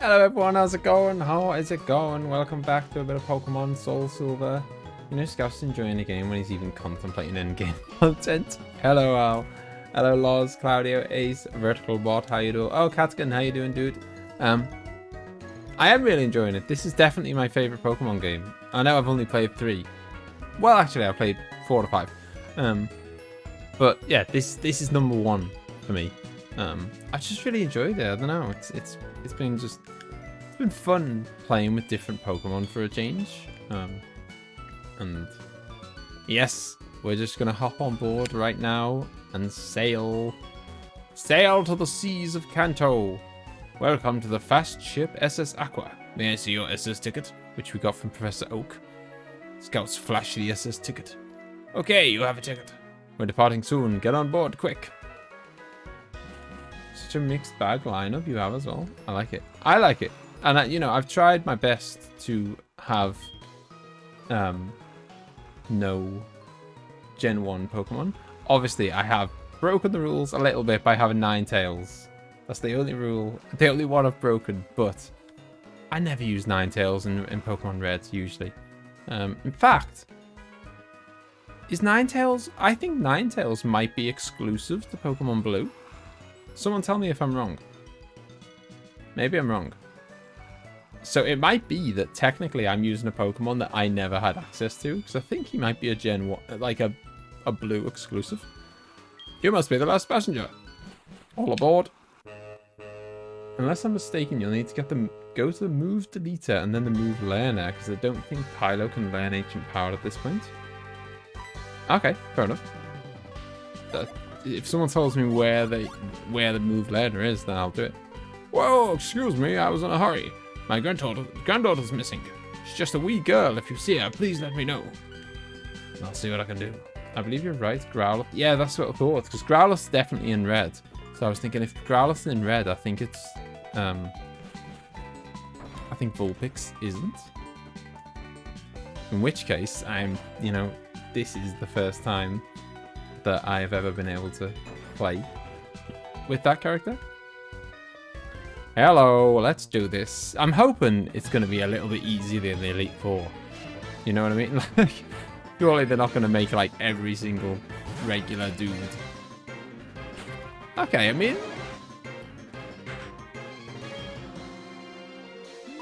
Hello everyone, how's it going? How is it going? Welcome back to a bit of Pokemon SoulSilver. You know, Scouse enjoying the game when he's even contemplating endgame content. Hello Al. Hello Loz, Claudio, Ace, Vertical Bot, how you doing? Oh, Katskin, how you doing, dude? I am really enjoying it. This is definitely my favorite Pokemon game. I know I've only played 3. Well, actually, I've played 4 to 5. But yeah, this is number 1 for me. I just really enjoyed it. I don't know. It's been fun playing with different Pokemon for a change. And yes, we're just gonna hop on board right now and sail to the seas of Kanto. Welcome to the fast ship SS Aqua. May I see your SS ticket, which we got from Professor Oak? Scouts flash the SS ticket. Okay, you have a ticket. We're departing soon. Get on board, quick. Such a mixed bag lineup you have as well. I like it. I like it. And you know, I've tried my best to have no Gen 1 Pokemon. Obviously, I have broken the rules a little bit by having Ninetales. That's the only rule, the only one I've broken, but I never use Ninetales in Pokemon Red, usually. In fact, is Ninetales... I think Ninetales might be exclusive to Pokemon Blue. Someone tell me if I'm wrong. Maybe I'm wrong. So it might be that technically I'm using a Pokemon that I never had access to, because I think he might be a Gen 1, like a Blue exclusive. You must be the last passenger. All aboard. Unless I'm mistaken, you'll need to go to the move deleter and then the move learner, because I don't think Pylo can learn Ancient Power at this point. Okay, fair enough. If someone tells me where the move learner is, then I'll do it. Whoa, excuse me, I was in a hurry. My granddaughter's missing. She's just a wee girl. If you see her, please let me know. I'll see what I can do. I believe you're right, Growlithe. Yeah, that's what I thought, because Growlithe's definitely in red. So I was thinking if Growlithe's in red, I think it's... I think Vulpix isn't. In which case, you know, this is the first time that I've ever been able to play with that character. Hello, let's do this. I'm hoping it's going to be a little bit easier than the Elite Four. You know what I mean? Like, surely they're not going to make like every single regular dude. Okay, I mean,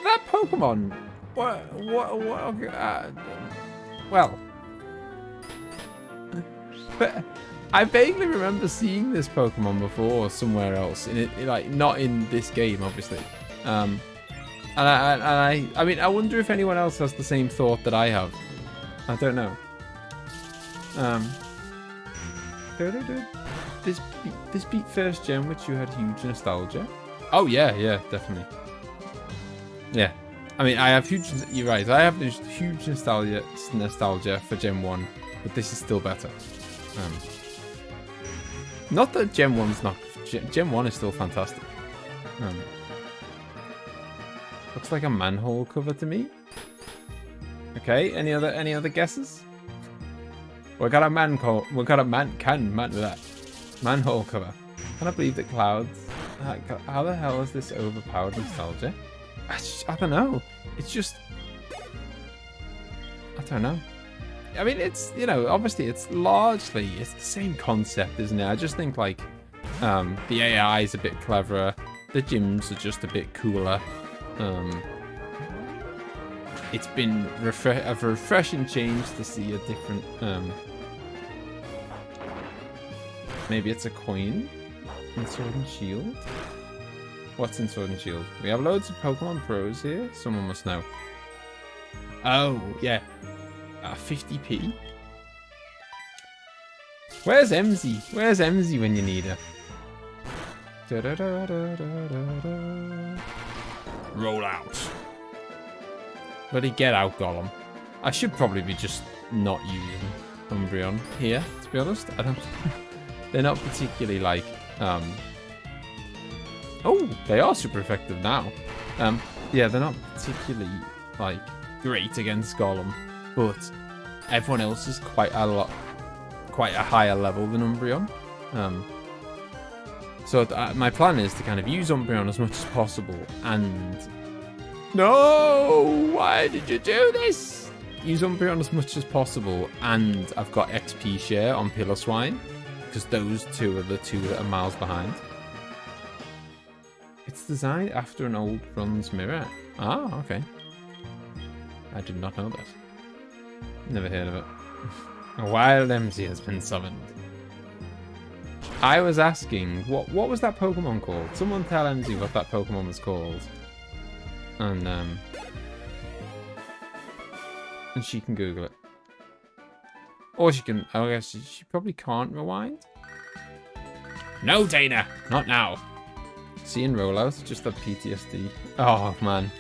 that Pokemon. Well, but I vaguely remember seeing this Pokemon before somewhere else. Like not in this game, obviously. And I mean, I wonder if anyone else has the same thought that I have. I don't know. This beat first gen, which you had huge nostalgia. Oh yeah, definitely. Yeah, I mean, I have huge. You're right. I have huge nostalgia for Gen 1, but this is still better. Not that Gen 1's not. Gen 1 is still fantastic. Looks like a manhole cover to me. Okay, any other guesses? We got a manhole cover. Can I believe that Clouds? How the hell is this overpowered nostalgia? I don't know. It's just... I don't know. I mean, it's, you know, obviously it's largely, it's the same concept, isn't it? I just think, like, the AI is a bit cleverer. The gyms are just a bit cooler. It's been a refreshing change to see a different, maybe it's a coin in Sword and Shield. What's in Sword and Shield? We have loads of Pokemon Pros here. Someone must know. Oh, yeah. 50p. Where's emzee? Where's emzee when you need her? Roll out. Bloody get out, Golem. I should probably be just not using Umbreon here, to be honest. I don't... They're not particularly like... Oh, they are super effective now. Yeah, they're not particularly like great against Golem, but everyone else is quite a higher level than Umbreon. So my plan is to kind of use Umbreon as much as possible and... No! Why did you do this? Use Umbreon as much as possible, and I've got XP share on Piloswine, because those two are the two that are miles behind. It's designed after an old bronze mirror. Ah, okay. I did not know that. Never heard of it. A wild emzee has been summoned. I was asking, what was that Pokemon called? Someone tell emzee what that Pokemon was called. And she can Google it. Or she can, I guess she probably can't rewind. No, Dana, not now. Seeing rollouts, just that PTSD. Oh, man.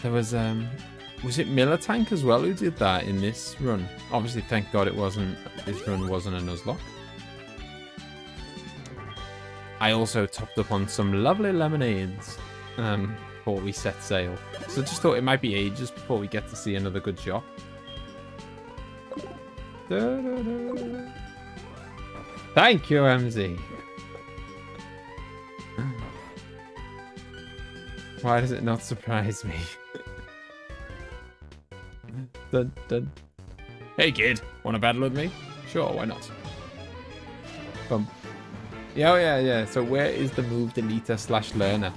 There was it Miltank as well who did that in this run? Obviously, thank God this run wasn't a Nuzlocke. I also topped up on some lovely lemonades before we set sail. So just thought it might be ages before we get to see another good shop. Thank you, emzee. Why does it not surprise me? Dun, dun. Hey kid, wanna battle with me? Sure, why not? Bum. Yeah. So where is the move deleter / learner?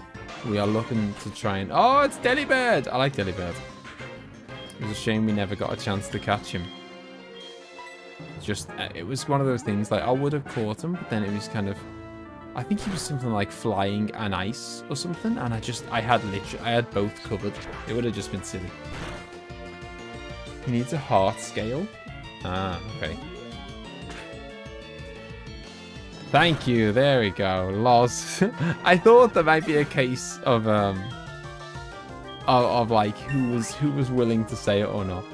We are looking to try and... Oh, it's Delibird! I like Delibird. It was a shame we never got a chance to catch him. Just, it was one of those things, like, I would have caught him, but then it was kind of... I think he was something like flying and ice or something, and I had both covered. It would have just been silly. He needs a heart scale. Ah, okay. Thank you. There we go. Loz. I thought there might be a case of like who was willing to say it or not.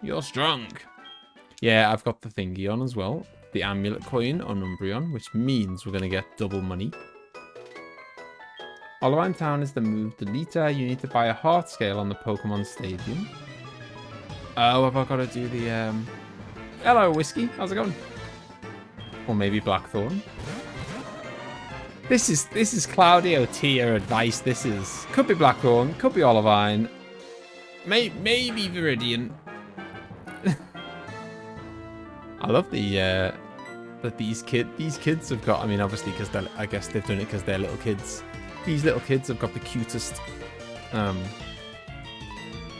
You're strong. Yeah, I've got the thingy on as well. The amulet coin on Umbreon, which means we're going to get double money. Olivine Town is the move deleter. You need to buy a heart scale on the Pokemon Stadium. Oh, have I got to do the... Hello, Whiskey. How's it going? Or maybe Blackthorn. This is Claudio tier advice. This is... Could be Blackthorn. Could be Olivine. Maybe Viridian. I love the... that these kids have got... I mean, obviously, because I guess they've done it because they're little kids. These little kids have got the cutest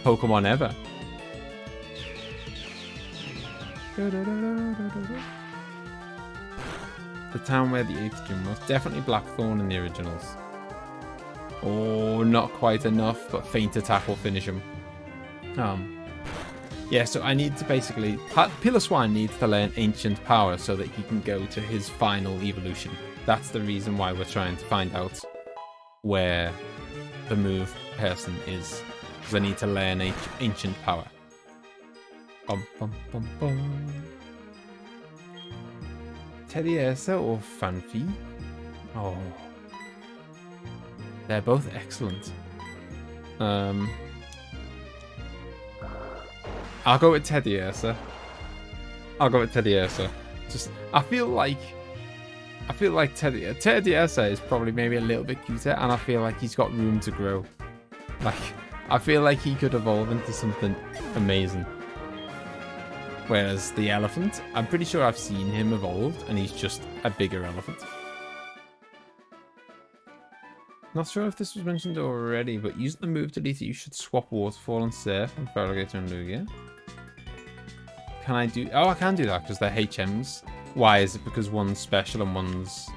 Pokemon ever. The town where the 8th gym was. Definitely Blackthorn in the originals. Oh, not quite enough, but Feint Attack will finish him. Yeah, so I need to basically... Piloswine needs to learn Ancient Power so that he can go to his final evolution. That's the reason why we're trying to find out where the move person is, because I need to learn Ancient Power. Bum, bum, bum, bum. Teddiursa or Fanfi? Oh, they're both excellent. I'll go with Teddiursa. Just, I feel like Teddiursa is probably maybe a little bit cuter, and I feel like he's got room to grow. Like, I feel like he could evolve into something amazing. Whereas the elephant, I'm pretty sure I've seen him evolved, and he's just a bigger elephant. Not sure if this was mentioned already, but using the move deleter, you should swap Waterfall and Surf and Feraligatr and Lugia. Can I do... Oh, I can do that because they're HMs. Why? Is it because one's special and one's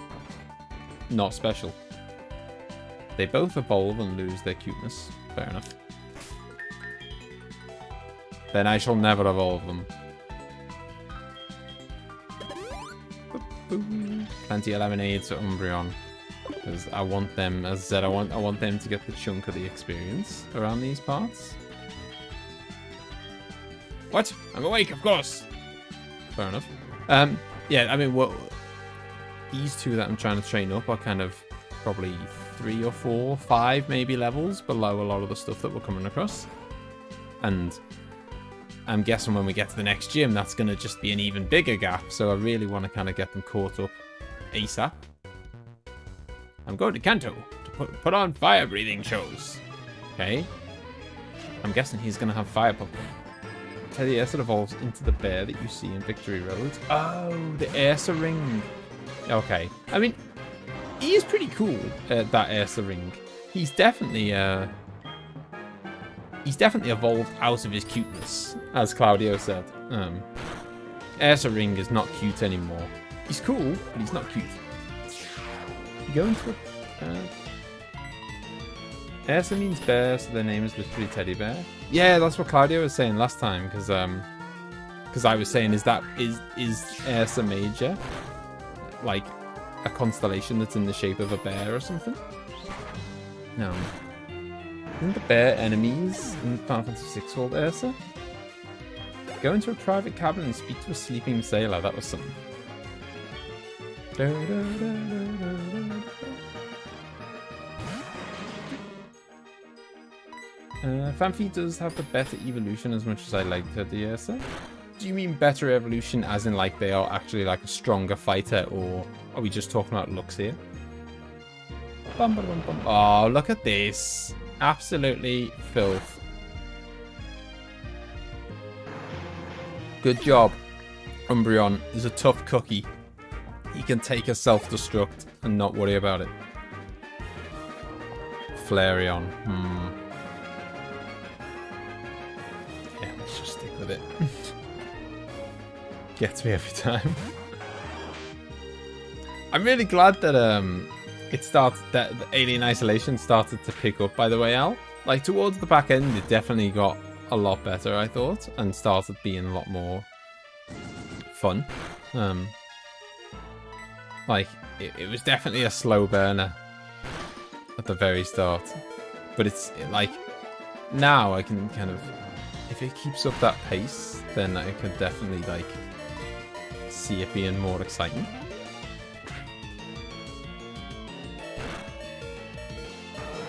not special? They both evolve and lose their cuteness. Fair enough. Then I shall never evolve them. Plenty of lemonades at Umbreon. Because I want them, as I said, I want them to get the chunk of the experience around these parts. What? I'm awake, of course. Fair enough. Yeah, I mean, these two that I'm trying to train up are kind of probably 3 or 4, 5 maybe levels below a lot of the stuff that we're coming across. And I'm guessing when we get to the next gym, that's going to just be an even bigger gap. So I really want to kind of get them caught up ASAP. I'm going to Kanto to put on fire breathing shows. Okay. I'm guessing he's going to have fire puppet. Teddy Ursa evolves into the bear that you see in Victory Road. Oh, the Ursa ring. Okay. I mean, he is pretty cool, that Ursa ring. He's definitely evolved out of his cuteness, as Claudio said. Ursa ring is not cute anymore. He's cool, but he's not cute. You go into Ursa means bear, so their name is literally teddy bear. Yeah, that's what Claudio was saying last time, because I was saying, is Ursa Major like a constellation that's in the shape of a bear or something? No. Isn't the bear enemies in Final Fantasy VI called Ursa? Go into a private cabin and speak to a sleeping sailor. That was something. Fanfi does have the better evolution as much as I like the Ursa. Do you mean better evolution as in like they are actually like a stronger fighter, or are we just talking about looks here? Bum, bum, bum, bum. Oh, look at this. Absolutely filth. Good job. Umbreon is a tough cookie. He can take a self-destruct and not worry about it. Flareon. Yeah, let's just stick with it. Gets me every time. I'm really glad that that the Alien Isolation started to pick up, by the way, Al. Like, towards the back end, it definitely got a lot better, I thought, and started being a lot more fun. Like, it was definitely a slow burner at the very start. But like, now I can kind of, if it keeps up that pace, then I could definitely, like, see it being more exciting.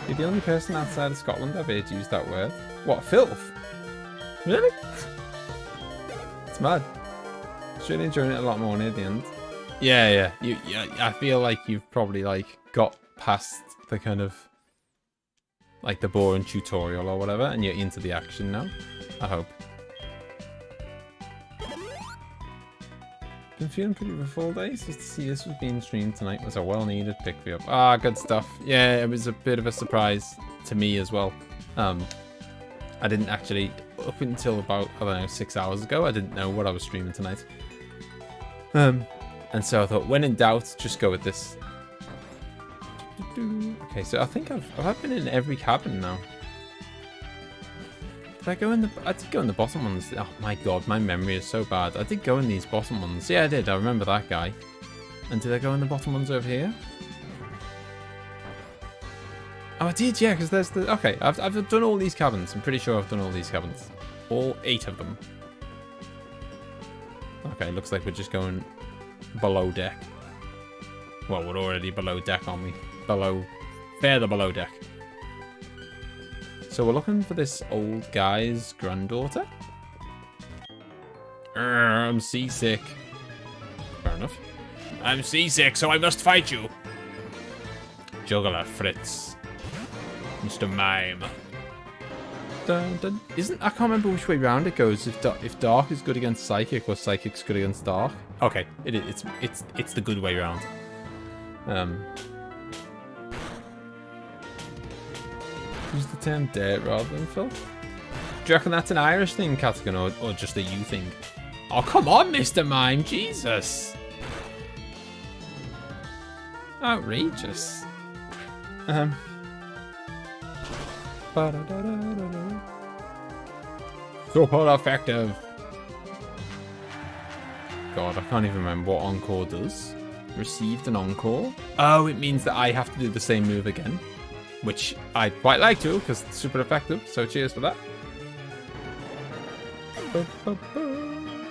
You're the only person outside of Scotland I've heard use that word. What, filth? Really? It's mad. It's really enjoying it a lot more near the end. Yeah. I feel like you've probably like got past the kind of like the boring tutorial or whatever, and you're into the action now. I hope. Been feeling pretty rough all day, so to see this was being streamed tonight was a well-needed pick-me-up. Ah, good stuff. Yeah, it was a bit of a surprise to me as well. I didn't actually, up until about, I don't know, 6 hours ago, I didn't know what I was streaming tonight. And so I thought, when in doubt, just go with this. Okay, so I think I've been in every cabin now. Did I go in I did go in the bottom ones. Oh my god, my memory is so bad. I did go in these bottom ones. Yeah, I did. I remember that guy. And did I go in the bottom ones over here? Oh, I did, yeah, because there's the... Okay, I've done all these cabins. I'm pretty sure I've done all these cabins. All 8 of them. Okay, looks like we're just going below deck. Well, we're already below deck, aren't we? Further below deck. So we're looking for this old guy's granddaughter. I'm seasick. Fair enough. I'm seasick, so I must fight you. Juggler Fritz. Mr. Mime. Dun, dun. I can't remember which way round it goes. If dark is good against psychic or psychic's good against dark. Okay, it's the good way round. Use the term dirt rather than filth. Do you reckon that's an Irish thing, Catagon, or just a you thing? Oh, come on, Mr. Mime, Jesus. Outrageous. Super effective. God, I can't even remember what encore does. Received an encore. Oh, it means that I have to do the same move again. Which I'd quite like to, because it's super effective. So cheers for that.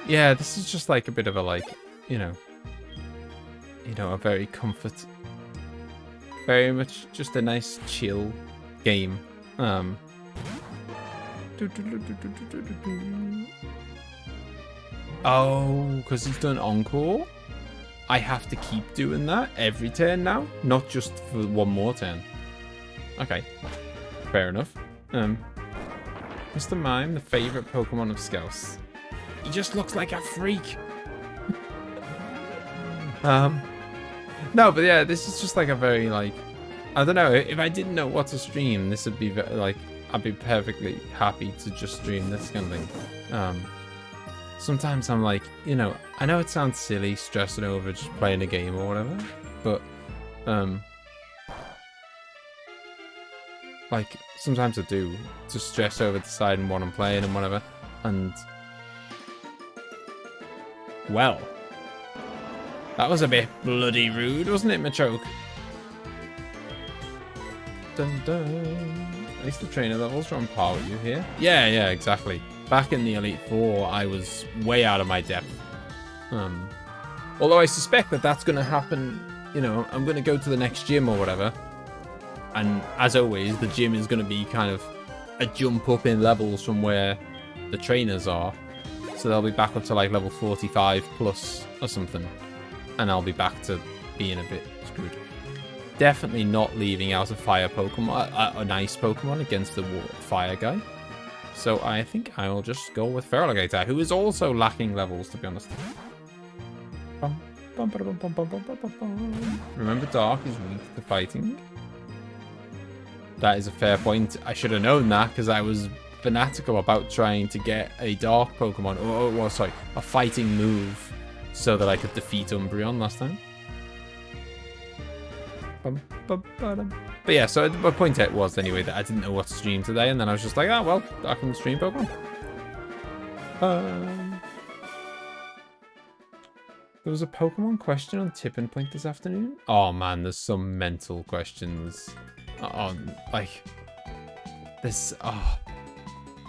Yeah, this is just like a bit of a, like, you know, a very very much just a nice chill game. Oh, because he's done encore. I have to keep doing that every turn now, not just for one more turn. Okay, fair enough. Mr. Mime, the favorite Pokemon of Scouse. He just looks like a freak. No, but yeah, this is just like a very like, I don't know, if I didn't know what to stream, this would be very, like, I'd be perfectly happy to just stream this kind of thing. Sometimes I'm like, you know, I know it sounds silly stressing over just playing a game or whatever, but like sometimes I do just stress over deciding what I'm playing and whatever, and well, that was a bit bloody rude, wasn't it, Machoke? Dun dun. At least the trainer levels are on par with you here. Yeah, exactly. Back in the Elite Four, I was way out of my depth. Although I suspect that that's going to happen, you know, I'm going to go to the next gym or whatever. And as always, the gym is going to be kind of a jump up in levels from where the trainers are. So they'll be back up to like level 45 plus or something. And I'll be back to being a bit screwed. Definitely not leaving out a fire Pokemon, an ice Pokemon against the fire guy. So I think I will just go with Feraligatr, who is also lacking levels, to be honest. Remember, Dark is weak to fighting. That is a fair point. I should have known that because I was fanatical about trying to get a Dark Pokemon, or sorry, a fighting move, so that I could defeat Umbreon last time. But yeah, so my point out was anyway that I didn't know what to stream today, and then I was just like, oh well, I can stream Pokemon. There was a Pokemon question on Tipping Point this afternoon. Oh man, there's some mental questions on like this.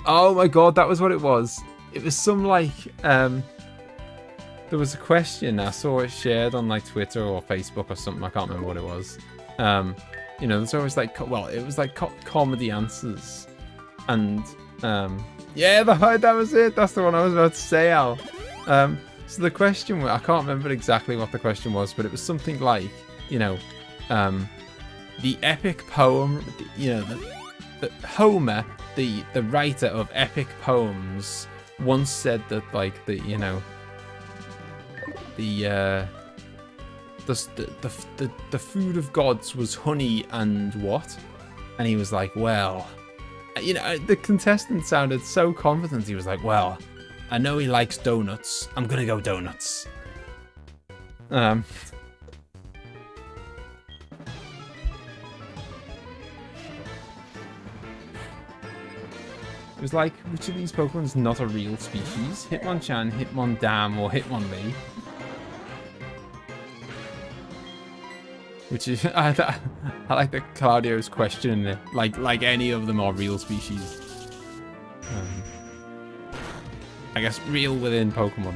Oh my god, that was what it was. It was some like there was a question, I saw it shared on like Twitter or Facebook or something, I can't remember what it was. You know, there's always like, well, it was like comedy answers. And yeah, that was it. That's the one I was about to say, Al. So the question, I can't remember exactly what the question was, but it was something like, you know, the epic poem, you know, the Homer, the writer of epic poems, once said that like the, you know, the food of gods was honey and what? And he was like, well, you know, the contestant sounded so confident. He was like, well, I know he likes donuts. I'm gonna go donuts. It was like, which of these Pokemon is not a real species? Hitmonchan, Hitmondam, or Hitmonlee? Which is, I like that Claudio's questioning it, like any of them are real species. I guess real within Pokemon.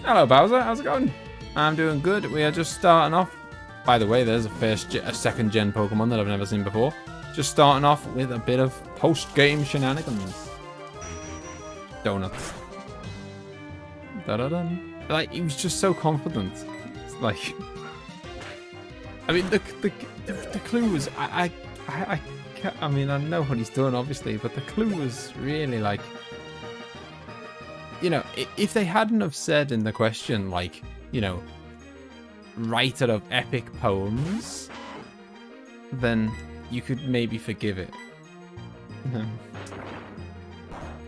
Hello Bowser, how's it going? I'm doing good. We are just starting off. By the way, there's a second gen Pokemon that I've never seen before. Just starting off with a bit of post-game shenanigans. Donuts. Da-da-dun. Like, he was just so confident. It's like, I mean, the clue was, I mean, I know what he's done, obviously, but the clue was really like, you know, if they hadn't have said in the question, like, you know, writer of epic poems, then you could maybe forgive it.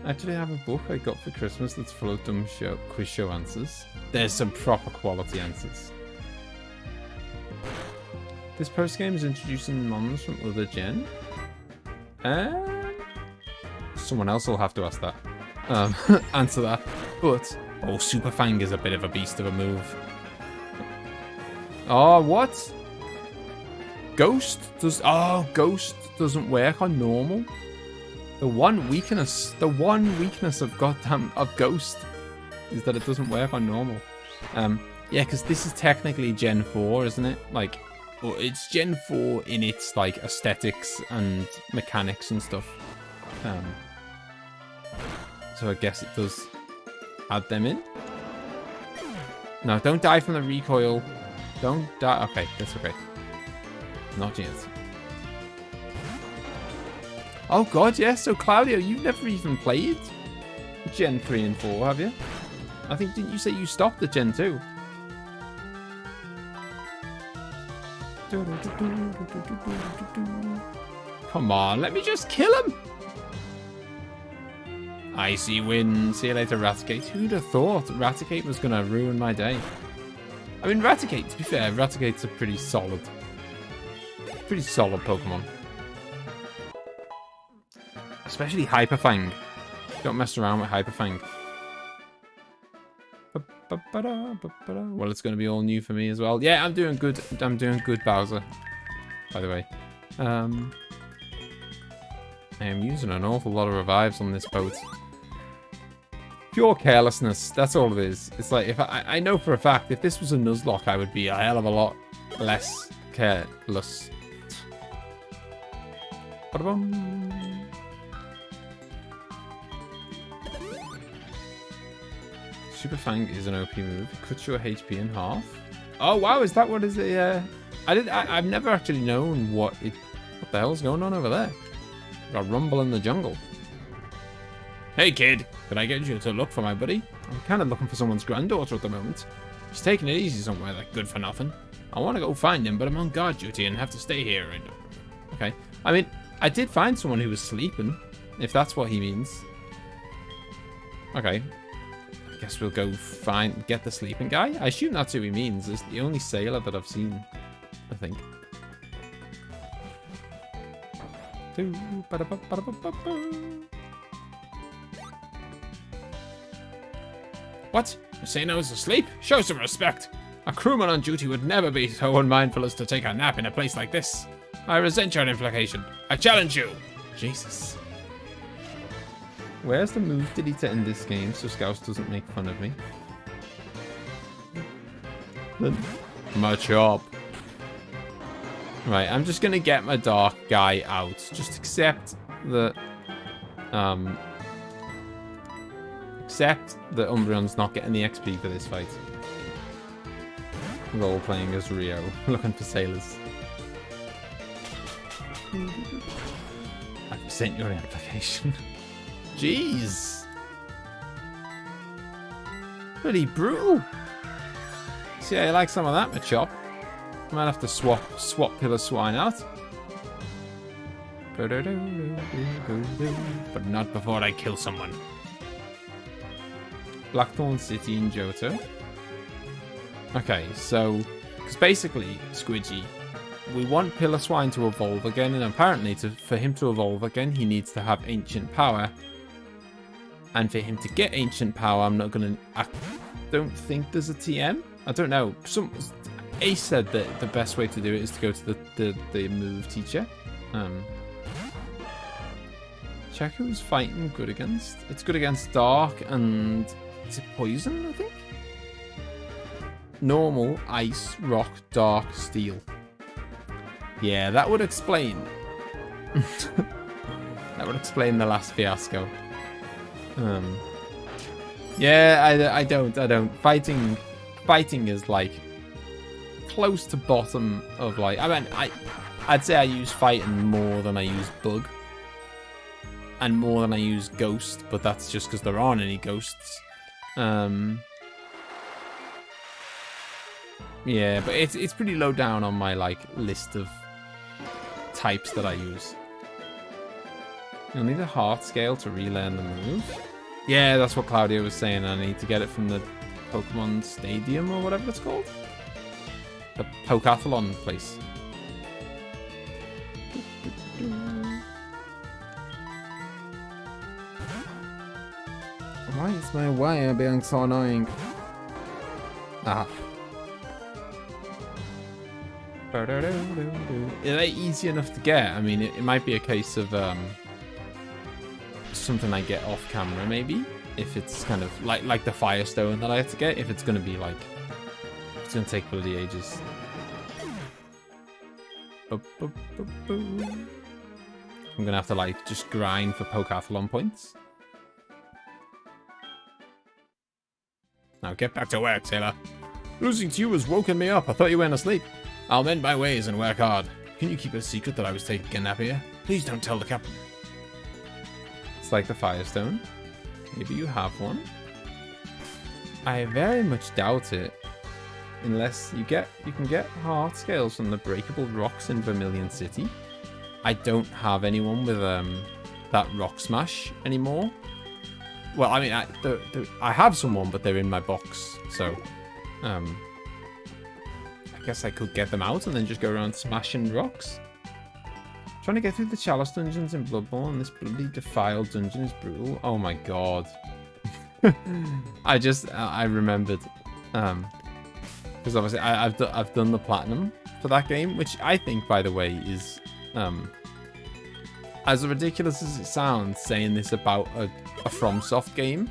I actually have a book I got for Christmas that's full of dumb quiz show answers. There's some proper quality answers. This post game is introducing mons from other gen. Someone else will have to ask that. Answer that. But oh, Super Fang is a bit of a beast of a move. Oh, what? Ghost doesn't work on normal. The one weakness of Ghost is that it doesn't work on normal. Yeah, because this is technically Gen 4, isn't it? Like, But it's Gen 4 in its like aesthetics and mechanics and stuff. So I guess it does add them in. No, don't die from the recoil. Don't die. Okay, that's okay. Not yet. Oh god, yes. So Claudio, you've never even played Gen 3 and 4, have you? I think, didn't you say you stopped at Gen 2? Come on, let me just kill him. Icy wind. See you later, Raticate. Who'd have thought Raticate was going to ruin my day? I mean, Raticate, to be fair, Raticate's a pretty solid Pokemon. Especially Hyperfang. Don't mess around with Hyperfang. Well, it's going to be all new for me as well. Yeah, I'm doing good. I'm doing good, Bowser. By the way. I am using an awful lot of revives on this boat. Pure carelessness. That's all it is. It's like, if I know for a fact, if this was a Nuzlocke, I would be a hell of a lot less careless. Ba-da-bum. Super Fang is an OP move. It cuts your HP in half. Oh wow, is that what is it? I've never actually known what the hell's going on over there. Got a rumble in the jungle. Hey kid, can I get you to look for my buddy? I'm kind of looking for someone's granddaughter at the moment. She's taking it easy somewhere, like good for nothing. I want to go find him, but I'm on guard duty and have to stay here. Okay. I mean, I did find someone who was sleeping, if that's what he means. Okay. I guess we'll go get the sleeping guy. I assume that's who he means. It's the only sailor that I've seen, I think. What? Maseno's asleep? Show some respect. A crewman on duty would never be so unmindful as to take a nap in a place like this. I resent your implication. I challenge you. Jesus. Where's the move deleter in this game so Scouse doesn't make fun of me? Machop. Right, I'm just gonna get my dark guy out. Just accept that Umbreon's not getting the XP for this fight. Role playing as Rio, looking for sailors. I've sent your application. Jeez. Pretty brutal. See, I like some of that, Machop. I might have to swap Pillar Swine out. But not before I kill someone. Blackthorn City in Johto. Okay, so, because basically, Squidgy, we want Pillar Swine to evolve again, and apparently for him to evolve again, he needs to have Ancient Power. And for him to get Ancient Power, I don't think there's a TM. I don't know. Ace said that the best way to do it is to go to the move teacher. Check who's fighting good against. It's good against Dark and... Is it Poison, I think? Normal, Ice, Rock, Dark, Steel. Yeah, that would explain. That would explain the last fiasco. Yeah, I don't. Fighting is like close to bottom of like. I mean, I'd say I use fighting more than I use bug, and more than I use ghost. But that's just because there aren't any ghosts. Yeah, but it's pretty low down on my like list of types that I use. You'll need a heart scale to relearn the move. Yeah, that's what Claudio was saying. I need to get it from the Pokemon Stadium or whatever it's called. The Pokathlon place. Why is my wire being so annoying? Ah. Is that easy enough to get? I mean, it might be a case of something I get off camera, maybe. If it's kind of like the Firestone that I have to get. If it's going to be like, it's going to take bloody ages. I'm gonna have to like just grind for Pokathlon points. Now get back to work, sailor. Losing to you has woken me up. I thought you went asleep. I'll mend my ways and work hard. Can you keep a secret that I was taking a nap here? Please don't tell the captain. It's like the Firestone. Maybe you have one. I very much doubt it. Unless you can get heart scales from the breakable rocks in Vermilion City. I don't have anyone with that rock smash anymore. Well, I mean, I have someone, but they're in my box. So, I guess I could get them out and then just go around smashing rocks. Trying to get through the Chalice dungeons in Bloodborne. This bloody defiled dungeon is brutal. Oh my god. I remembered. Because obviously I've done the platinum for that game, which I think, by the way, is as ridiculous as it sounds saying this about a FromSoft game,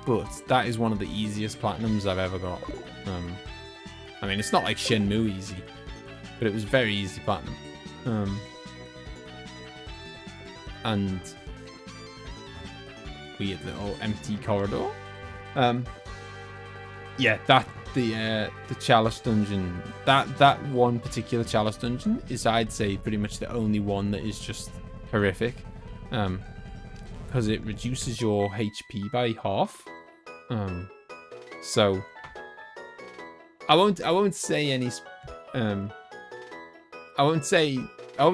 but that is one of the easiest platinums I've ever got. I mean, it's not like Shenmue easy, but it was very easy platinum. And weird little empty corridor. Yeah, the Chalice dungeon, that one particular Chalice dungeon is, I'd say, pretty much the only one that is just horrific, because it reduces your HP by half. So I won't say any. I won't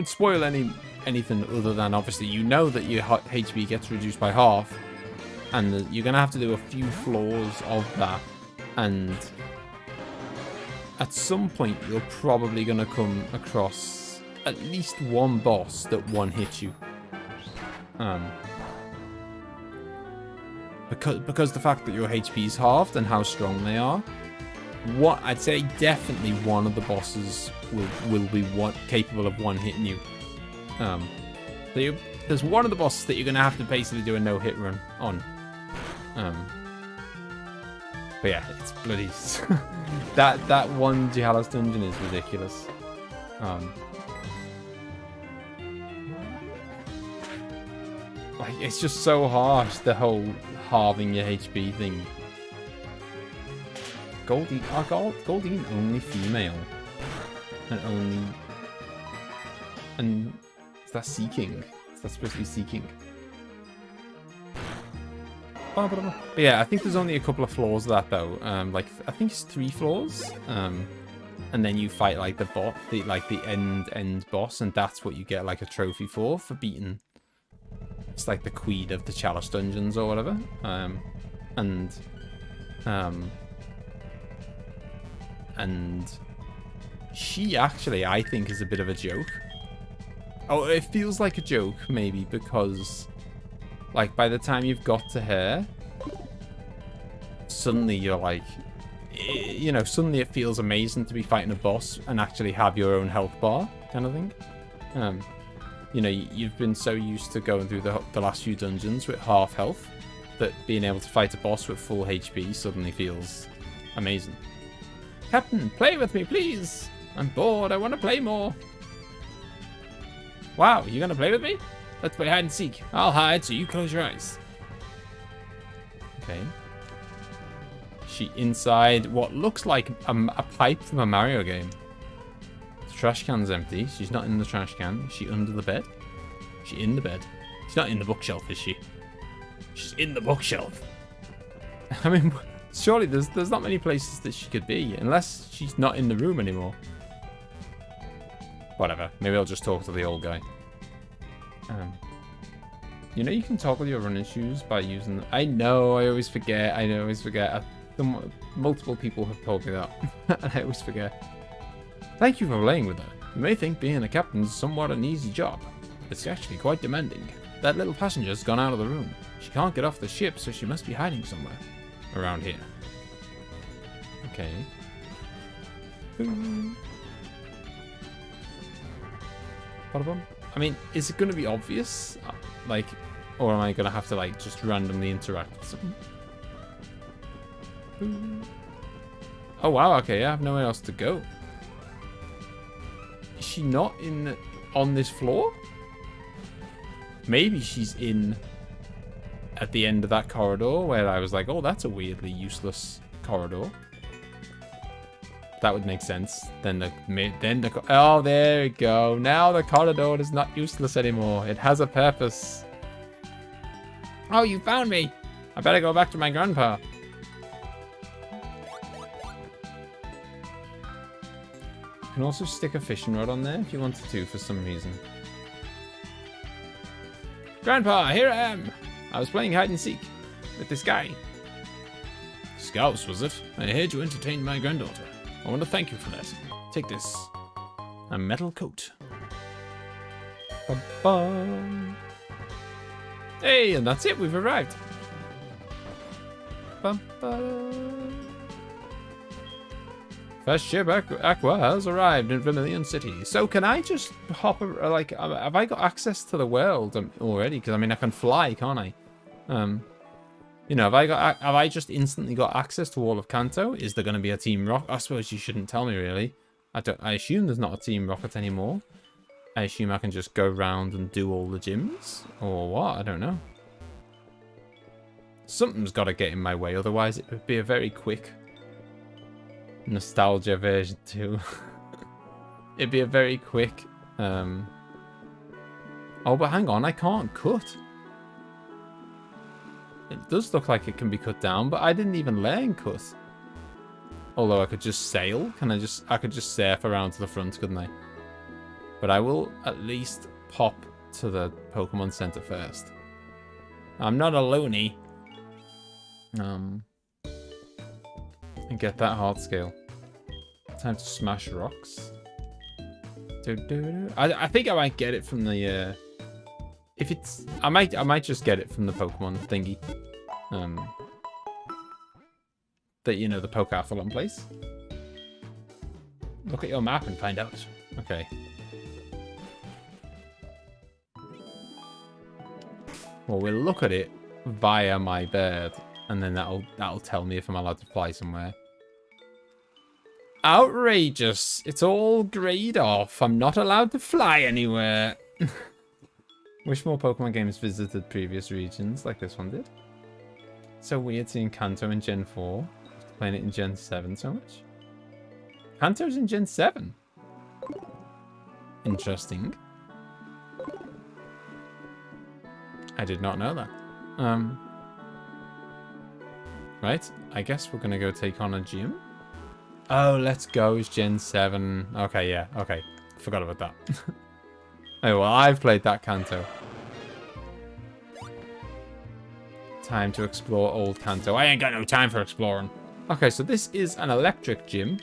spoil anything other than, obviously, you know that your HP gets reduced by half, and you're gonna have to do a few floors of that. And at some point, you're probably going to come across at least one boss that one-hits you. Because the fact that your HP is halved and how strong they are, what I'd say definitely one of the bosses will be capable of one-hitting you. So there's one of the bosses that you're going to have to basically do a no-hit run on. But yeah, it's bloody... that one Chalice dungeon is ridiculous. Like, it's just so harsh, the whole halving your HP thing. Goldie only female. And is that Seeking? Is that supposed to be Seeking? But yeah, I think there's only a couple of floors of that though. Like I think it's 3 floors. And then you fight like the end boss, and that's what you get like a trophy for beating. It's like the queen of the Chalice dungeons or whatever. And she actually, I think, is a bit of a joke. Oh, it feels like a joke maybe because, like, by the time you've got to her, suddenly you're like, you know, suddenly it feels amazing to be fighting a boss and actually have your own health bar, kind of thing. You know, you've been so used to going through the last few dungeons with half health that being able to fight a boss with full HP suddenly feels amazing. Captain, play with me, please. I'm bored. I want to play more. Wow, you gonna play with me? Let's play hide and seek. I'll hide so you close your eyes. Okay. She inside what looks like a pipe from a Mario game. The trash can's empty. She's not in the trash can. Is she under the bed? Is she in the bed? She's not in the bookshelf, is she? She's in the bookshelf. I mean, surely there's not many places that she could be, unless she's not in the room anymore. Whatever. Maybe I'll just talk to the old guy. You know, you can toggle your running shoes by using... I know, I always forget. Multiple people have told me that. And I always forget. Thank you for playing with her. You may think being a captain is somewhat an easy job. It's actually quite demanding. That little passenger's gone out of the room. She can't get off the ship, so she must be hiding somewhere. Around here. Okay. I mean, is it going to be obvious? Like, or am I going to have to, like, just randomly interact with something? Oh, wow, okay, I have nowhere else to go. Is she not on this floor? Maybe she's at the end of that corridor where I was like, oh, that's a weirdly useless corridor. That would make sense. Oh, there we go. Now the corridor is not useless anymore. It has a purpose. Oh, you found me. I better go back to my grandpa. You can also stick a fishing rod on there if you wanted to for some reason. Grandpa, here I am. I was playing hide and seek with this guy. Scouse, was it? I heard you entertained my granddaughter. I want to thank you for that. Take this. A metal coat. Ba-bum. Hey, and that's it. We've arrived. Ba-bum. First ship Aqua has arrived in Vermilion City. So can I just hop, like, have I got access to the world already? Because, I mean, I can fly, can't I? You know, have I just instantly got access to all of Kanto? Is there going to be a Team Rocket? I suppose you shouldn't tell me, really. I assume there's not a Team Rocket anymore. I assume I can just go around and do all the gyms? Or what? I don't know. Something's got to get in my way, otherwise it would be a very quick nostalgia version too. It'd be a very quick oh, but hang on, I can't cut. It does look like it can be cut down, but I didn't even learn cut. Although I could just sail. I could just surf around to the front, couldn't I? But I will at least pop to the Pokemon Center first. I'm not a loony. And get that heart scale. Time to smash rocks. I think I might get it from the if it's I might just get it from the Pokemon thingy. That, you know, the Pokeathlon place. Look at your map and find out. Okay. Well, we'll look at it via my bird, and then that'll tell me if I'm allowed to fly somewhere. Outrageous! It's all grayed off. I'm not allowed to fly anywhere. Wish more Pokemon games visited previous regions like this one did. So weird seeing Kanto in Gen 4. Playing it in Gen 7 so much. Kanto's in Gen 7. Interesting. I did not know that. Right, I guess we're gonna go take on a gym. Oh, Let's Go is Gen 7. Okay, yeah, okay. Forgot about that. Oh, well, I've played that Kanto. Time to explore old Kanto. I ain't got no time for exploring. Okay, so this is an electric gym,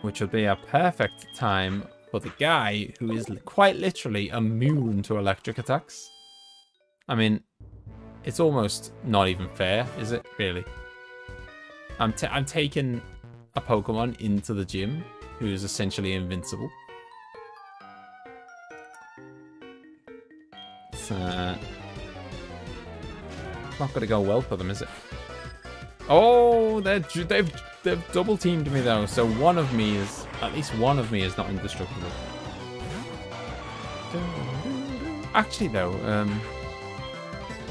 which will be a perfect time for the guy who is quite literally immune to electric attacks. I mean, it's almost not even fair, is it? Really? I'm taking a Pokemon into the gym who is essentially invincible. It's not going to go well for them, is it? Oh, they've double teamed me though, so at least one of me is not indestructible. Actually though,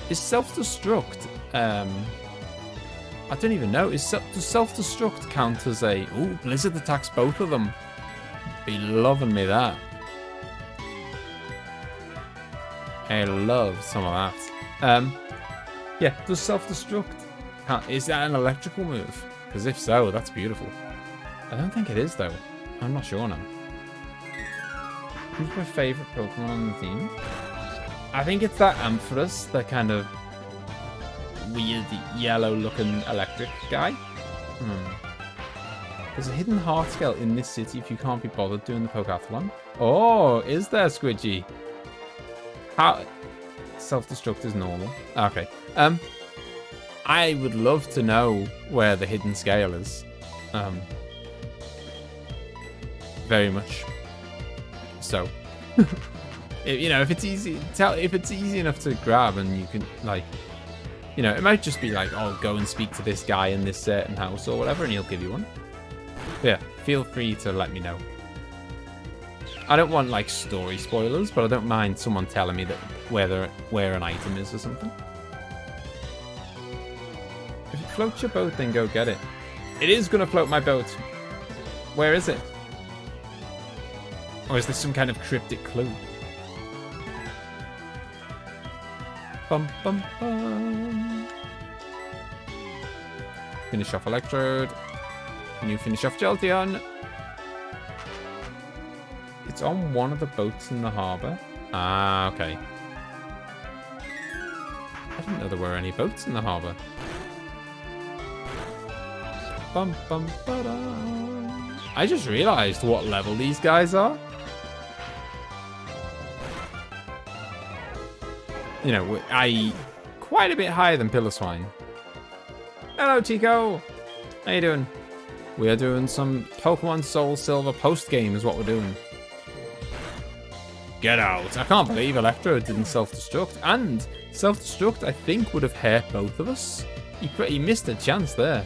is self-destruct, I don't even know, does self-destruct count as a, ooh, Blizzard attacks both of them. Be loving me that. I love some of that. Yeah, does self-destruct count? Is that an electrical move? Because if so, that's beautiful. I don't think it is though. I'm not sure now. Who's my favourite Pokemon on the team? I think it's that Ampharos, the kind of weird yellow-looking electric guy. There's a hidden heart scale in this city if you can't be bothered doing the Pokeathlon. Oh, is there, Squidgy? How? Self-destruct is normal. Okay. I would love to know where the hidden scale is. Very much. So, you know, if it's easy enough to grab, and you can, like, you know, it might just be like, oh, go and speak to this guy in this certain house or whatever, and he'll give you one. But yeah, feel free to let me know. I don't want like story spoilers, but I don't mind someone telling me that where an item is or something. If it floats your boat, then go get it. It is gonna float my boat. Where is it? Or is this some kind of cryptic clue? Bum bum bum. Finish off Electrode. Can you finish off Jolteon? It's on one of the boats in the harbour. Ah, okay. I didn't know there were any boats in the harbour. Bum, bum, ba-dum. I just realised what level these guys are. You know, quite a bit higher than Piloswine. Hello, Chico. How you doing? We are doing some Pokemon SoulSilver post-game is what we're doing. Get out. I can't believe Electrode didn't self-destruct. And self-destruct, I think, would have hurt both of us. He missed a chance there.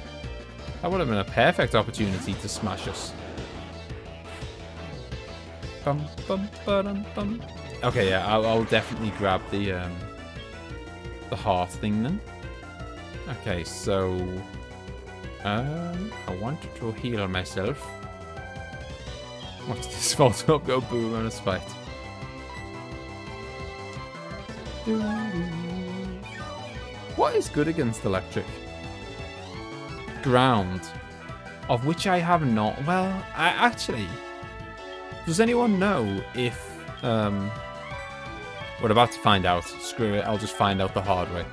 That would have been a perfect opportunity to smash us. Bum, bum, ba-dum, bum. Okay, yeah, I'll definitely grab the heart thing then. Okay, so... I wanted to heal myself. Watch this vault up, go boom on a spite. What is good against electric? Ground. Of which I have not. Well, actually... Does anyone know if... We're about to find out. Screw it, I'll just find out the hard way.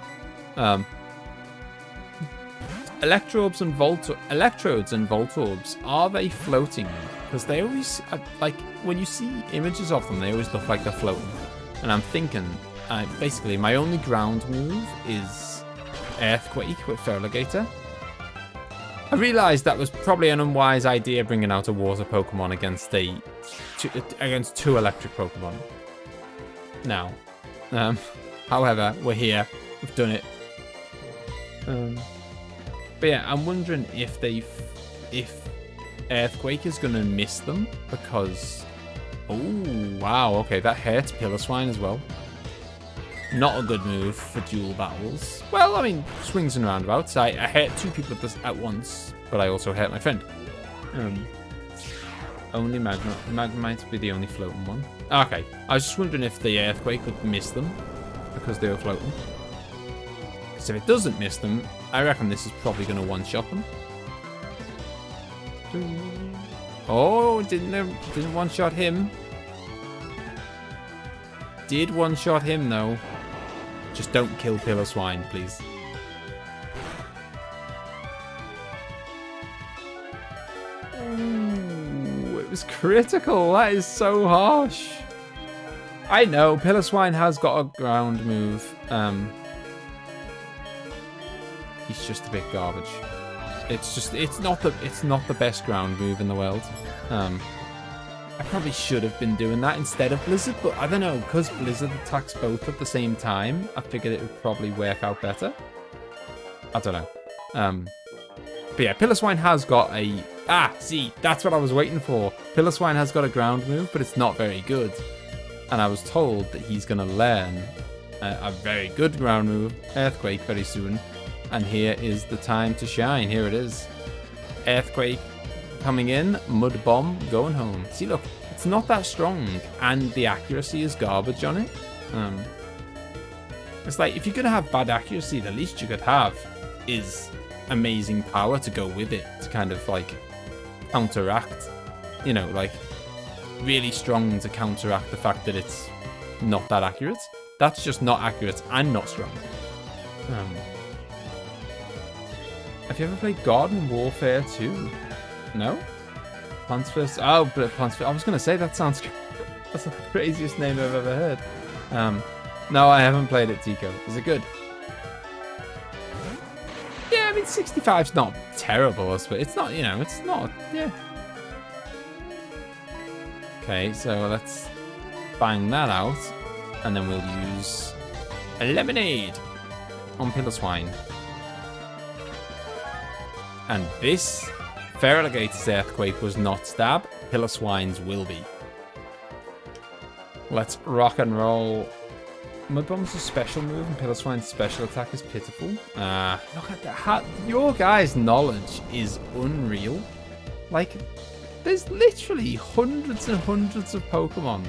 Electrodes and Voltorbs, are they floating? Because they always, like, when you see images of them, they always look like they're floating. And I'm thinking, basically, my only ground move is Earthquake with Feraligatr. I realised that was probably an unwise idea bringing out a water Pokemon against two electric Pokemon. Now, however, we're here. We've done it. But yeah, I'm wondering if Earthquake is gonna miss them because, oh wow, okay, that hurts Piloswine as well. Not a good move for dual battles. Well, I mean, swings and roundabouts. I hurt two people at once, but I also hurt my friend. Only Magnemite be the only floating one. Okay, I was just wondering if the Earthquake would miss them because they were floating. Because if it doesn't miss them, I reckon this is probably going to one-shot them. Oh, didn't one-shot him. Did one-shot him, though. Just don't kill Piloswine, please. Ooh, it was critical. That is so harsh. I know, Piloswine has got a ground move. He's just a bit garbage. It's not the best ground move in the world. I probably should have been doing that instead of Blizzard, but I don't know, because Blizzard attacks both at the same time, I figured it would probably work out better. I don't know. But yeah, Piloswine has got a... see, that's what I was waiting for. Piloswine has got a ground move, but it's not very good. And I was told that he's going to learn a very good ground move, Earthquake, very soon. And here is the time to shine. Here it is. Earthquake coming in. Mud Bomb going home. See, look. It's not that strong. And the accuracy is garbage on it. It's like, if you're going to have bad accuracy, the least you could have is amazing power to go with it. To kind of, like, counteract. You know, like, really strong to counteract the fact that it's not that accurate. That's just not accurate and not strong. Have you ever played Garden Warfare 2? No? Plants vs. Oh, but Plants vs. I was going to say, that sounds... That's the craziest name I've ever heard. No, I haven't played it, Tico. Is it good? Yeah, I mean, 65's not terrible, but it's not, you know, it's not... Yeah. Okay, so let's bang that out. And then we'll use a Lemonade on Piloswine. And this Feraligator's Earthquake was not stab. Piloswine's will be. Let's rock and roll. Mudbomb's a special move and Pillorswine's special attack is pitiful. Look at that. Your guys' knowledge is unreal. Like, there's literally hundreds and hundreds of Pokemon.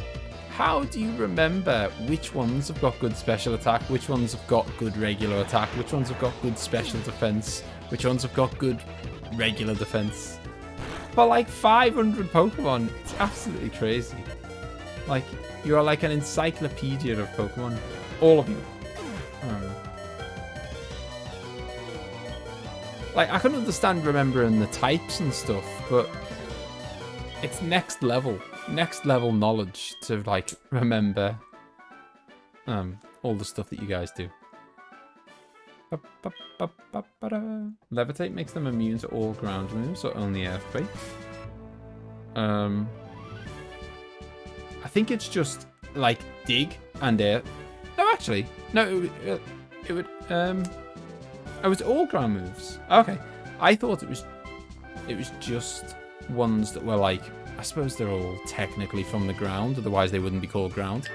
How do you remember which ones have got good special attack, which ones have got good regular attack, which ones have got good special defense, which ones have got good regular defense? For like 500 Pokemon, it's absolutely crazy. Like, you are like an encyclopedia of Pokemon. All of you. Like, I can understand remembering the types and stuff, but it's next level knowledge to, like, remember all the stuff that you guys do. Levitate makes them immune to all ground moves or only earthquake. I think it's just like dig and air. No, actually, no. It would. Oh, it's all ground moves. Okay, I thought it was just ones that were like. I suppose they're all technically from the ground, otherwise they wouldn't be called ground.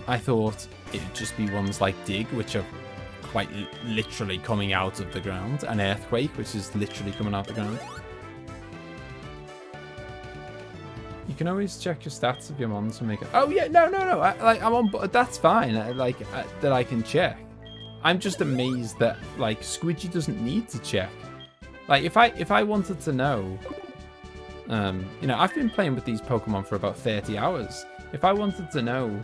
I thought it'd just be ones like dig, which are quite literally coming out of the ground, and earthquake, which is literally coming out the ground. You can always check your stats of your mons and make it. Oh yeah, no. I'm on. That's fine. That I can check. I'm just amazed that like Squidgy doesn't need to check. Like if I wanted to know, you know, I've been playing with these Pokemon for about 30 hours. If I wanted to know,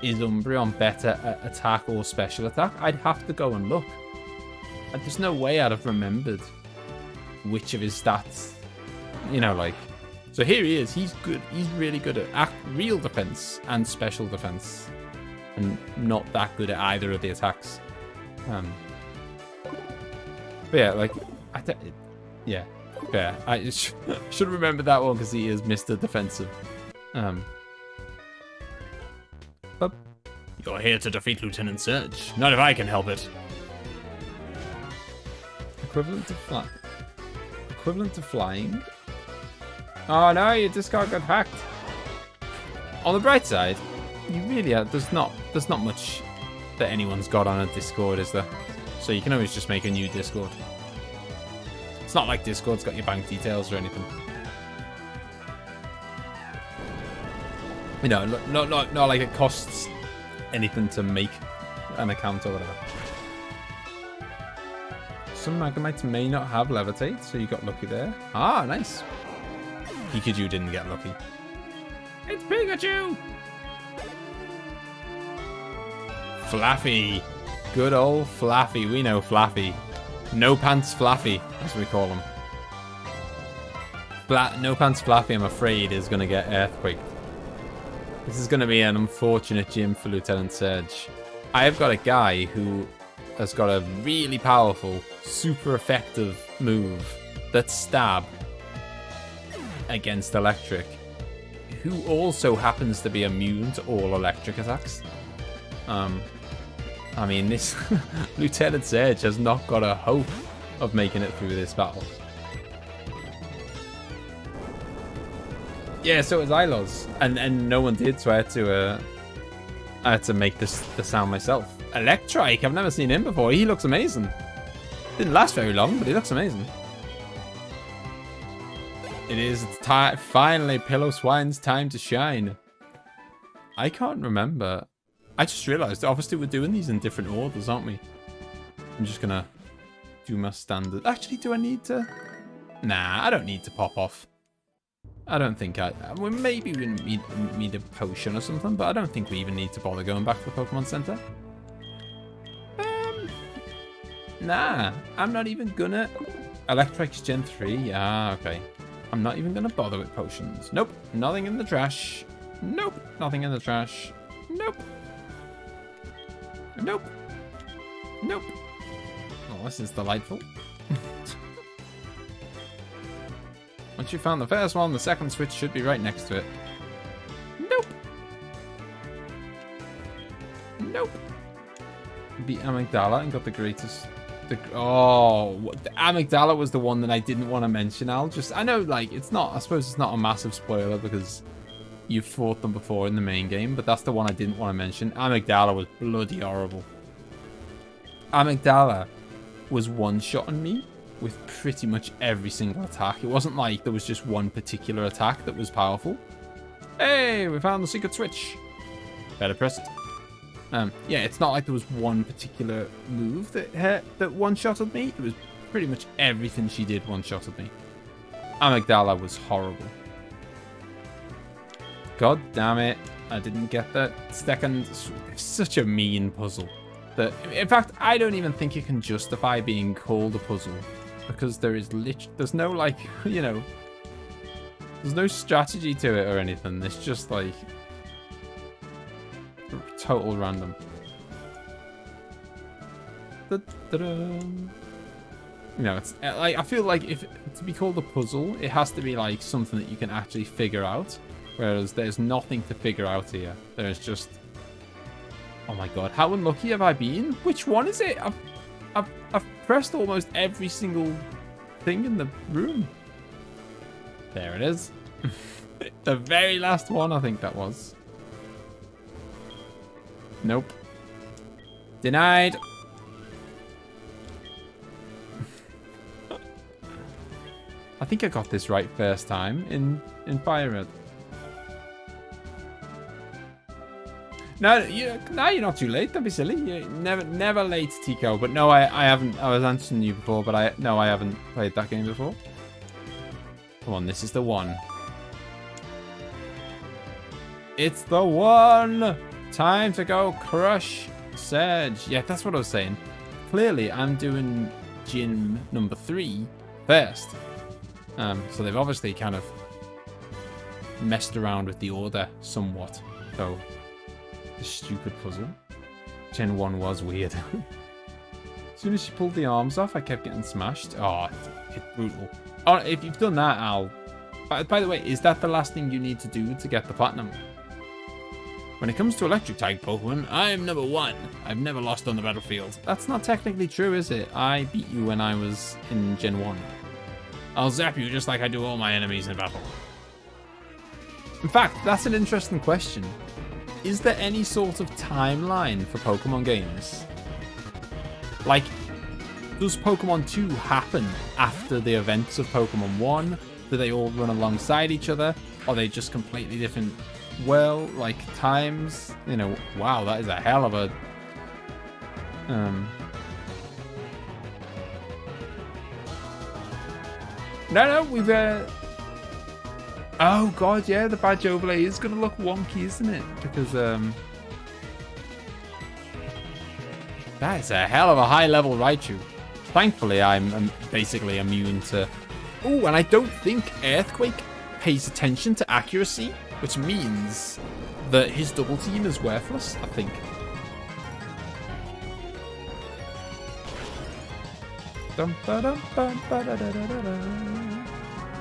is Umbreon better at attack or special attack, I'd have to go and look. And there's no way I'd have remembered which of his stats, you know, like. So here he is. He's good. He's really good at real defense and special defense, and not that good at either of the attacks. But yeah, like, yeah. I should remember that one because he is Mr. Defensive. But you're here to defeat Lieutenant Surge. Not if I can help it. Equivalent to flying. Oh no, your Discord got hacked. On the bright side, you really are, there's not much that anyone's got on a Discord, is there? So you can always just make a new Discord. It's not like Discord's got your bank details or anything. You know, not like it costs anything to make an account or whatever. Some Magamites may not have Levitate, so you got lucky there. Ah, nice. Pikachu didn't get lucky. It's Pikachu! Flaffy. Good old Flaffy. We know Flaffy. No Pants Flaffy, as we call him. No Pants Flaffy, I'm afraid, is going to get Earthquake. This is going to be an unfortunate gym for Lieutenant Surge. I have got a guy who has got a really powerful, super effective move that's Stab against electric, who also happens to be immune to all electric attacks. I mean, this Lieutenant Surge has not got a hope of making it through this battle. Yeah, so is Ilos, and no one did, so I had to make the sound myself. Electrike, I've never seen him before. He looks amazing. Didn't last very long, but he looks amazing. It is finally Pillorswine's time to shine. I can't remember. I just realised, obviously we're doing these in different orders, aren't we? I'm just gonna do my standard. Actually, do I need to? Nah, I don't need to pop off. I don't think well, maybe we need a potion or something, but I don't think we even need to bother going back to the Pokemon Center. Nah, I'm not even gonna. Electrike's Gen 3, ah, okay. I'm not even gonna bother with potions. Nope, nothing in the trash. Nope, nothing in the trash. Nope. Nope. Nope. Oh, this is delightful. Once you found the first one, the second switch should be right next to it. Nope. Nope. Beat Amygdala and got the The amygdala was the one that I didn't want to mention. I know, like, it's not, I suppose it's not a massive spoiler because you've fought them before in the main game, but that's the one I didn't want to mention. Amygdala was bloody horrible. Amygdala was one-shotting me with pretty much every single attack. It wasn't like there was just one particular attack that was powerful. Hey, we found the secret switch. Better press it. Yeah, it's not like there was one particular move that one-shotted me. It was pretty much everything she did one-shotted me. Amygdala was horrible. God damn it. I didn't get that second. It's such a mean puzzle. That, in fact, I don't even think it can justify being called a puzzle. Because there's no, like, you know, there's no strategy to it or anything. It's just, like, total random. You know, it's like, I feel like if to be called a puzzle, it has to be like something that you can actually figure out. Whereas there's nothing to figure out here. There's just, oh my god, how unlucky have I been? Which one is it? I've pressed almost every single thing in the room. There it is. The very last one, I think that was. Nope. Denied. I think I got this right first time in Fire Red. No, you're not too late. Don't be silly. You're never late, Tico. But no, I haven't. I was answering you before, but I haven't played that game before. Come on, this is the one. It's the one. Time to go crush Serge. Yeah, that's what I was saying. Clearly, I'm doing gym number 3 first. So they've obviously kind of messed around with the order somewhat. So, the stupid puzzle. Gen 1 was weird. As soon as she pulled the arms off, I kept getting smashed. Oh, it's brutal. Oh, if you've done that, Al. By the way, is that the last thing you need to do to get the platinum? When it comes to electric type Pokemon, I'm number 1. I've never lost on the battlefield. That's not technically true, is it? I beat you when I was in Gen 1. I'll zap you just like I do all my enemies in battle. In fact, that's an interesting question. Is there any sort of timeline for Pokemon games? Like, does Pokemon 2 happen after the events of Pokemon 1? Do they all run alongside each other? Are they just completely different, well, like, times? You know, wow, that is a hell of a... No, we've... Oh, God, yeah, the badge overlay is going to look wonky, isn't it? Because, that is a hell of a high-level Raichu. Thankfully, I'm basically immune to... Oh, and I don't think Earthquake pays attention to accuracy, which means that his double team is worthless, I think.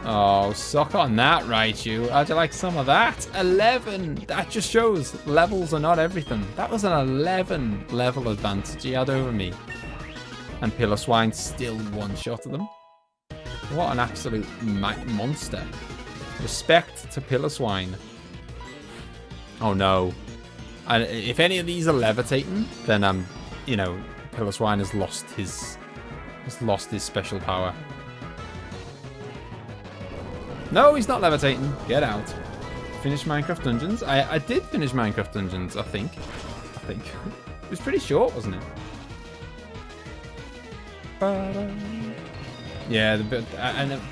Oh, suck on that, Raichu. How'd you like some of that? 11! That just shows levels are not everything. That was an 11 level advantage he had over me. And Piloswine still one-shotted them. What an absolute monster. Respect to Piloswine. Oh no. And if any of these are levitating, then you know, Piloswine has lost his special power. No, he's not levitating. Get out. Finish Minecraft Dungeons. I did finish Minecraft Dungeons, I think. It was pretty short, wasn't it? Yeah,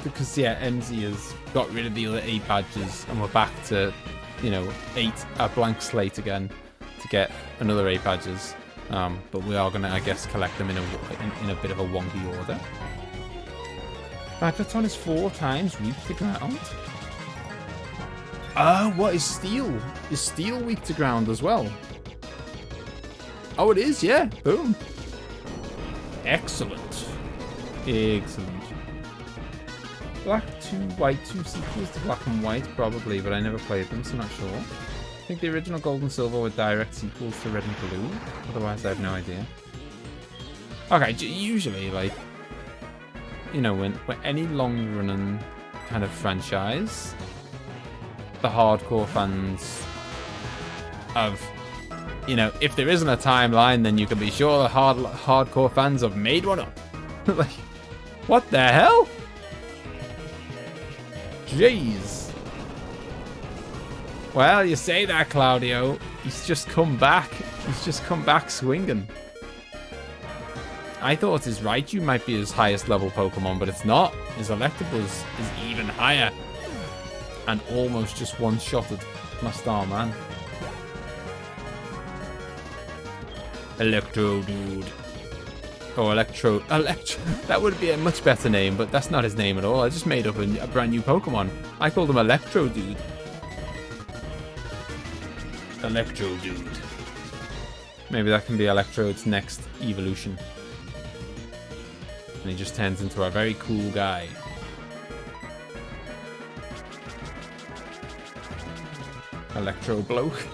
because yeah, emzee has got rid of the other 8 badges, and we're back to, you know, 8 a blank slate again to get another 8 badges. But we are gonna, I guess, collect them in a bit of a wonky order. Magneton is 4 times weak to ground. Oh, what is Steel? Is Steel weak to ground as well? Oh, it is, yeah. Boom. Excellent. Excellent. Black 2, White 2 sequels to Black and White, probably, but I never played them, so I'm not sure. I think the original Gold and Silver were direct sequels to Red and Blue. Otherwise, I have no idea. Okay, usually, like, you know, when any long-running kind of franchise, the hardcore fans of, you know, if there isn't a timeline, then you can be sure the hardcore fans have made one up. Like, what the hell? Jeez. Well, you say that, Claudio. He's just come back. He's just come back swinging. I thought his Raichu might be his highest level Pokemon, but it's not. His Electabuzz is even higher. And almost just one-shotted my star man. Electro dude. Oh, Electro. That would be a much better name, but that's not his name at all. I just made up a brand new Pokemon. I called him Electro dude. Electro dude. Maybe that can be Electrode's next evolution. And he just turns into a very cool guy. Electro bloke.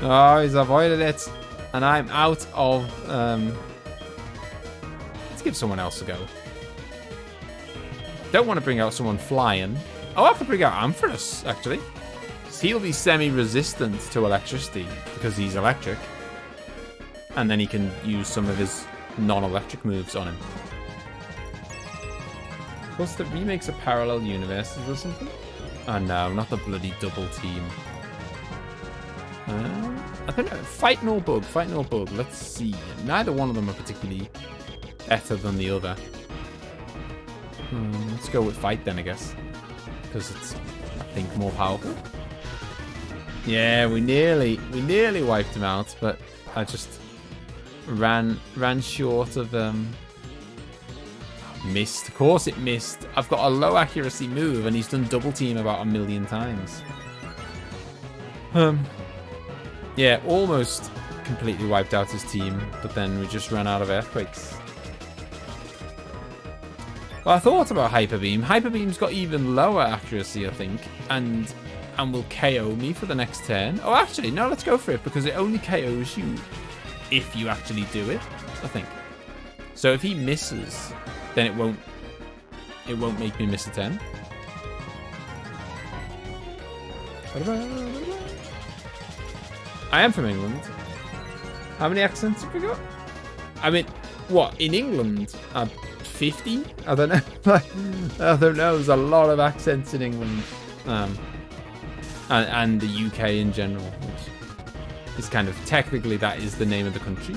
Oh, he's avoided it. And I'm out of... Let's give someone else a go. Don't want to bring out someone flying. Oh, I could bring out Ampharos, actually. He'll be semi-resistant to electricity because he's electric. And then he can use some of his non-electric moves on him. Plus, the remakes of parallel universes or something? Oh no, not the bloody double team. I don't know. Fight nor bug. Fight nor bug. Let's see. Neither one of them are particularly better than the other. Let's go with fight then, I guess. Because it's, I think, more powerful. Yeah, we nearly wiped him out, but I just ran short of missed. Of course it missed. I've got a low accuracy move and he's done double team about 1,000,000 times. Yeah, almost completely wiped out his team, but then we just ran out of earthquakes. Well, I thought about Hyper Beam. Hyper Beam's got even lower accuracy, I think, and will KO me for the next turn. Oh, actually, no, let's go for it, because it only KOs you if you actually do it, I think. So if he misses, then it won't make me miss a turn. I am from England. How many accents have we got? I mean, what, in England? 50? I don't know. I don't know. There's a lot of accents in England. And the UK in general, which is kind of, technically that is the name of the country.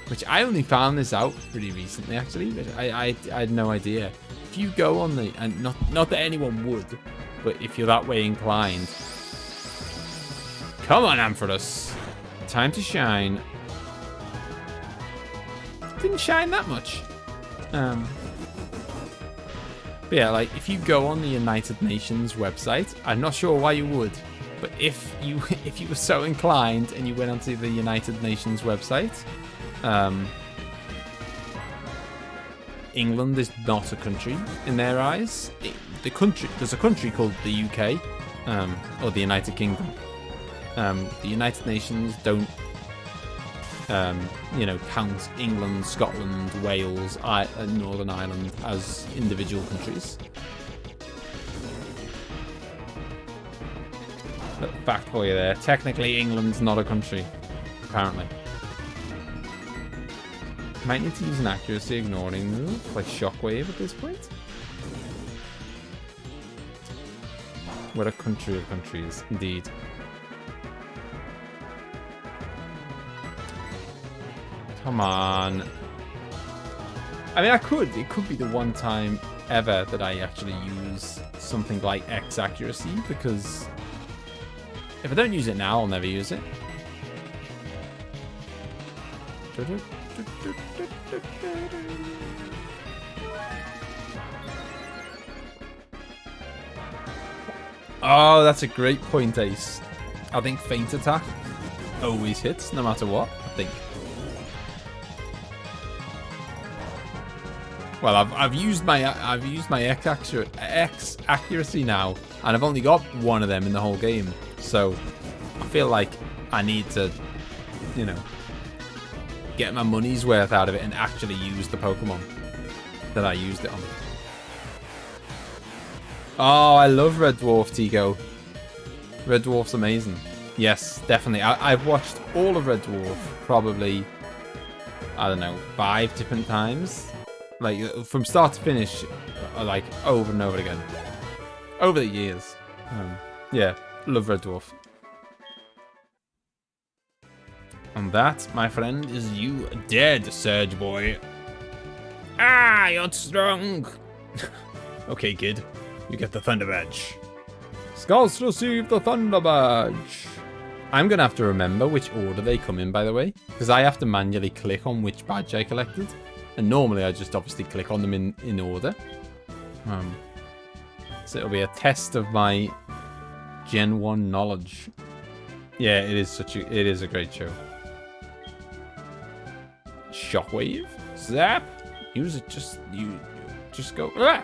Which I only found this out pretty recently, actually. But I had no idea. If you go on the, and not that anyone would, but if you're that way inclined, come on, Ampharos. Time to shine. Didn't shine that much. But yeah, like, if you go on the United Nations website, I'm not sure why you would, but if you were so inclined and you went onto the United Nations website, England is not a country in their eyes. There's a country called the UK, or the United Kingdom. The United Nations don't, count England, Scotland, Wales, and Northern Ireland as individual countries. But fact for you there. Technically, England's not a country, apparently. Might need to use an accuracy ignoring move, like Shockwave at this point. What a country of countries, indeed. Come on. I mean, it could be the one time ever that I actually use something like X accuracy, because if I don't use it now, I'll never use it. Oh, that's a great point, Ace. I think Feint Attack always hits, no matter what, I think. Well, I've used my X accuracy now, and I've only got one of them in the whole game. So I feel like I need to, you know, get my money's worth out of it and actually use the Pokemon that I used it on. Oh, I love Red Dwarf, Tigo. Red Dwarf's amazing. Yes, definitely. I've watched all of Red Dwarf probably, I don't know, 5 different times. Like, from start to finish, like, over and over again. Over the years. Yeah, love Red Dwarf. And that, my friend, is you dead, Surge Boy. Ah, you're strong. Okay, kid. You get the Thunder Badge. Scouse receive the Thunder Badge. I'm going to have to remember which order they come in, by the way. Because I have to manually click on which badge I collected. And normally I just obviously click on them in order. So it'll be a test of my Gen 1 knowledge. Yeah, it is a great show. Shockwave. Zap. Use it just go. Ah!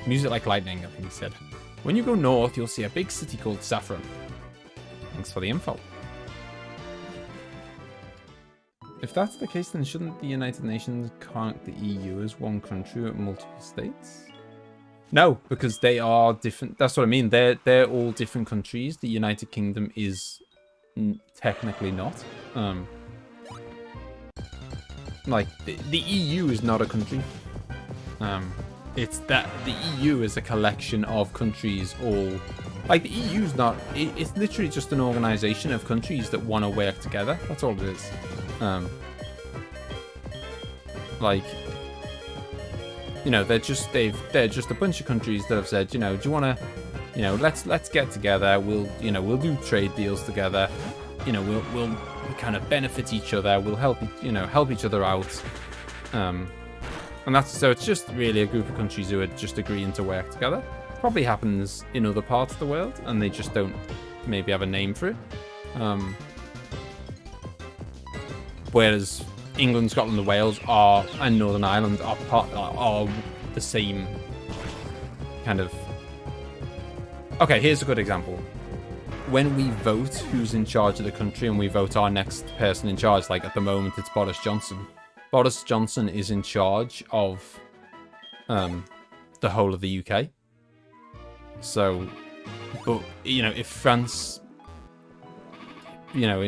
Use it like lightning, I think he said. When you go north, you'll see a big city called Saffron. Thanks for the info. If that's the case, then shouldn't the United Nations count the EU as one country with multiple states? No, because they are different. That's what I mean. They're all different countries. The United Kingdom is technically not. Like the EU is not a country. It's that the EU is a collection of countries all... Like, the EU's not... It's literally just an organization of countries that want to work together. That's all it is. Like, you know, they're just a bunch of countries that have said, you know, do you want to... You know, let's get together. We'll do trade deals together. You know, we'll kind of benefit each other. We'll help each other out. And so it's just really a group of countries who are just agreeing to work together. Probably happens in other parts of the world, and they just don't maybe have a name for it. Whereas England, Scotland, and Wales and Northern Ireland are the same kind of... Okay, here's a good example. When we vote who's in charge of the country and we vote our next person in charge, like at the moment it's Boris Johnson. Boris Johnson is in charge of the whole of the UK. So, but, you know, if France, you know,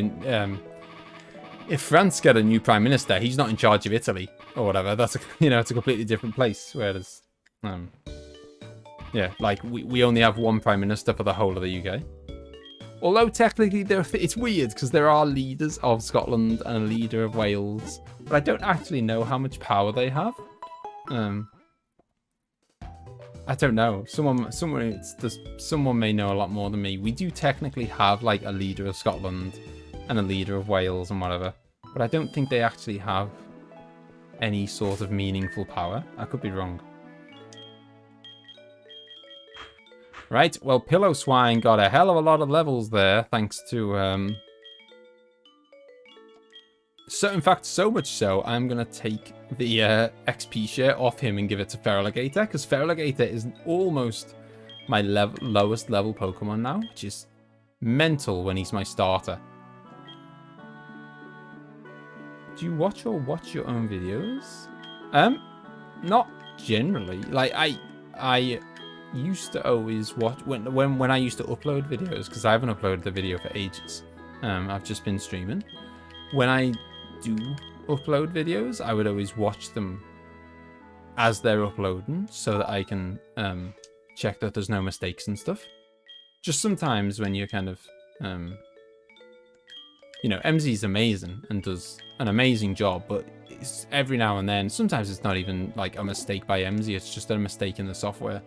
if France get a new prime minister, he's not in charge of Italy or whatever. That's it's a completely different place. Whereas, yeah, like we only have one prime minister for the whole of the UK. Although technically it's weird because there are leaders of Scotland and a leader of Wales, but I don't actually know how much power they have. I don't know. Someone may know a lot more than me. We do technically have like a leader of Scotland and a leader of Wales and whatever, but I don't think they actually have any sort of meaningful power. I could be wrong. Right, well, Pillow Swine got a hell of a lot of levels there, thanks to, in fact, so much so, I'm going to take the XP share off him and give it to Feraligatr, because Feraligatr is almost my lowest level Pokemon now, which is mental when he's my starter. Do you watch your own videos? Not generally. Like, I used to always watch when I used to upload videos, because I haven't uploaded the video for ages. I've just been streaming. When I do upload videos, I would always watch them as they're uploading so that I can check that there's no mistakes and stuff. Just sometimes when you're kind of you know, emzee's amazing and does an amazing job, but it's every now and then, sometimes it's not even like a mistake by emzee, it's just a mistake in the software.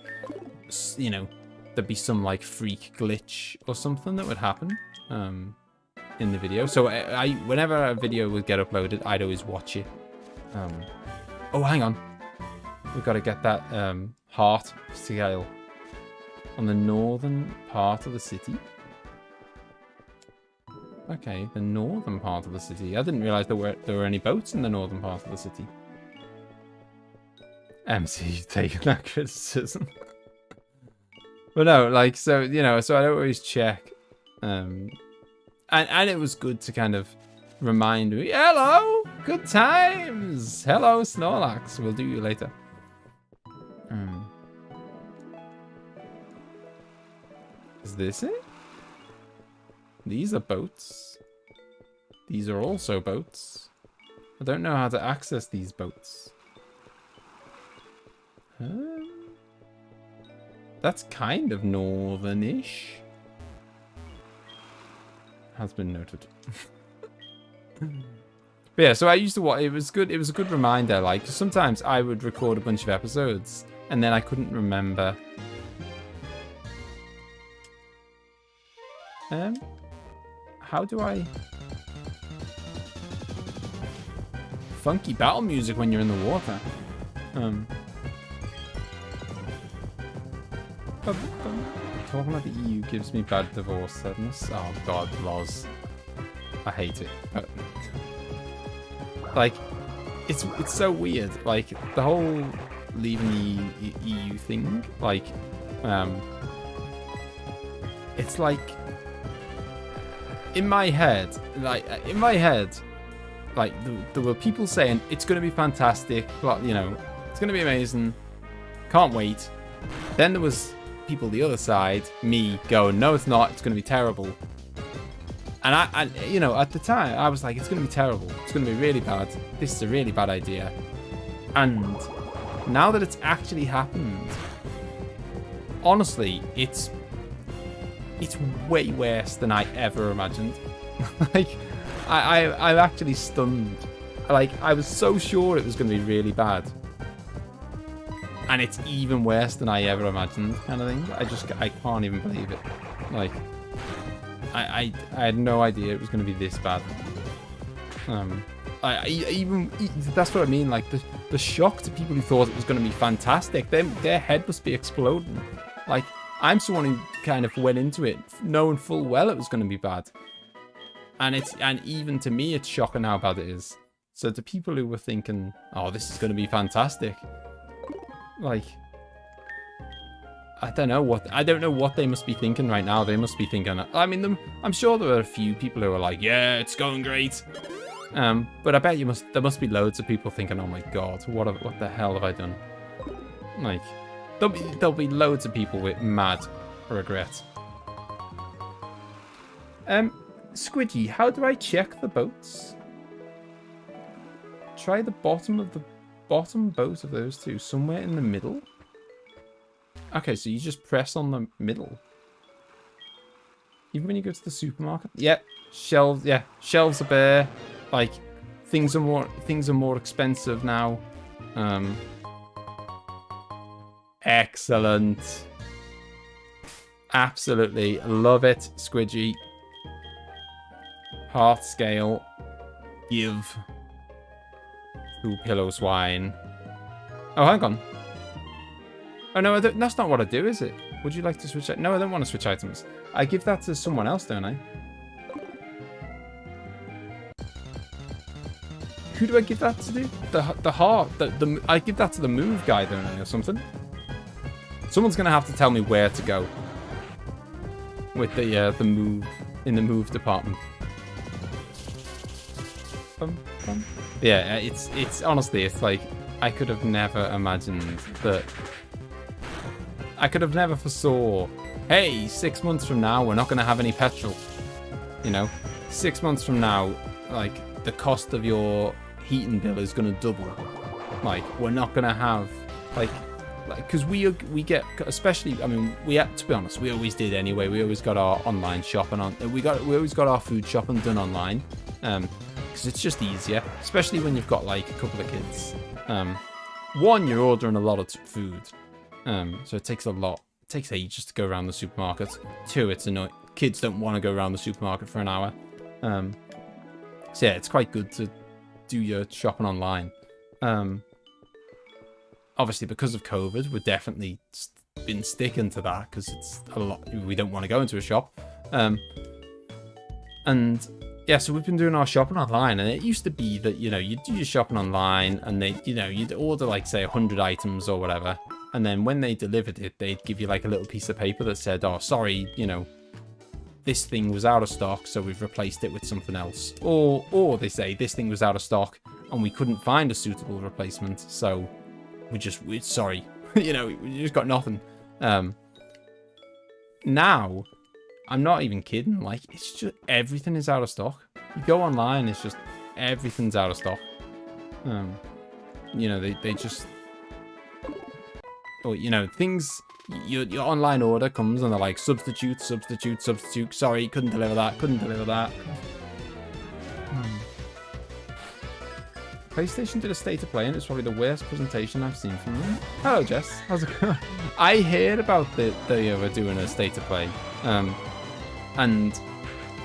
You know, there'd be some like freak glitch or something that would happen in the video. So whenever a video would get uploaded, I'd always watch it. Oh, hang on. We've got to get that heart scale on the northern part of the city. Okay, the northern part of the city. I didn't realize there were any boats in the northern part of the city. emzee taking that criticism. But no, like, so, you know, so I always check. And And it was good to kind of remind me, hello, good times. Hello, Snorlax. We'll do you later. Is this it? These are boats. These are also boats. I don't know how to access these boats. That's kind of northern-ish. Has been noted. But yeah, so I used to watch. It was good. It was a good reminder. Like sometimes I would record a bunch of episodes and then I couldn't remember. How do I? Funky battle music when you're in the water. Talking about the EU gives me bad divorce sadness. Oh god, Loz. I hate it. Like, it's so weird. Like, the whole leaving the EU thing, like, it's like, in my head, like, there were people saying, it's going to be fantastic, you know, it's going to be amazing, can't wait. Then there was people the other side, me, going, no, it's not, it's going to be terrible. And I, you know, at the time, I was like, it's going to be terrible. It's going to be really bad. This is a really bad idea. And now that it's actually happened, honestly, it's way worse than I ever imagined. Like, I'm actually stunned. Like, I was so sure it was going to be really bad. And it's even worse than I ever imagined, kind of thing. I can't even believe it. Like, I had no idea it was going to be this bad. That's what I mean. Like the shock to people who thought it was going to be fantastic. Their head must be exploding. Like I'm someone who kind of went into it knowing full well it was going to be bad. And even to me, it's shocking how bad it is. So to people who were thinking, oh, this is going to be fantastic, like. I don't know what they must be thinking right now. They must be thinking, I mean, I'm sure there are a few people who are like, yeah, it's going great. But I bet there must be loads of people thinking, oh my god, what the hell have I done? Like, there'll be loads of people with mad regret. Squidgy, how do I check the boats? Try the bottom boat of those two, somewhere in the middle. Okay, so you just press on the middle. Even when you go to the supermarket. Yep, shelves. Yeah, shelves are bare. Like things are more expensive now. Excellent. Absolutely love it, Squidgy. Heart scale. Give. 2 pillows wine. Oh, hang on. Oh, no, that's not what I do, is it? Would you like to switch? No, I don't want to switch items. I give that to someone else, don't I? Who do I give that to do? The heart. I give that to the move guy, don't I, or something? Someone's going to have to tell me where to go. With the move, in the move department. Yeah, it's honestly, it's like, I could have never imagined that. I could have never foresaw, hey, 6 months from now, we're not going to have any petrol. You know, 6 months from now, like, the cost of your heating bill is going to double. Like, we're not going to have, like, because we get, especially, I mean, to be honest, we always did anyway. We always got our online shopping on, we always got our food shopping done online. Because it's just easier, especially when you've got, like, a couple of kids. One, you're ordering a lot of food. So it takes a lot. It takes ages to go around the supermarket. 2, it's annoying. Kids don't want to go around the supermarket for an hour. So yeah, it's quite good to do your shopping online. Obviously, because of COVID, we've definitely been sticking to that because it's a lot. We don't want to go into a shop. And yeah, so we've been doing our shopping online, and it used to be that, you know, you'd do your shopping online and you'd order like, say, 100 items or whatever. And then when they delivered it, they'd give you like a little piece of paper that said, oh, sorry, you know, this thing was out of stock, so we've replaced it with something else. Or they say this thing was out of stock and we couldn't find a suitable replacement, so we're sorry. You know, we just got nothing. Now, I'm not even kidding. Like, it's just everything is out of stock. You go online, it's just everything's out of stock. You know, they just, or you know, things. Your online order comes and they're like substitute. Sorry, couldn't deliver that. PlayStation did a state of play and it's probably the worst presentation I've seen from them. Hello, Jess. How's it going? I heard about they were doing a state of play, and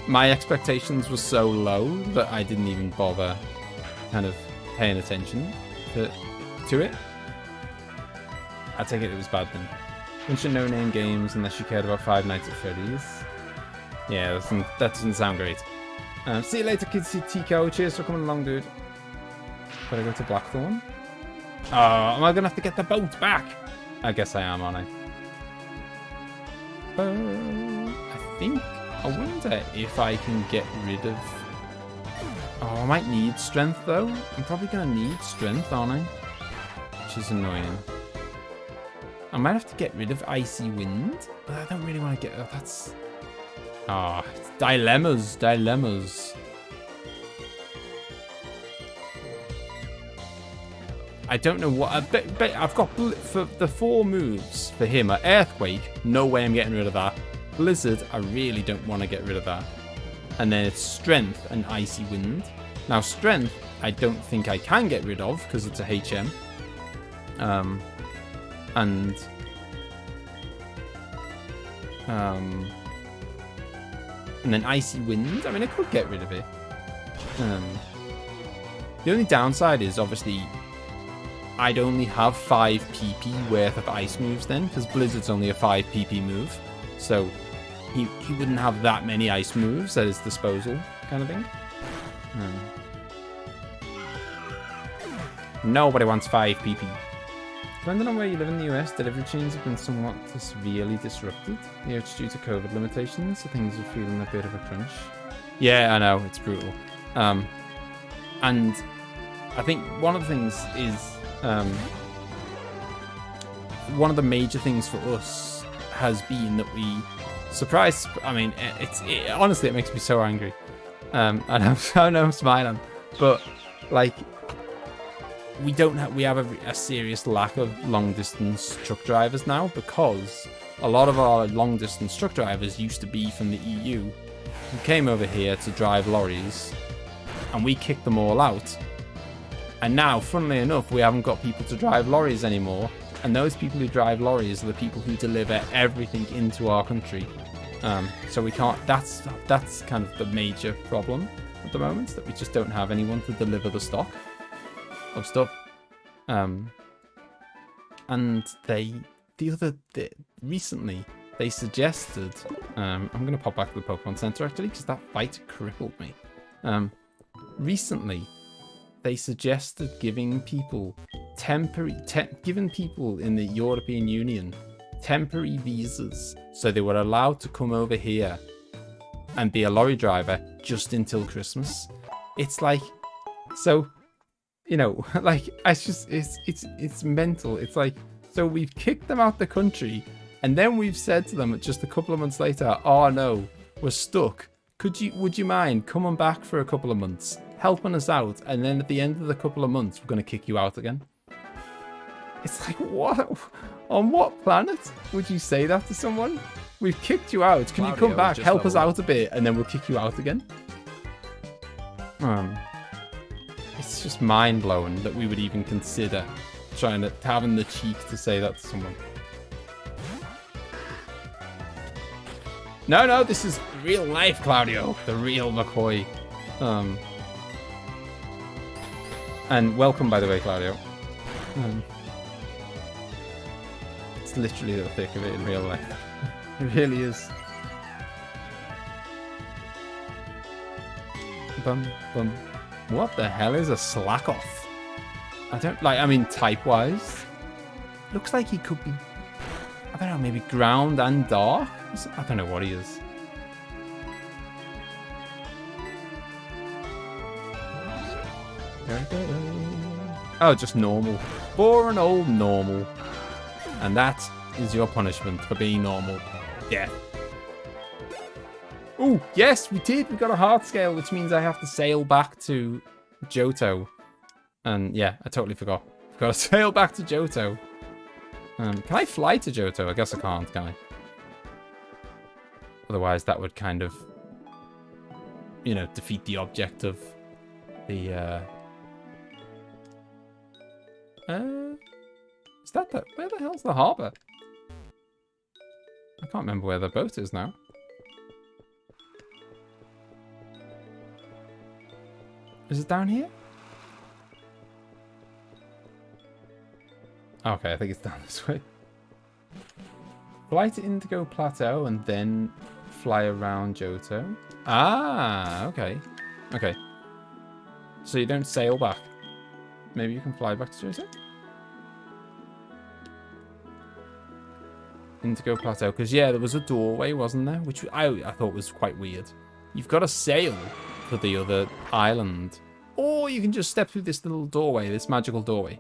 my expectations were so low that I didn't even bother kind of paying attention to it. I take it was bad then. Bunch of no-name games unless you cared about Five Nights at Freddy's. Yeah, that doesn't sound great. See you later, kids. Tico. Cheers for coming along, dude. Gotta go to Blackthorn. Oh, am I gonna have to get the boat back? I guess I am, aren't I? I wonder if I can get rid of... Oh, I might need strength, though. I'm probably gonna need strength, aren't I? Which is annoying. I might have to get rid of Icy Wind, but I don't really want to get... Oh, that's... Ah, oh, dilemmas. I don't know what... But I've got... For the 4 moves for him are Earthquake. No way I'm getting rid of that. Blizzard, I really don't want to get rid of that. And then it's Strength and Icy Wind. Now, Strength, I don't think I can get rid of because it's a HM. And then Icy Wind, I mean, I could get rid of it. The only downside is, obviously, I'd only have 5 PP worth of ice moves then, because Blizzard's only a 5 PP move. So he wouldn't have that many ice moves at his disposal, kind of thing. Nobody wants 5 PP. Depending on where you live in the US, delivery chains have been somewhat severely disrupted. You know, it's due to COVID limitations, so things are feeling a bit of a crunch. Yeah, I know, it's brutal. And I think one of the things is, one of the major things for us has been that we surprised. I mean, honestly, it makes me so angry. And I know I'm smiling, but like, we have a serious lack of long distance truck drivers now, because a lot of our long distance truck drivers used to be from the EU who came over here to drive lorries, and we kicked them all out. And now, funnily enough, we haven't got people to drive lorries anymore, and those people who drive lorries are the people who deliver everything into our country. So we can't. That's kind of the major problem at the moment, that we just don't have anyone to deliver the stock of stuff. And recently they suggested, I'm gonna pop back to the Pokemon Center actually, because that fight crippled me. Recently they suggested giving people giving people in the European Union temporary visas, so they were allowed to come over here and be a lorry driver just until Christmas. It's like, so, you know, like, it's mental. It's like, so we've kicked them out the country, and then we've said to them just a couple of months later, oh no, we're stuck. Would you mind coming back for a couple of months, helping us out, and then at the end of the couple of months, we're going to kick you out again? It's like, what? On what planet would you say that to someone? We've kicked you out. Can you come back, help us out a bit, and then we'll kick you out again? It's just mind-blowing that we would even consider having the cheek to say that to someone. No, this is real life, Claudio. The real McCoy. And welcome, by the way, Claudio. It's literally the thick of it in real life. It really is. What the hell is a slack off? I mean, type-wise, looks like he could be, I don't know, maybe ground and dark? I don't know what he is. Oh, just normal. Boring old normal. And that is your punishment for being normal. Yeah. Oh, yes, we did. We got a heart scale, which means I have to sail back to Johto. And yeah, I totally forgot. I've got to sail back to Johto. Can I fly to Johto? I guess I can't, can I? Otherwise, that would kind of, you know, defeat the object of the, is that the... Where the hell's the harbour? I can't remember where the boat is now. Is it down here? Okay, I think it's down this way. Fly to Indigo Plateau and then fly around Johto. Ah, okay. Okay. So you don't sail back. Maybe you can fly back to Johto? Indigo Plateau. Because, yeah, there was a doorway, wasn't there? Which I thought was quite weird. You've got to sail to the other island. Or you can just step through this little doorway, this magical doorway.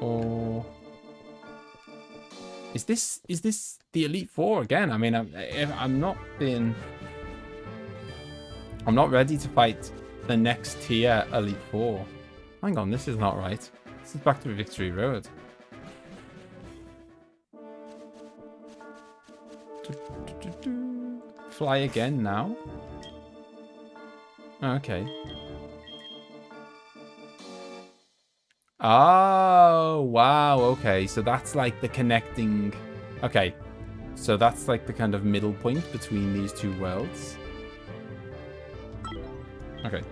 Or is this the Elite Four again? I mean, I'm not ready to fight the next tier Elite Four. Hang on, this is not right. This is back to Victory Road. Fly again now. Okay. Oh, wow. Okay, so that's like the connecting... Okay, so that's like the kind of middle point between these two worlds. Okay.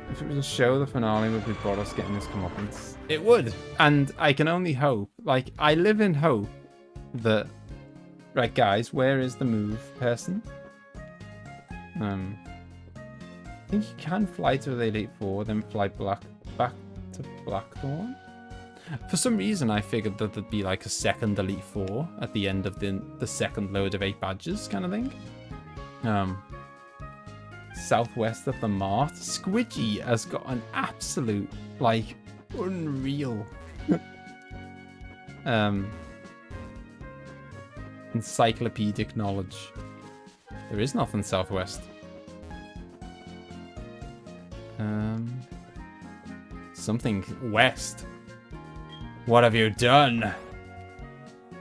If it was a show, the finale would be Boros getting his comeuppance. It would. And I can only hope. Like, I live in hope that... Right, guys, where is the move person? I think you can fly to the Elite Four, then fly back to Blackthorn. For some reason, I figured that there'd be like a second Elite Four at the end of the second load of 8 badges kind of thing. Southwest of the Mart. Squidgy has got an absolute, like, unreal encyclopedic knowledge. There is nothing southwest. Something west. What have you done?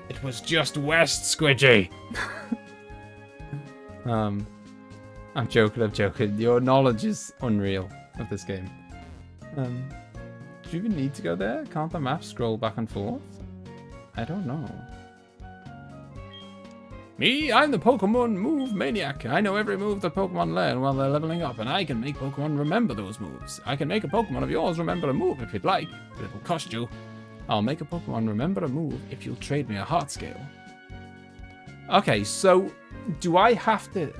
It was just west, Squidgy. I'm joking. Your knowledge is unreal of this game. Do you even need to go there? Can't the map scroll back and forth? I don't know. Me, I'm the Pokemon move maniac. I know every move that Pokemon learn while they're leveling up, and I can make Pokemon remember those moves. I can make a Pokemon of yours remember a move if you'd like, but it'll cost you. I'll make a Pokemon remember a move if you'll trade me a heart scale. Okay, so do I have to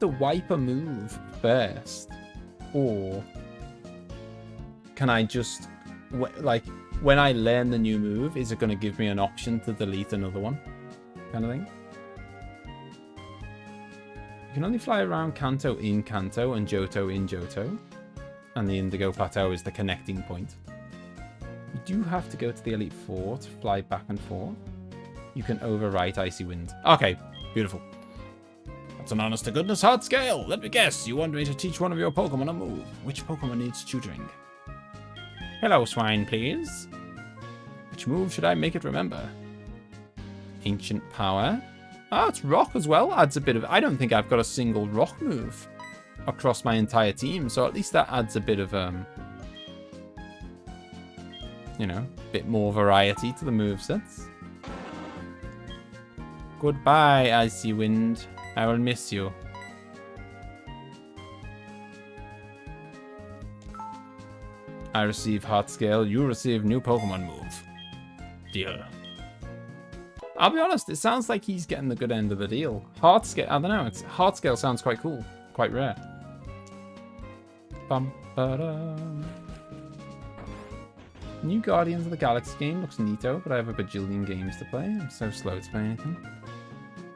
wipe a move first, or can I just like? When I learn the new move, is it going to give me an option to delete another one? Kind of thing. You can only fly around Kanto in Kanto and Johto in Johto. And the Indigo Plateau is the connecting point. You do have to go to the Elite Four to fly back and forth. You can overwrite Icy Wind. Okay, beautiful. That's an honest to goodness hard scale. Let me guess, you want me to teach one of your Pokemon a move. Which Pokemon needs tutoring? Hello, swine, please. Which move should I make it remember? Ancient Power. Oh, it's Rock as well. Adds a bit of... I don't think I've got a single Rock move across my entire team, so at least that adds a bit of, you know, a bit more variety to the movesets. Goodbye, Icy Wind. I will miss you. I receive Heart Scale, you receive new Pokemon move. Deal. I'll be honest, it sounds like he's getting the good end of the deal. Heart Scale, I don't know, Heart Scale sounds quite cool, quite rare. Bum, ba-dum. New Guardians of the Galaxy game looks neato, but I have a bajillion games to play. I'm so slow to play anything.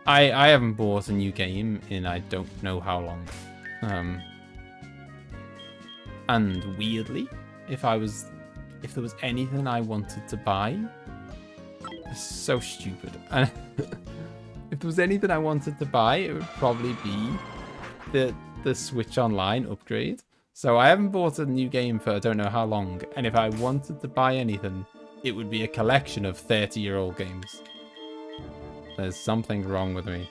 I haven't bought a new game in I don't know how long. And weirdly, if there was anything I wanted to buy, it's so stupid. And if there was anything I wanted to buy, it would probably be the Switch Online upgrade. So I haven't bought a new game for I don't know how long. And if I wanted to buy anything, it would be a collection of 30-year-old games. There's something wrong with me.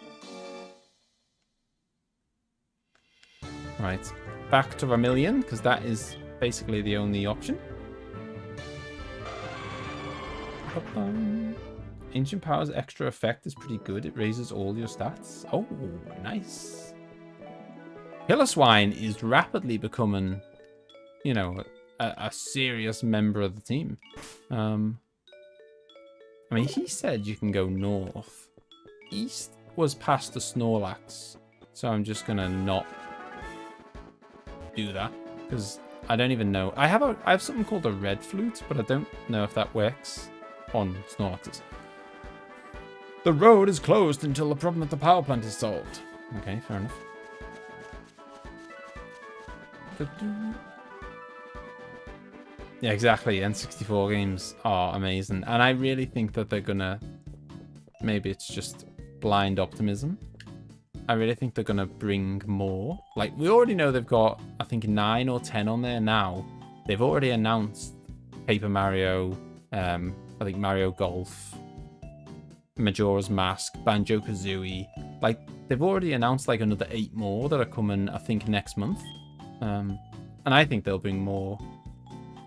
Right. Back to Vermilion, because that is basically the only option. Ancient Power's extra effect is pretty good. It raises all your stats. Oh, nice. Pillar is rapidly becoming, you know, a serious member of the team. I mean, he said you can go north. East was past the Snorlax, so I'm just gonna not do that because I don't even know. I have something called a red flute, but I don't know if that works on Snorlaxes. The road is closed until the problem at the power plant is solved. Okay, fair enough. Yeah, exactly. N64 games are amazing. And I really think that they're gonna... Maybe it's just blind optimism. I really think they're gonna bring more. Like, we already know they've got, I think, 9 or 10 on there now. They've already announced Paper Mario, I think Mario Golf, Majora's Mask, Banjo-Kazooie. Like, they've already announced, like, another 8 more that are coming, I think, next month. And I think they'll bring more.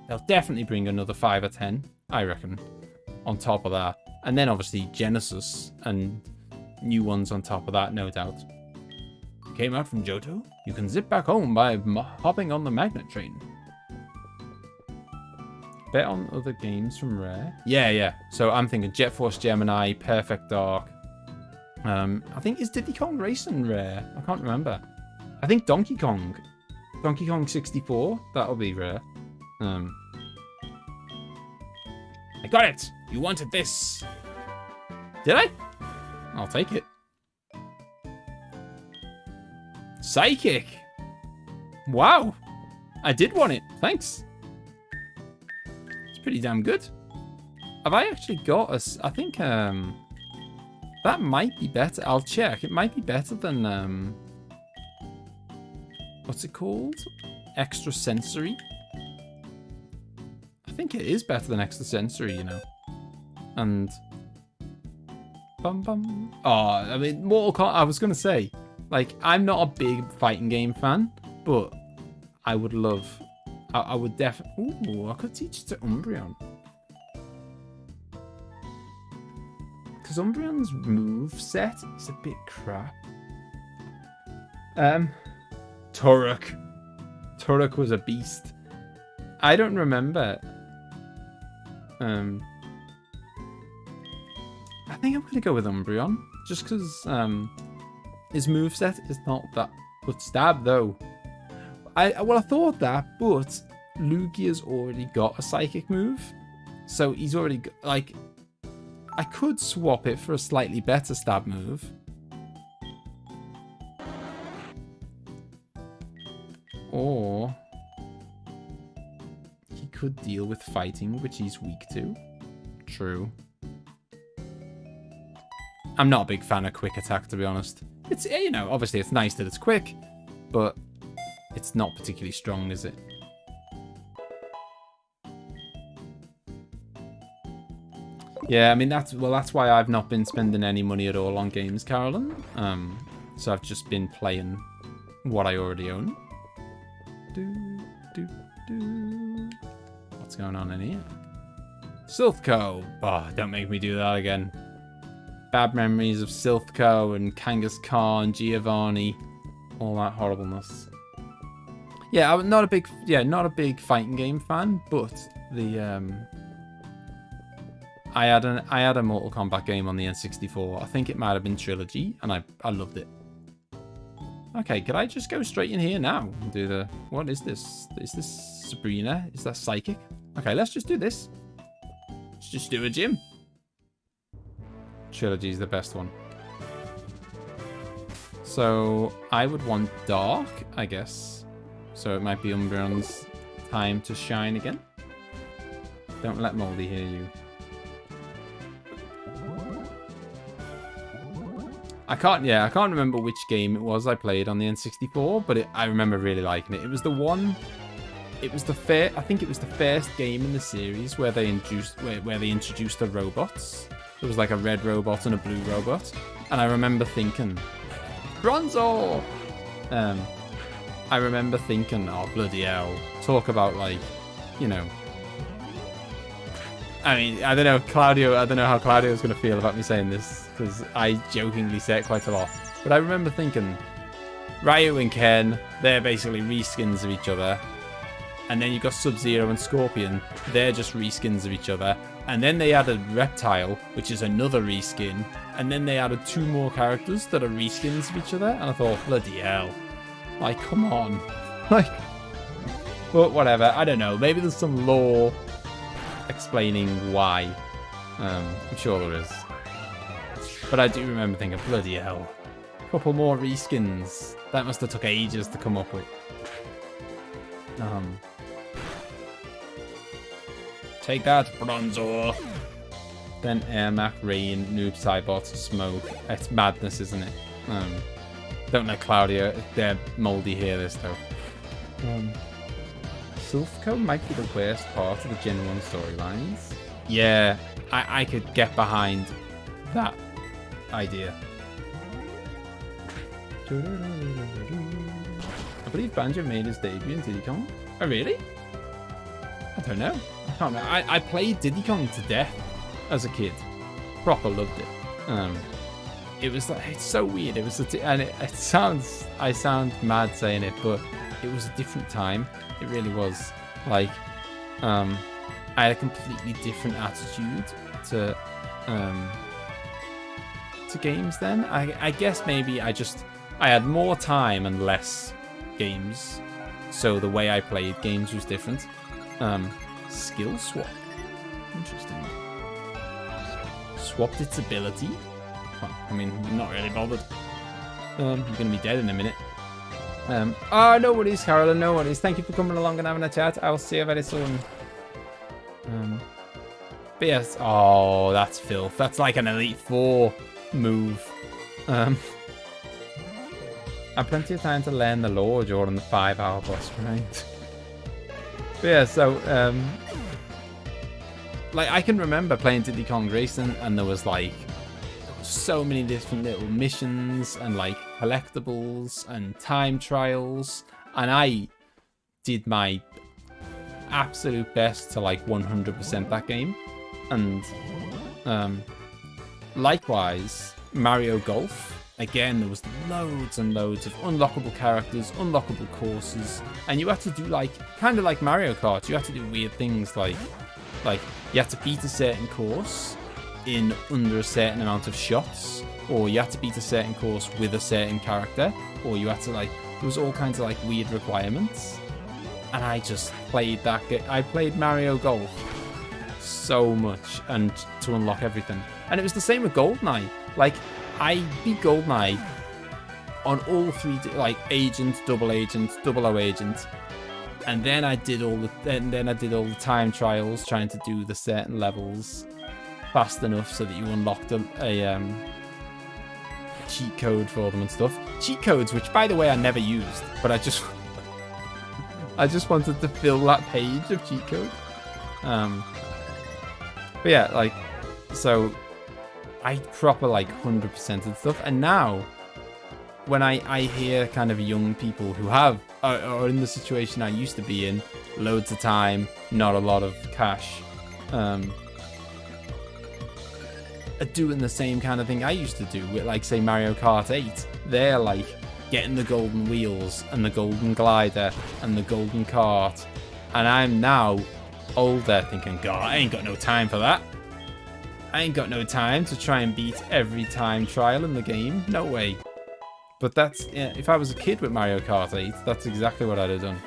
They'll definitely bring another 5 or 10, I reckon, on top of that. And then, obviously, Genesis and new ones on top of that, no doubt. Came out from Johto? You can zip back home by hopping on the magnet train. Bet on other games from Rare? Yeah. So I'm thinking Jet Force Gemini, Perfect Dark. I think, is Diddy Kong Racing Rare? I can't remember. I think Donkey Kong 64, that'll be Rare. I got it! You wanted this! Did I? I'll take it. Psychic! Wow! I did want it. Thanks. It's pretty damn good. Have I actually got a... I think, that might be better. I'll check. It might be better than, what's it called? Extra Sensory? I think it is better than Extra Sensory, you know. And... Oh, I mean, Mortal Kombat, I was going to say, like, I'm not a big fighting game fan, but I would love... I would definitely... Ooh, I could teach it to Umbreon. Because Umbreon's move set is a bit crap. Turok. Turok was a beast. I don't remember. I think I'm going to go with Umbreon. Just because his moveset is not that... But Stab, though. I thought that, but Lugia's already got a Psychic move. So he's already... Like, I could swap it for a slightly better Stab move. Or... he could deal with fighting, which he's weak to. True. I'm not a big fan of quick attack, to be honest. It's, you know, obviously it's nice that it's quick, but it's not particularly strong, is it? Yeah, I mean, that's why I've not been spending any money at all on games, Carolyn. So I've just been playing what I already own. What's going on in here? Silphco. Oh, don't make me do that again. Bad memories of Silphco and Kangaskhan, Giovanni, all that horribleness. Yeah, I'm not a big fighting game fan, but the I had a Mortal Kombat game on the N64. I think it might have been Trilogy, and I loved it. Okay, could I just go straight in here now and do the... What is this? Is this Sabrina? Is that Psychic? Okay, let's just do this. Let's just do a gym. Trilogy is the best one. So I would want dark, I guess. So it might be Umbreon's time to shine again. Don't let Moldy hear you. I can't remember which game it was I played on the N64, but I remember really liking it. It was the one. I think it was the first game in the series where they introduced the robots. There was like a red robot and a blue robot, and I remember thinking, Bronzor! I remember thinking, oh bloody hell! Talk about like, you know. I mean, I don't know, Claudio. I don't know how Claudio's gonna feel about me saying this because I jokingly say it quite a lot. But I remember thinking, Ryu and Ken, they're basically reskins of each other. And then you got Sub-Zero and Scorpion, they're just reskins of each other. And then they added Reptile, which is another reskin. And then they added 2 more characters that are reskins of each other. And I thought, bloody hell. Like, come on. Like, but whatever, I don't know. Maybe there's some lore explaining why. I'm sure there is. But I do remember thinking, bloody hell. A couple more reskins. That must have took ages to come up with. Take that, Bronzor. Then Airmac, Rain, Noob, Cybot, Smoke. It's madness, isn't it? Don't let Claudio, they're Moldy hear this though. Silphco might be the worst part of the Gen 1 storylines. Yeah, I could get behind that idea. I believe Banjo made his debut in Diddy Kong. Oh, really? I don't know. I can't remember. I played Diddy Kong to death as a kid. Proper loved it. It was like, it's so weird. It was, I sound mad saying it, but it was a different time. It really was. Like, I had a completely different attitude to games then. I guess maybe I had more time and less games, so the way I played games was different. Skill swap. Interesting. Swapped its ability. Well, I mean, not really bothered. You're gonna be dead in a minute. Oh, no worries, Carolyn, no worries. Thank you for coming along and having a chat. I will see you very soon. But yes, oh, that's filth. That's like an Elite Four move. I had plenty of time to learn the lore during the 5-hour boss grind. But yeah, so like I can remember playing Diddy Kong Racing, and there was like so many different little missions and like collectibles and time trials, and I did my absolute best to like 100% that game. And likewise, Mario Golf. Again, there was loads and loads of unlockable characters, unlockable courses, and you had to do like, kind of like Mario Kart, you had to do weird things like you had to beat a certain course in under a certain amount of shots, or you had to beat a certain course with a certain character, or you had to like, there was all kinds of like weird requirements, and I just played that game. I played Mario Golf so much, and to unlock everything. And it was the same with GoldenEye. Like, I beat GoldenEye on all 3, like Agent, Double Agent, Double O Agent, and then I did all the time trials, trying to do the certain levels fast enough so that you unlocked a cheat code for them and stuff. Cheat codes, which by the way I never used, but I just wanted to fill that page of cheat code. But yeah, like, so I proper like 100% and stuff. And now when I hear kind of young people who are in the situation I used to be in, loads of time, not a lot of cash, are doing the same kind of thing I used to do with, like, say, Mario Kart 8. They're like getting the golden wheels and the golden glider and the golden cart, and I'm now older thinking, God, I ain't got no time for that. I ain't got no time to try and beat every time trial in the game. No way. But that's, yeah, if I was a kid with Mario Kart 8, that's exactly what I'd have done.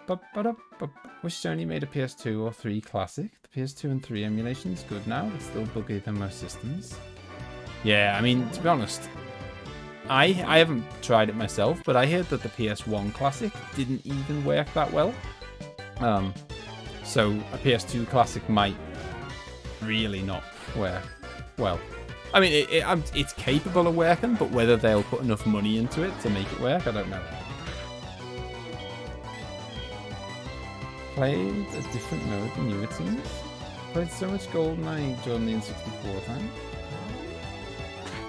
Wish Sony made a PS2 or 3 classic. The PS2 and 3 emulation is good now, but still buggy than most systems. Yeah, I mean, to be honest, I haven't tried it myself, but I heard that the PS1 classic didn't even work that well. So a PS2 classic might really not work well. I mean, it's capable of working, but whether they'll put enough money into it to make it work, I don't know. Played a different mode than you, it seems. Played so much GoldenEye during the N64 time.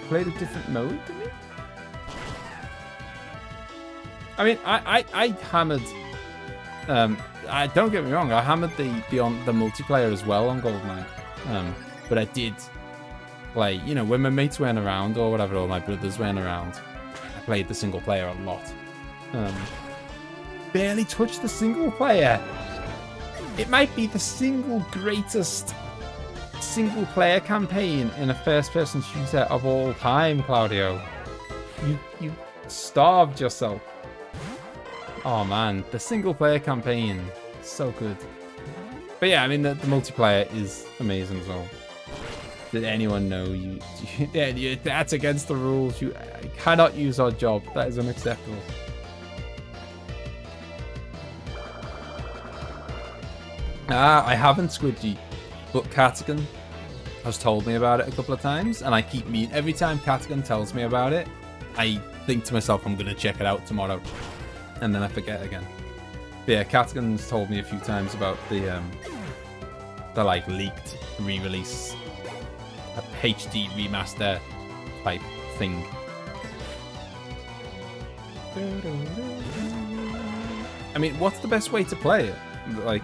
Played a different mode than me? I mean, I hammered... don't get me wrong, I hammered the multiplayer as well on GoldenEye. But I did... Like, you know, when my mates weren't around or whatever, or my brothers weren't around, I played the single player a lot. Barely touched the single player. It might be the single greatest single player campaign in a first-person shooter of all time, Claudio. You starved yourself. Oh man, the single player campaign, so good. But yeah, I mean, the multiplayer is amazing as well. Did anyone know that's against the rules? You cannot use our job. That is unacceptable. I haven't, Squidgy, but Catagon has told me about it a couple of times, and I keep every time Catagon tells me about it, I think to myself, I'm gonna check it out tomorrow, and then I forget again. But yeah, Catagon's told me a few times about the like leaked re-release, a HD remaster type thing. I mean, what's the best way to play it? Like,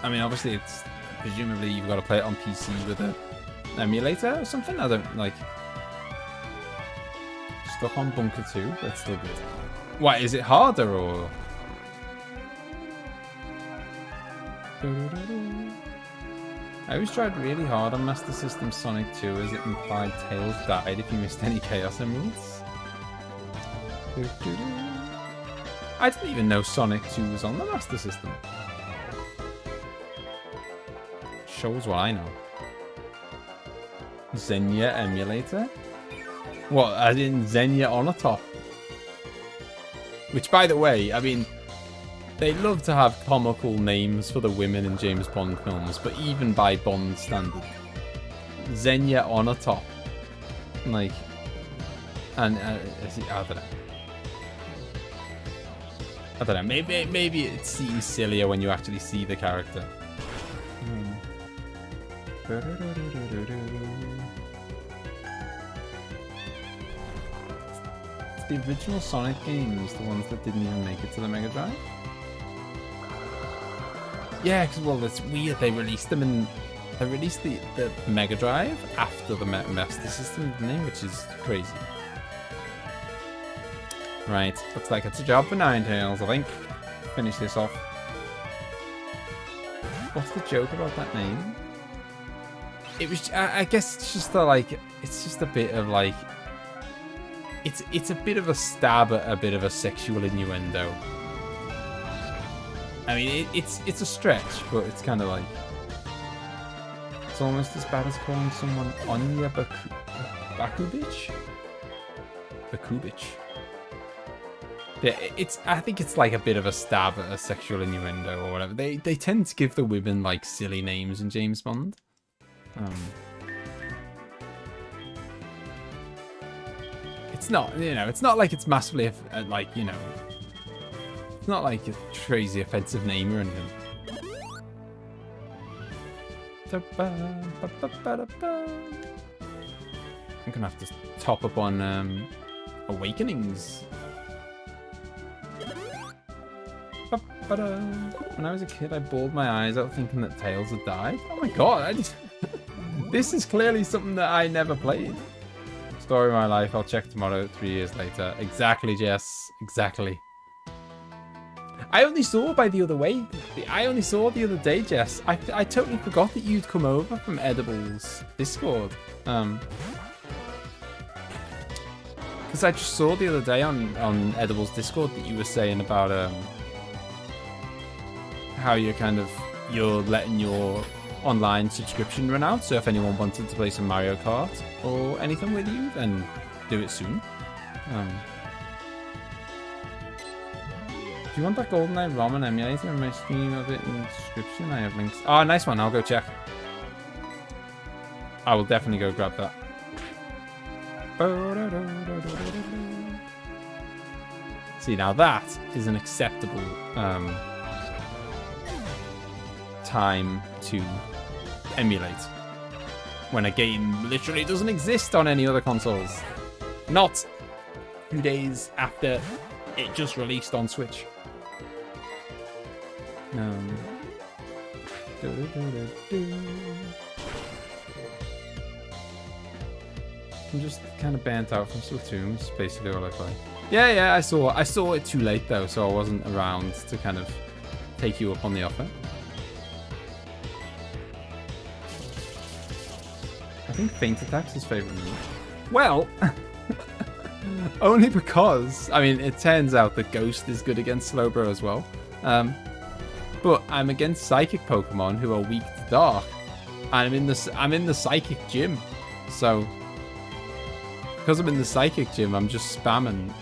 I mean, obviously it's presumably you've got to play it on PC with an emulator or something. I don't like stuck on Bunker 2. That's still good. Why is it harder or? I always tried really hard on Master System Sonic 2 as it implied Tails died if you missed any Chaos Emeralds. I didn't even know Sonic 2 was on the Master System. Shows what I know. Xenia emulator? What, as in Xenia on a top? Which, by the way, I mean, they love to have comical names for the women in James Bond films, but even by Bond standard, Xenia on a top, like, and I don't know. Maybe it seems sillier when you actually see the character. It's the original Sonic games, the ones that didn't even make it to the Mega Drive. Yeah, because, well, it's weird. They released them in... They released the Mega Drive after the Master System, didn't they? Which is crazy. Right. Looks like it's a job for Ninetales, I think. Finish this off. What's the joke about that name? It was... I guess it's just a, like... It's just a bit of, like... It's a bit of a stab at a bit of a sexual innuendo. I mean, it's a stretch, but it's kind of like... It's almost as bad as calling someone Anya Bakubich? Bakubich. Yeah, I think it's like a bit of a stab at a sexual innuendo or whatever. They tend to give the women, like, silly names in James Bond. It's not, you know, it's not like it's massively, like, you know... It's not like a crazy offensive name or anything. I'm gonna have to top up on Awakenings. When I was a kid, I bawled my eyes out thinking that Tails had died. Oh my god, this is clearly something that I never played. Story of my life, I'll check tomorrow, 3 years later. Exactly, Jess. Exactly. I only saw by the other way. I only saw the other day, Jess. I totally forgot that you'd come over from Edible's Discord. Because I just saw the other day on Edible's Discord that you were saying about how you're letting your online subscription run out. So if anyone wanted to play some Mario Kart or anything with you, then do it soon. Do you want that GoldenEye ROM and emulator in my stream of it in the description? I have links. Oh, nice one. I'll go check. I will definitely go grab that. See, now that is an acceptable time to emulate when a game literally doesn't exist on any other consoles. Not 2 days after it just released on Switch. I'm just kind of burnt out from Splatoon. It's basically all I play. Yeah, I saw it too late though, so I wasn't around to kind of take you up on the offer. I think Feint Attack's his favorite move. Well, only because, I mean, it turns out that Ghost is good against Slowbro as well. But I'm against Psychic Pokemon who are weak to Dark. And I'm in the Psychic Gym. So, because I'm in the Psychic Gym, I'm just spamming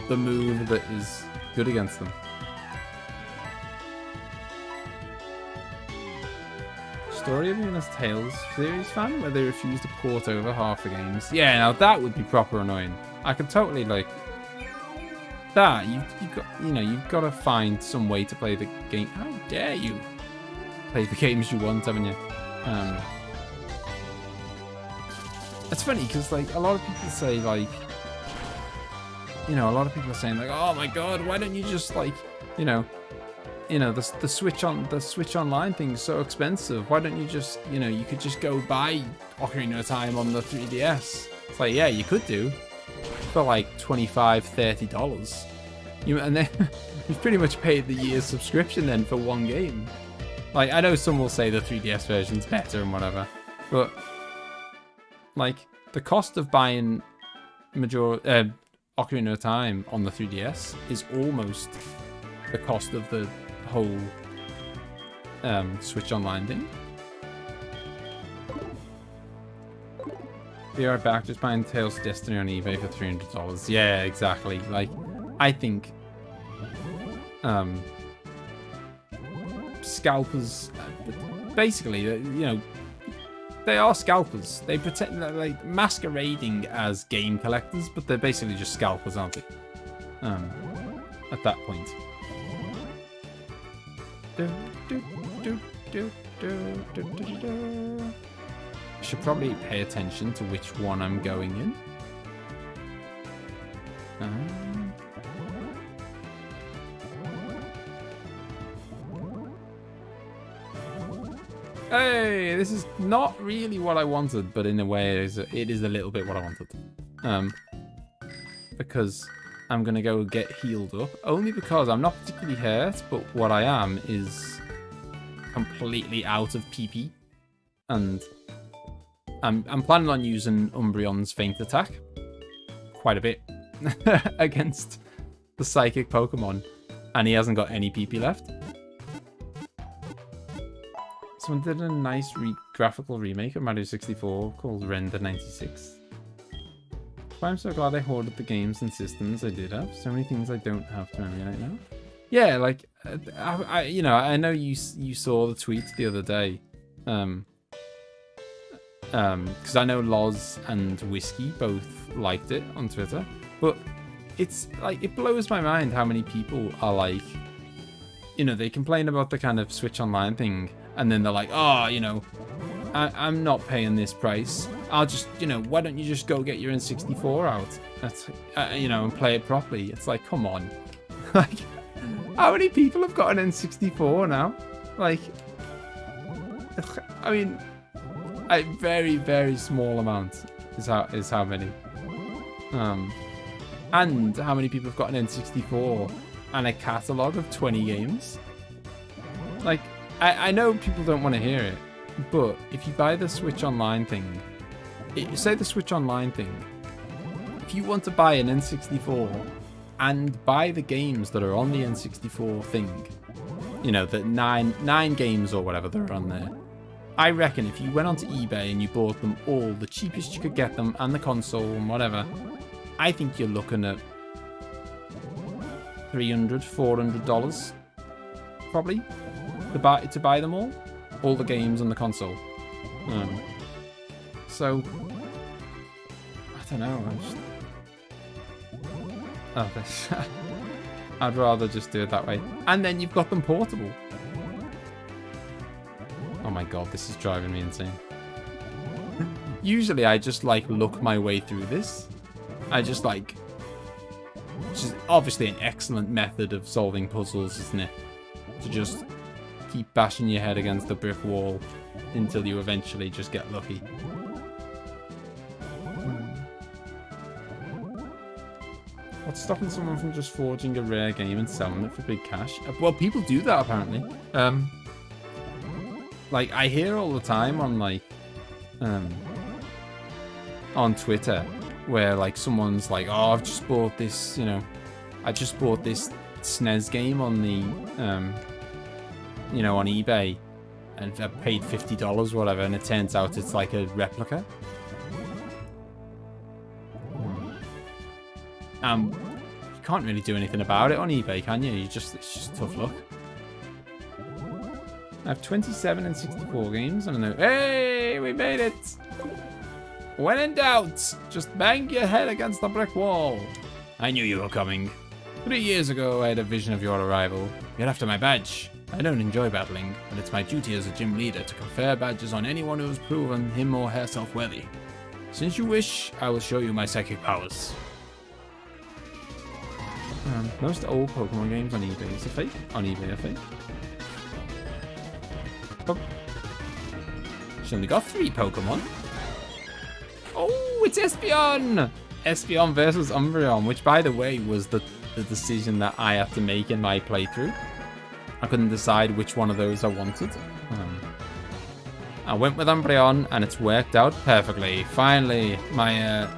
the move that is good against them. Story of Venus Tales series fan where they refuse to port over half the games. Yeah, now that would be proper annoying. I could totally like that. You've got to find some way to play the game. How dare you play the games you want, haven't you? It's funny because like a lot of people say like, a lot of people are saying like, oh my god, why don't you just like, the Switch Online thing is so expensive. Why don't you just, you could just go buy Ocarina of Time on the 3DS. It's like, yeah, you could do for like $25, $30. And then you've pretty much paid the year's subscription then for one game. Like, I know some will say the 3DS version's better and whatever, but like the cost of buying Ocarina of Time on the 3DS is almost the cost of the whole Switch Online thing. Be right back, just buying Tales of Destiny on eBay for $300. Yeah, exactly. Like, I think scalpers, basically, they are scalpers. They pretend they're like masquerading as game collectors, but they're basically just scalpers, aren't they? At that point. I should probably pay attention to which one I'm going in. Hey, this is not really what I wanted, but in a way it is a little bit what I wanted. Because I'm going to go get healed up. Only because I'm not particularly hurt, but what I am is completely out of PP. And I'm planning on using Umbreon's Feint Attack quite a bit against the Psychic Pokemon. And he hasn't got any PP left. Someone did a nice graphical remake of Mario 64 called Render 96. But I'm so glad I hoarded the games and systems I did have. So many things I don't have to emulate now. Yeah, like, I know you saw the tweet the other day. Because I know Loz and Whiskey both liked it on Twitter. But it's like, it blows my mind how many people are like, they complain about the kind of Switch Online thing. And then they're like, oh, I'm not paying this price. I'll just, why don't you just go get your N64 out? That's, and play it properly. It's like, come on. Like, how many people have got an N64 now? Like, I mean, a very, very small amount is how many. And how many people have got an N64 and a catalogue of 20 games? Like, I know people don't want to hear it, but if you buy the Switch Online thing, say the Switch Online thing, if you want to buy an N64 and buy the games that are on the N64 thing. You know, the nine games or whatever that are on there. I reckon if you went onto eBay and you bought them all, the cheapest you could get them, and the console and whatever, I think you're looking at $300, $400 probably to buy them all the games and the console. So I don't know. I'd rather just do it that way, and then you've got them portable. Oh my god, this is driving me insane. Usually I just like look my way through this. Which is obviously an excellent method of solving puzzles, isn't it? To just keep bashing your head against the brick wall until you eventually just get lucky. What's stopping someone from just forging a rare game and selling it for big cash? Well, people do that apparently. Like, I hear all the time on, like, on Twitter, where, like, someone's like, oh, I've just bought this, you know, I just bought this SNES game on the, you know, on eBay, and I paid $50 or whatever, and it turns out it's, like, a replica. You can't really do anything about it on eBay, can you? It's just tough luck. I have 27 and 64 games. I don't know. Hey, we made it! When in doubt, just bang your head against the brick wall. I knew you were coming. 3 years ago, I had a vision of your arrival. You're after my badge. I don't enjoy battling, but it's my duty as a gym leader to confer badges on anyone who has proven him or herself worthy. Since you wish, I will show you my psychic powers. Most old Pokemon games on eBay is a fake. On eBay, a fake. Oh. She's only got 3 Pokemon. Oh, it's Espeon! Espeon versus Umbreon, which, by the way, was the decision that I had to make in my playthrough. I couldn't decide which one of those I wanted. I went with Umbreon, and it's worked out perfectly. Finally, the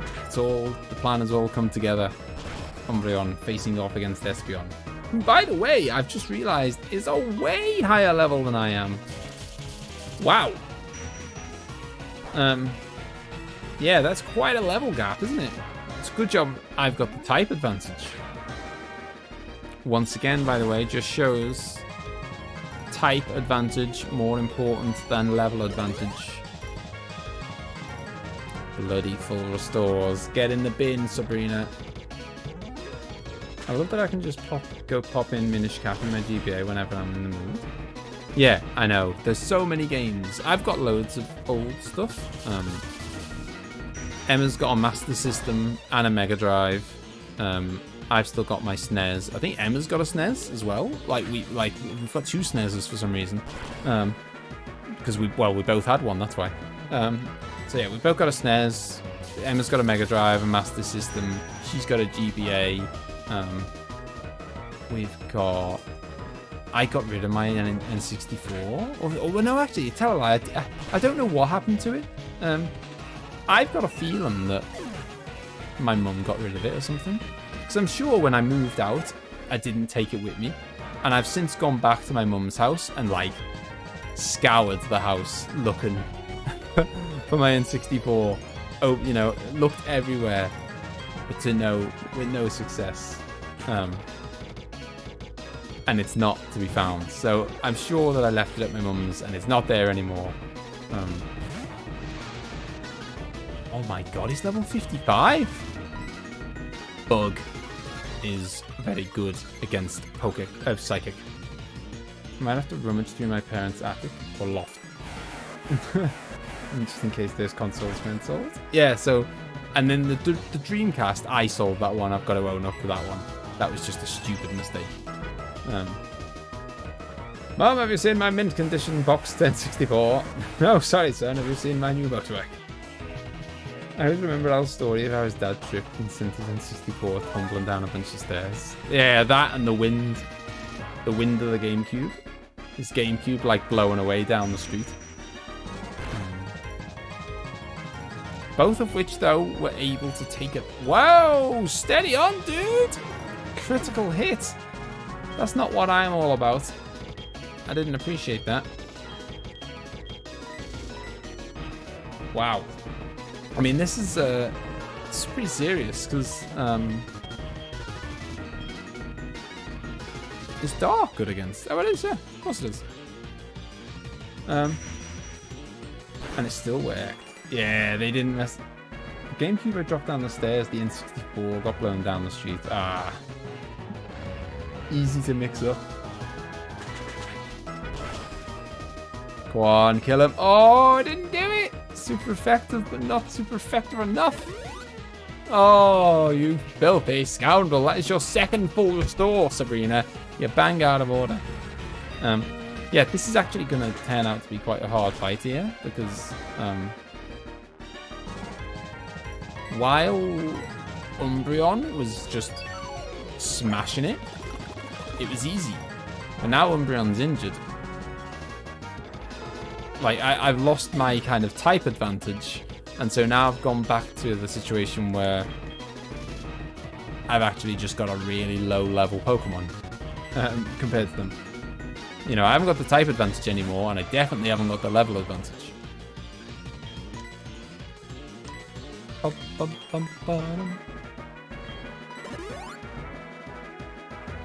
plan has all come together. Umbreon facing off against Espeon, who, by the way, I've just realized is a way higher level than I am. Wow. Yeah, that's quite a level gap, isn't it? It's a good job I've got the type advantage. Once again, by the way, just shows type advantage more important than level advantage. Bloody full restores. Get in the bin, Sabrina. I love that I can just go pop in Minish Cap in my GBA whenever I'm in the mood. Yeah, I know. There's so many games. I've got loads of old stuff. Emma's got a Master System and a Mega Drive. I've still got my SNES. I think Emma's got a SNES as well. We've got 2 SNESes for some reason. Because we both had one. That's why. So yeah, we've both got a SNES. Emma's got a Mega Drive, a Master System. She's got a GBA. I got rid of my N64. Or no, actually, tell a lie. I don't know what happened to it. I've got a feeling that my mum got rid of it or something. Because I'm sure when I moved out, I didn't take it with me. And I've since gone back to my mum's house and, like, scoured the house looking for my N64. Oh, you know, looked everywhere, but with no success. And it's not to be found. So I'm sure that I left it at my mum's and it's not there anymore. Oh my god, he's level 55? Bug is very good against Psychic. I might have to rummage through my parents' attic or loft. Just in case there's consoles been sold. Yeah, so, and then the Dreamcast, I sold that one. I've got to own up to that one. That was just a stupid mistake. Mom, have you seen my mint condition box 1064? No, sorry son, have you seen my new motorbike? I always remember Al's story of how his dad tripped and sent his N64 tumbling down a bunch of stairs. Yeah, that and the wind. The wind of the GameCube. His GameCube, like, blowing away down the street. Both of which, though, were able to take it. Whoa! Steady on, dude! critical hit. That's not what I'm all about. I didn't appreciate that. Wow. I mean, this is it's pretty serious because is dark good against? Oh, it is, yeah. Of course it is. And it still worked. Yeah, they didn't mess. The GameCube dropped down the stairs. The N64 got blown down the street. Ah, easy to mix up. Go on, kill him. Oh, I didn't do it. Super effective, but not super effective enough. Oh, you filthy scoundrel. That is your second full restore, Sabrina. You're bang out of order. Yeah, this is actually going to turn out to be quite a hard fight here, because while Umbreon was just smashing it, it was easy. But now Umbreon's injured. Like, I've lost my kind of type advantage, and so now I've gone back to the situation where I've actually just got a really low level Pokemon compared to them. You know, I haven't got the type advantage anymore, and I definitely haven't got the level advantage.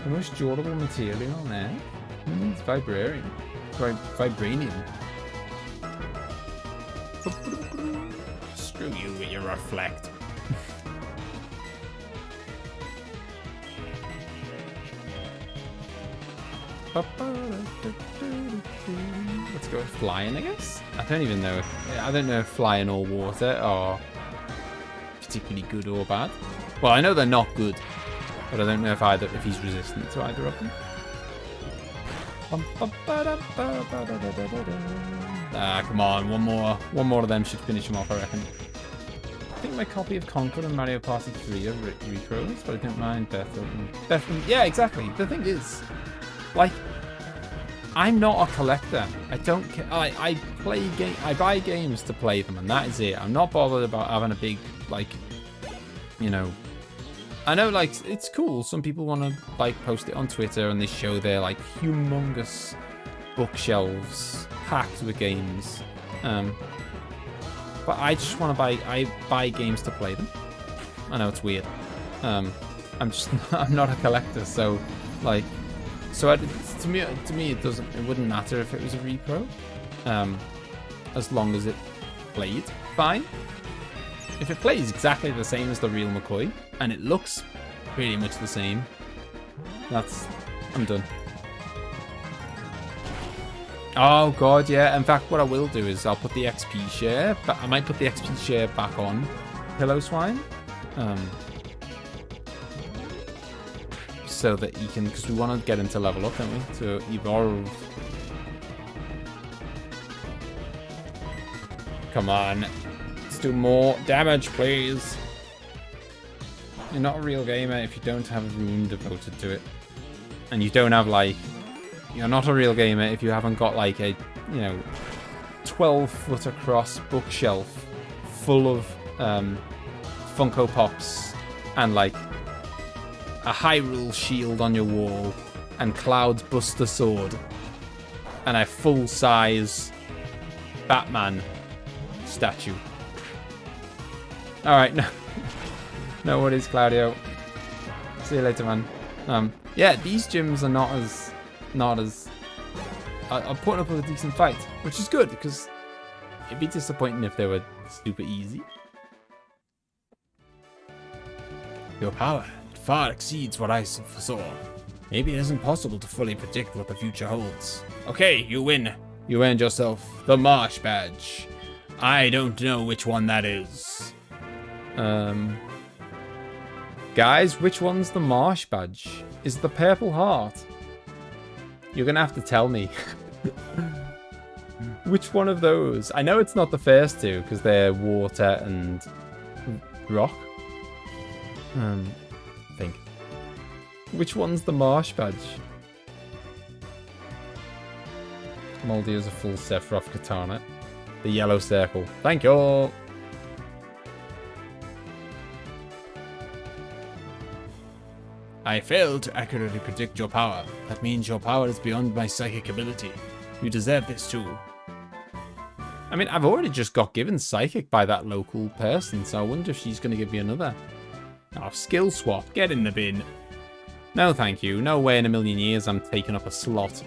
The most durable material on there? It's Vibranium. Vibranium. Screw you with your reflect. Let's go with flying, I guess. I don't even know if flying or water are particularly good or bad. Well, I know they're not good, but I don't know if he's resistant to either of them. Ah, come on, one more of them should finish him off, I reckon. I think my copy of Conquer and Mario Party 3 are repros, but I don't mind Death. Yeah, exactly. The thing is, like, I'm not a collector. I don't care. I play game. I buy games to play them, and that is it. I'm not bothered about having a big, like, you know. I know, like, it's cool. Some people want to, like, post it on Twitter and they show their, like, humongous bookshelves packed with games. But I just want to I buy games to play them. I know it's weird. I'm not a collector, so, like, to me it wouldn't matter if it was a repro, as long as it played fine. If it plays exactly the same as the real McCoy, and it looks pretty much the same, I'm done. Oh god, yeah. In fact, what I will do is I'll put the XP share, but I might put the XP share back on Pillow Swine, so that he can, because we want to get him to level up, don't we? To evolve. Come on. Let's do more damage, please. You're not a real gamer if you don't have a room devoted to it. And you don't have, like... You're not a real gamer if you haven't got, like, a, you know, 12-foot across bookshelf full of Funko Pops and, like, a Hyrule shield on your wall and Cloud's Buster sword and a full-size Batman statue. Alright, no. No worries, Claudio. See you later, man. Yeah, these gyms are not as I'm putting up with a decent fight, which is good, because it'd be disappointing if they were super easy. Your power far exceeds what I foresaw. Maybe it isn't possible to fully predict what the future holds. Okay, you win. You earned yourself the Marsh Badge. I don't know which one that is. Guys, which one's the Marsh Badge? Is the Purple Heart? You're gonna have to tell me. Which one of those? I know it's not the first two, because they're water and rock. I think. Which one's the Marsh Badge? Moldy has a full Sephiroth katana. The yellow circle. Thank you. I failed to accurately predict your power. That means your power is beyond my psychic ability. You deserve this too. I mean, I've already just got given psychic by that local person, so I wonder if she's going to give me another. Oh, skill swap. Get in the bin. No, thank you. No way in a million years I'm taking up a slot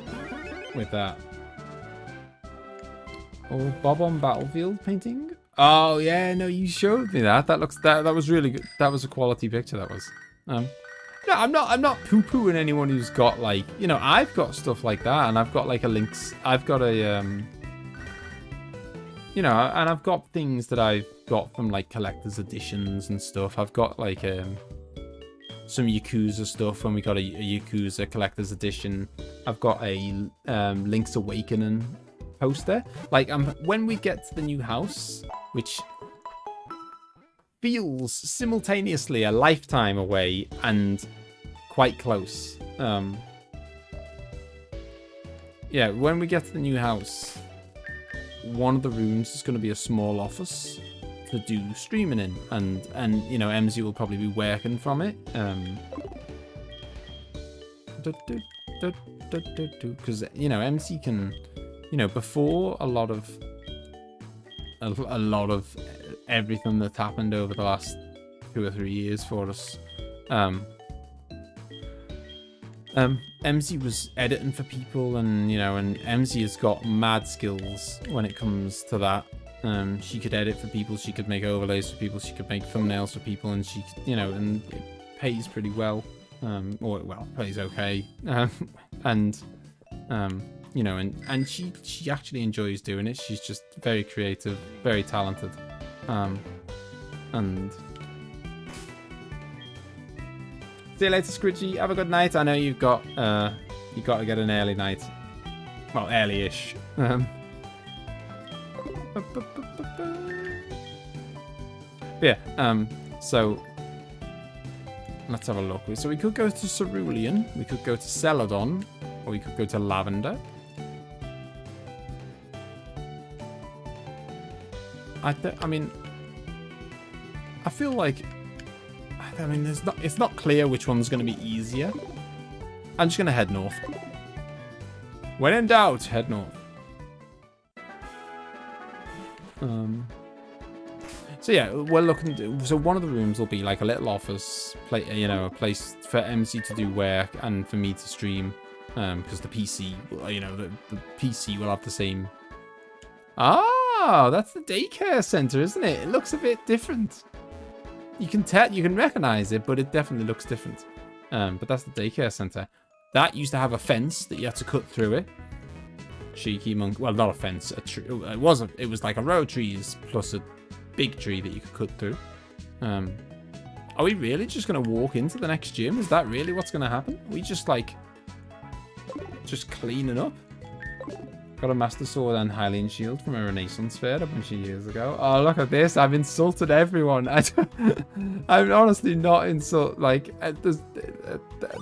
with that. Oh, Bob on Battlefield painting? Oh, yeah, no, you showed me that. That was really good. That was a quality picture, that was. No, I'm not poo-pooing anyone who's got, like, you know, I've got stuff like that, and I've got, like, I've got a, you know, and I've got things that I've got from, like, collector's editions and stuff. I've got, like, some Yakuza stuff when we got a Yakuza collector's edition. I've got a Link's Awakening poster. Like, when we get to the new house, which feels simultaneously a lifetime away and quite close. Yeah, when we get to the new house, one of the rooms is going to be a small office to do streaming in, and you know, emzee will probably be working from it. Because you know, emzee can, you know, before a lot of everything that's happened over the last 2 or 3 years for us, emzee was editing for people, and you know, and emzee has got mad skills when it comes to that. She could edit for people, she could make overlays for people, she could make thumbnails for people, and she, you know, and it pays pretty well, or well, pays okay, and you know, and she actually enjoys doing it. She's just very creative, very talented, and see you later, Squidgy. Have a good night. I know you've got to get an early night, well, early-ish. Yeah. So let's have a look. So we could go to Cerulean, we could go to Celadon, or we could go to Lavender. I mean, I feel like, I mean, it's not clear which one's going to be easier. I'm just going to head north. When in doubt, head north. So yeah, we're looking to, so one of the rooms will be like a little office, you know, a place for emzee to do work and for me to stream, because the PC, you know, the PC will have the same. Oh, that's the daycare center, isn't it? It looks a bit different. You can recognize it, but it definitely looks different. But that's the daycare center. That used to have a fence that you had to cut through it. Cheeky monkey. Well, not a fence. A tree. It was like a row of trees plus a big tree that you could cut through. Are we really just gonna walk into the next gym? Is that really what's gonna happen? Are we just like cleaning up? Got a Master Sword and Hylian Shield from a Renaissance fair a bunch of years ago. Oh, look at this. I've insulted everyone. I'm honestly not insult. Like,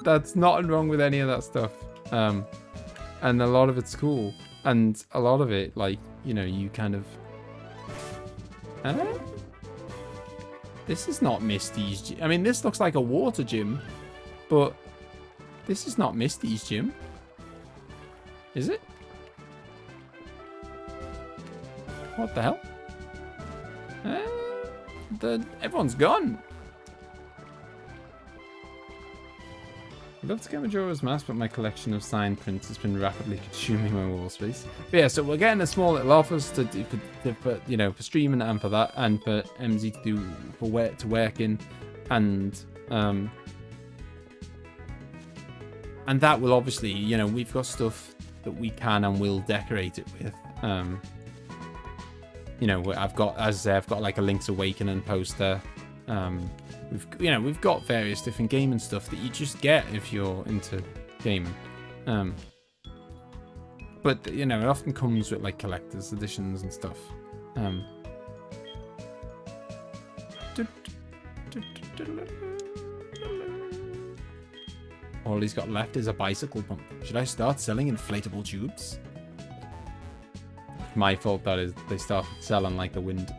that's not wrong with any of that stuff. And a lot of it's cool. And a lot of it, like, you know, you kind of... This is not Misty's gym. I mean, this looks like a water gym. But this is not Misty's gym. Is it? What the hell? Everyone's gone. I'd love to get Majora's Mask, but my collection of signed prints has been rapidly consuming my wall space. But yeah, so we're getting a small little office to you know, for streaming and for that, and for emzee to do to work in, and that will obviously, you know, we've got stuff that we can and will decorate it with. You know, I've got like a Link's Awakening poster. We've got various different gaming stuff that you just get if you're into gaming. But you know, it often comes with like collector's editions and stuff. All he's got left is a bicycle pump. Should I start selling inflatable tubes? My fault, that is. They started selling like the wind.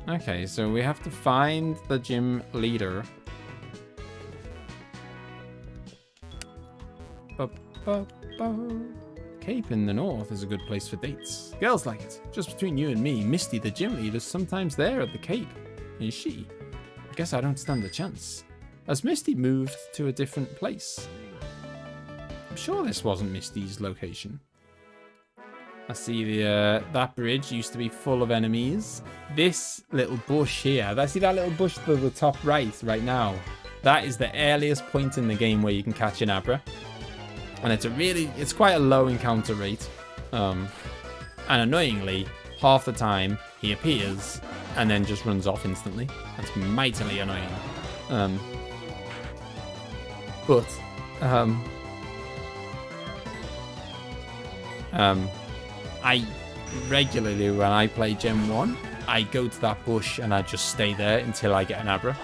Okay, so we have to find the gym leader. Cape in the north is a good place for dates. Girls like it. Just between you and me, Misty, the gym leader, is sometimes there at the Cape. Is she? I guess I don't stand a chance. Has Misty moved to a different place? I'm sure this wasn't Misty's location. I see that bridge used to be full of enemies. This little bush here, I see that little bush to the top right now. That is the earliest point in the game where you can catch an Abra. And it's quite a low encounter rate. And annoyingly, half the time he appears and then just runs off instantly. That's mightily annoying. I regularly, when I play Gen 1, I go to that bush and I just stay there until I get an Abra.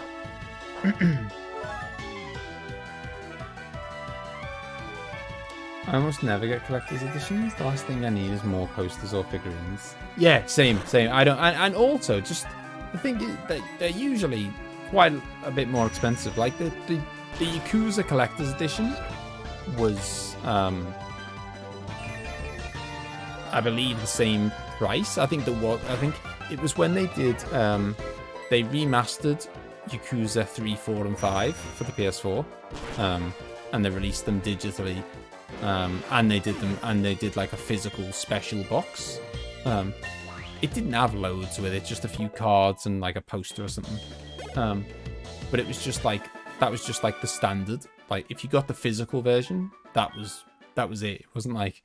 I almost never get collector's editions. The last thing I need is more posters or figurines. Yeah, same. I don't, and also just the thing is that they're usually quite a bit more expensive. Like the Yakuza collector's edition was, I believe, the same price. I think it was when they did, they remastered Yakuza 3, 4, and 5 for the PS4, and they released them digitally. And they did like a physical special box. It didn't have loads with it, just a few cards and like a poster or something. But it was just like, that was just like the standard. Like if you got the physical version, that was it. It wasn't like,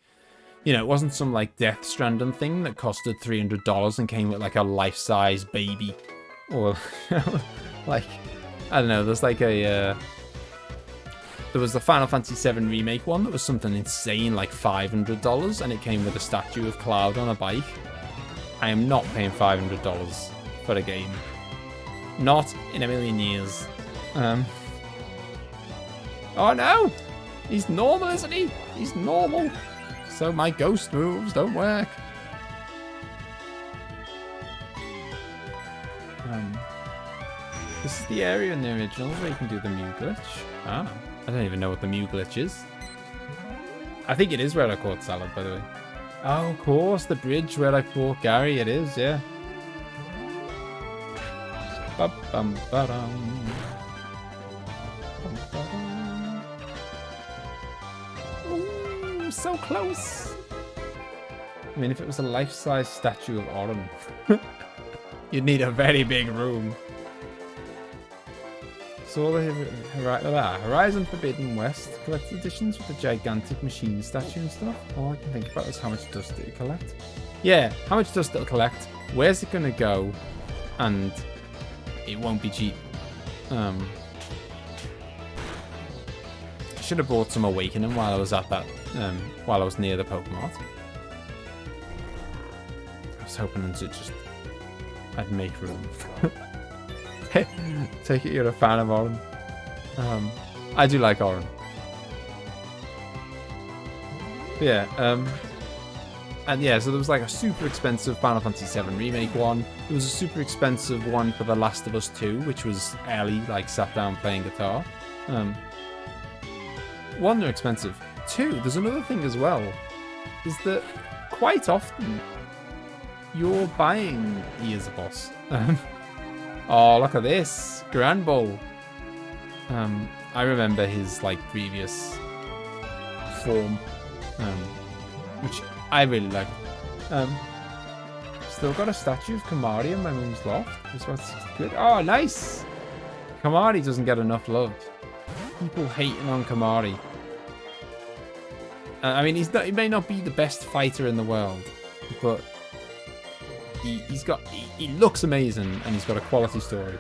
you know, it wasn't some like Death Stranding thing that costed $300 and came with like a life-size baby, or like, I don't know. There's like a there was the Final Fantasy VII Remake one that was something insane, like $500, and it came with a statue of Cloud on a bike. I am not paying $500 for a game. Not in a million years. Oh no! He's normal, isn't he? He's normal. So my ghost moves don't work. This is the area in the originals where you can do the Mew glitch. Ah, I don't even know what the Mew glitch is. I think it is where I caught Salad, by the way. Oh, of course, the bridge where I fought Gary. It is, yeah. Ba-bum-ba-dum. Bum-ba-dum. Ooh, so close. I mean, if it was a life-size statue of Autumn, you'd need a very big room. So the Horizon Forbidden West collected editions with the gigantic machine statue and stuff. All I can think about is how much dust it'll collect. Yeah, how much dust it'll collect, where's it gonna go, and it won't be cheap. I should have bought some Awakening while I was at that, while I was near the Pokemon. I was hoping to just, I'd make room. Take it you're a fan of Oran. I do like Oran. Yeah, and yeah, so there was like a super expensive Final Fantasy VII Remake one. There was a super expensive one for The Last of Us 2, which was Ellie like sat down playing guitar. One, they're expensive. Two, there's another thing as well, is that quite often you're buying E as a boss. Oh, look at this. Grand Bowl. I remember his, like, previous form, which I really like. Still got a statue of Kamari in my mum's loft. This was good. Oh, nice. Kamari doesn't get enough love. People hating on Kamari. I mean, he may not be the best fighter in the world, but he looks amazing, and he's got a quality story.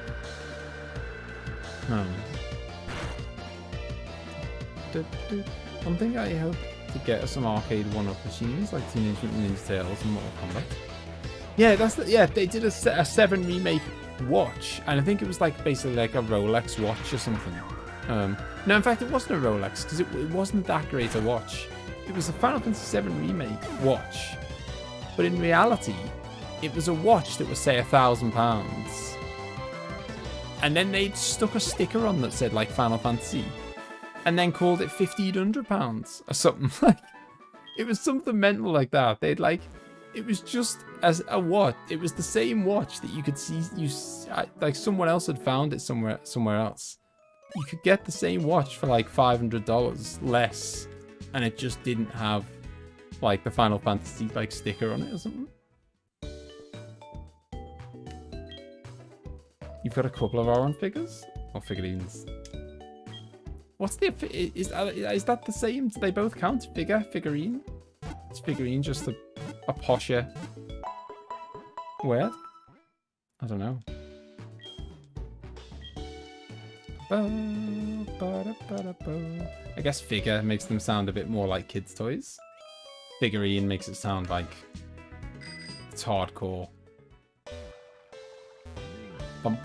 One thing I hope to get are some arcade one-up machines like Teenage Mutant Ninja Turtles and Mortal Kombat. Yeah, they did a 7 remake watch, and I think it was like basically like a Rolex watch or something. No, in fact, it wasn't a Rolex because it wasn't that great a watch. It was a Final Fantasy VII remake watch, but in reality, it was a watch that was, say, £1,000. And then they'd stuck a sticker on that said, like, Final Fantasy. And then called it £1,500 or something. Like, it was something mental like that. They'd, like, it was just as a watch. It was the same watch that you could see, like, someone else had found it somewhere else. You could get the same watch for, like, $500 less. And it just didn't have, like, the Final Fantasy, like, sticker on it or something. You've got a couple of Oran figures? Or figurines? What's the... Is that the same? Do they both count? Figurine? Is figurine just a posher word? I don't know. I guess figure makes them sound a bit more like kids' toys. Figurine makes it sound like it's hardcore. It's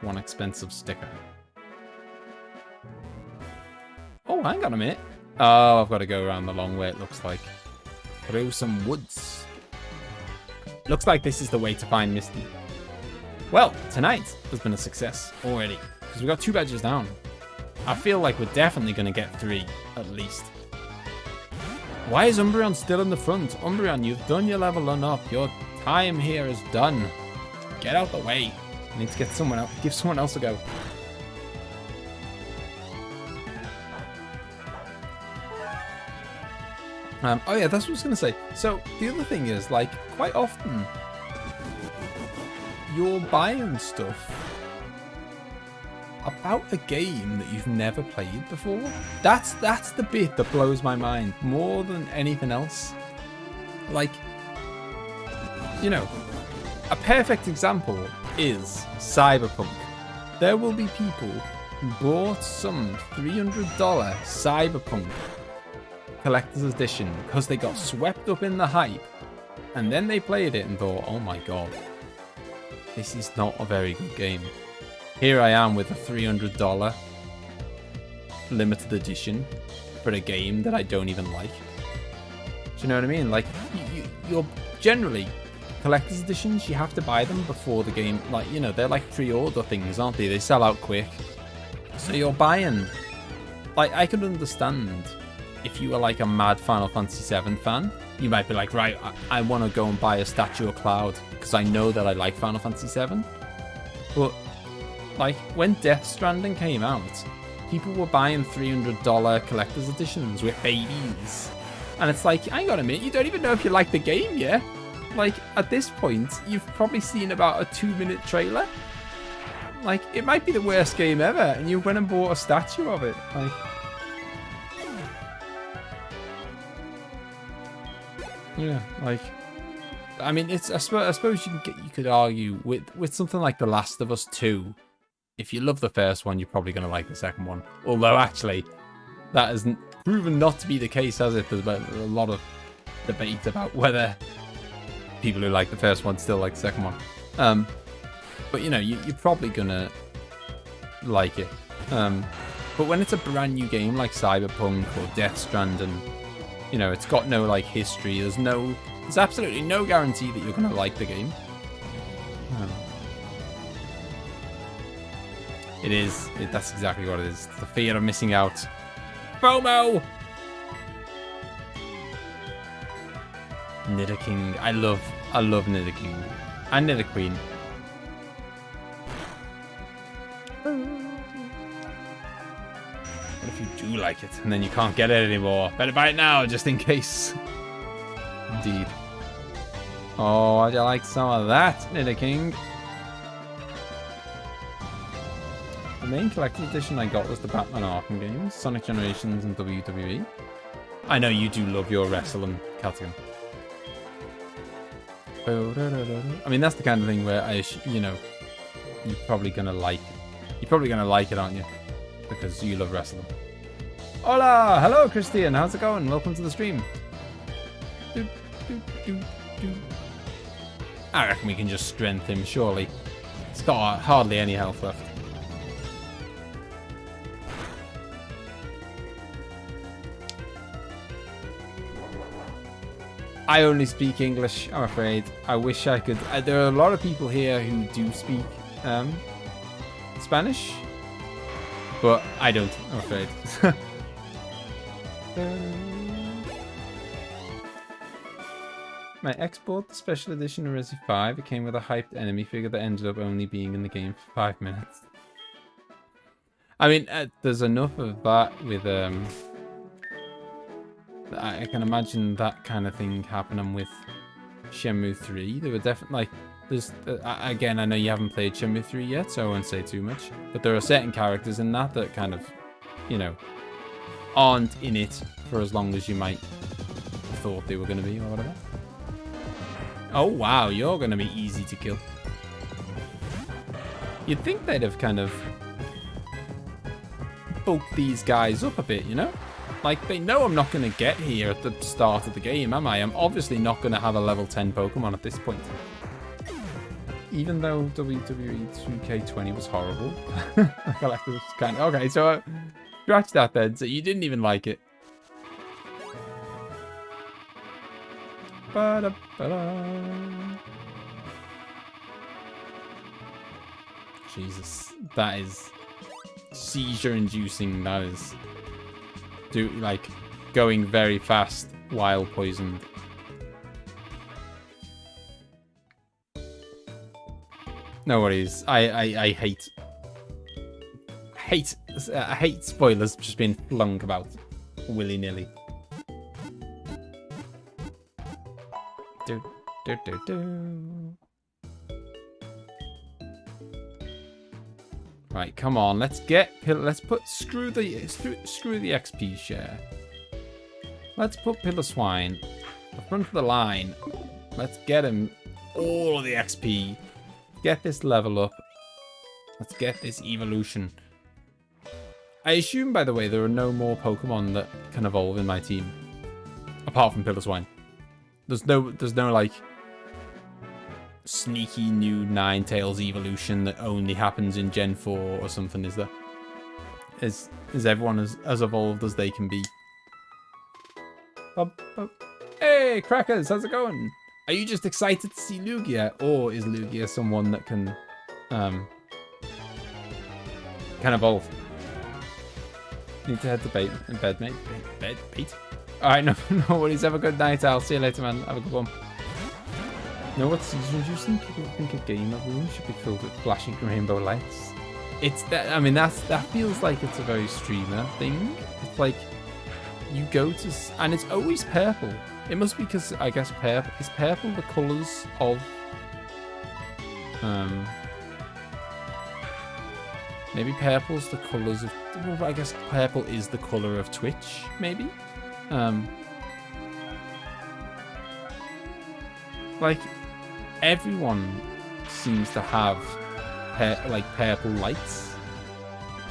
one expensive sticker. Oh, hang on a minute. Oh, I've got to go around the long way, it looks like. Through some woods. Looks like this is the way to find Misty. Well, tonight has been a success already, because we got 2 badges down. I feel like we're definitely going to get 3, at least. Why is Umbreon still in the front? Umbreon, you've done your level up. Your time here is done. Get out the way. I need to get someone else. Give someone else a go. Oh yeah, that's what I was going to say. So the other thing is, like, quite often you're buying stuff about a game that you've never played before. That's the bit that blows my mind more than anything else. Like, you know, a perfect example is Cyberpunk. There will be people who bought some $300 Cyberpunk collector's edition because they got swept up in the hype, and then they played it and thought, oh my god, this is not a very good game. Here I am with a $300 limited edition for a game that I don't even like. Do you know what I mean? Like, you're generally, collector's editions, you have to buy them before the game, like, you know, they're like pre-order things, aren't they? They sell out quick. So you're buying, like, I could understand if you were like a mad Final Fantasy VII fan, you might be like, right, I want to go and buy a statue of Cloud because I know that I like Final Fantasy VII. But like, when Death Stranding came out, people were buying $300 collector's editions with babies. And it's like, hang on a minute, you don't even know if you like the game yet. Like, at this point, you've probably seen about a 2-minute trailer. Like, it might be the worst game ever, and you went and bought a statue of it. Like, yeah, like, I mean, it's, I suppose you could argue with something like The Last of Us 2. If you love the first one, you're probably going to like the second one. Although, actually, that hasn't proven not to be the case, has it? There's been a lot of debate about whether people who like the first one still like the second one. But, you know, you're probably going to like it. But when it's a brand new game like Cyberpunk or Death Stranding, you know, it's got no, like, history. There's absolutely no guarantee that you're going to like the game. That's exactly what it is. It's the fear of missing out. FOMO! Nidoking. I love Nidoking. And Nidoqueen. What if you do like it and then you can't get it anymore? Better buy it now, just in case. Indeed. Oh, I'd like some of that, Nidoking. The main collector's edition I got was the Batman Arkham games, Sonic Generations and WWE. I know you do love your wrestling, Calcium. I mean, that's the kind of thing where you know, you're probably gonna like it, aren't you? Because you love wrestling. Hola! Hello, Christian. How's it going? Welcome to the stream. I reckon we can just strength him, surely. He's got hardly any health left. I only speak English, I'm afraid. I wish I could. There are a lot of people here who do speak Spanish, but I don't, I'm afraid. My export, the special edition of Resi 5, it came with a hyped enemy figure that ended up only being in the game for 5 minutes. I mean, there's enough of that with, I can imagine that kind of thing happening with Shenmue 3. There were definitely, like, there's, again, I know you haven't played Shenmue 3 yet, so I won't say too much, but there are certain characters in that that kind of, you know, aren't in it for as long as you might have thought they were going to be or whatever. Oh, wow, you're going to be easy to kill. You'd think they'd have kind of bulked these guys up a bit, you know? Like, they know I'm not going to get here at the start of the game, am I? I'm obviously not going to have a level 10 Pokemon at this point. Even though WWE 2K20 was horrible. I feel like it was kind of... Okay, so scratch that then. So you didn't even like it. Jesus, that is seizure-inducing. That is, like, going very fast while poisoned. No worries. I hate spoilers just being flung about willy-nilly. Right, come on. Let's put screw the XP share. Let's put Piloswine the front of the line. Let's get him all of the XP. Get this level up. Let's get this evolution. I assume, by the way, there are no more Pokemon that can evolve in my team apart from Piloswine. There's no like sneaky new Ninetales evolution that only happens in Gen 4 or something, is there? Is everyone as evolved as they can be? Hey, Crackers, how's it going? Are you just excited to see Lugia, or is Lugia someone that can evolve? Need to head to bed, mate. Bed, Pete. Alright, no worries. Have a good night. I'll see you later, man. Have a good one. You know what's season-inducing? People think a gamer room should be filled with flashing rainbow lights. It's that. I mean, that feels like it's a very streamer thing. It's like you go to, and it's always purple. It must be because I guess is purple the colours of maybe purple's the colours of. Well, I guess purple is the colour of Twitch. Maybe. Like everyone seems to have like purple lights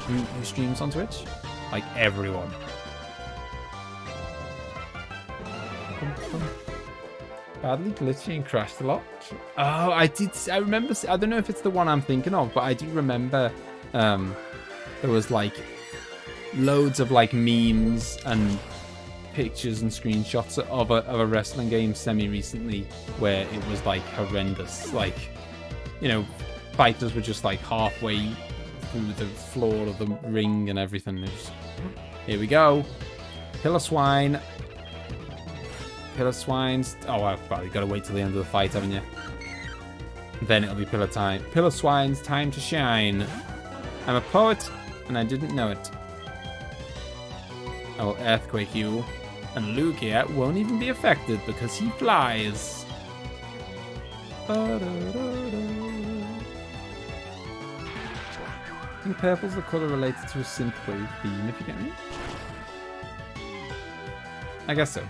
who streams on Twitch. Like everyone. Badly glitchy and crashed a lot. Oh, I remember. I don't know if it's the one I'm thinking of, but I do remember there was like loads of like memes and pictures and screenshots of a wrestling game semi-recently where it was like horrendous. Like, you know, fighters were just like halfway through the floor of the ring and everything. Here we go. Piloswine. Piloswine's... Oh, I've probably got to wait till the end of the fight, haven't you? Then it'll be Pillow time. Piloswine's time to shine. I'm a poet, and I didn't know it. I will earthquake you. And Lugia won't even be affected because he flies. I think purple's the colour related to a synthwave theme, if you get me. I guess so.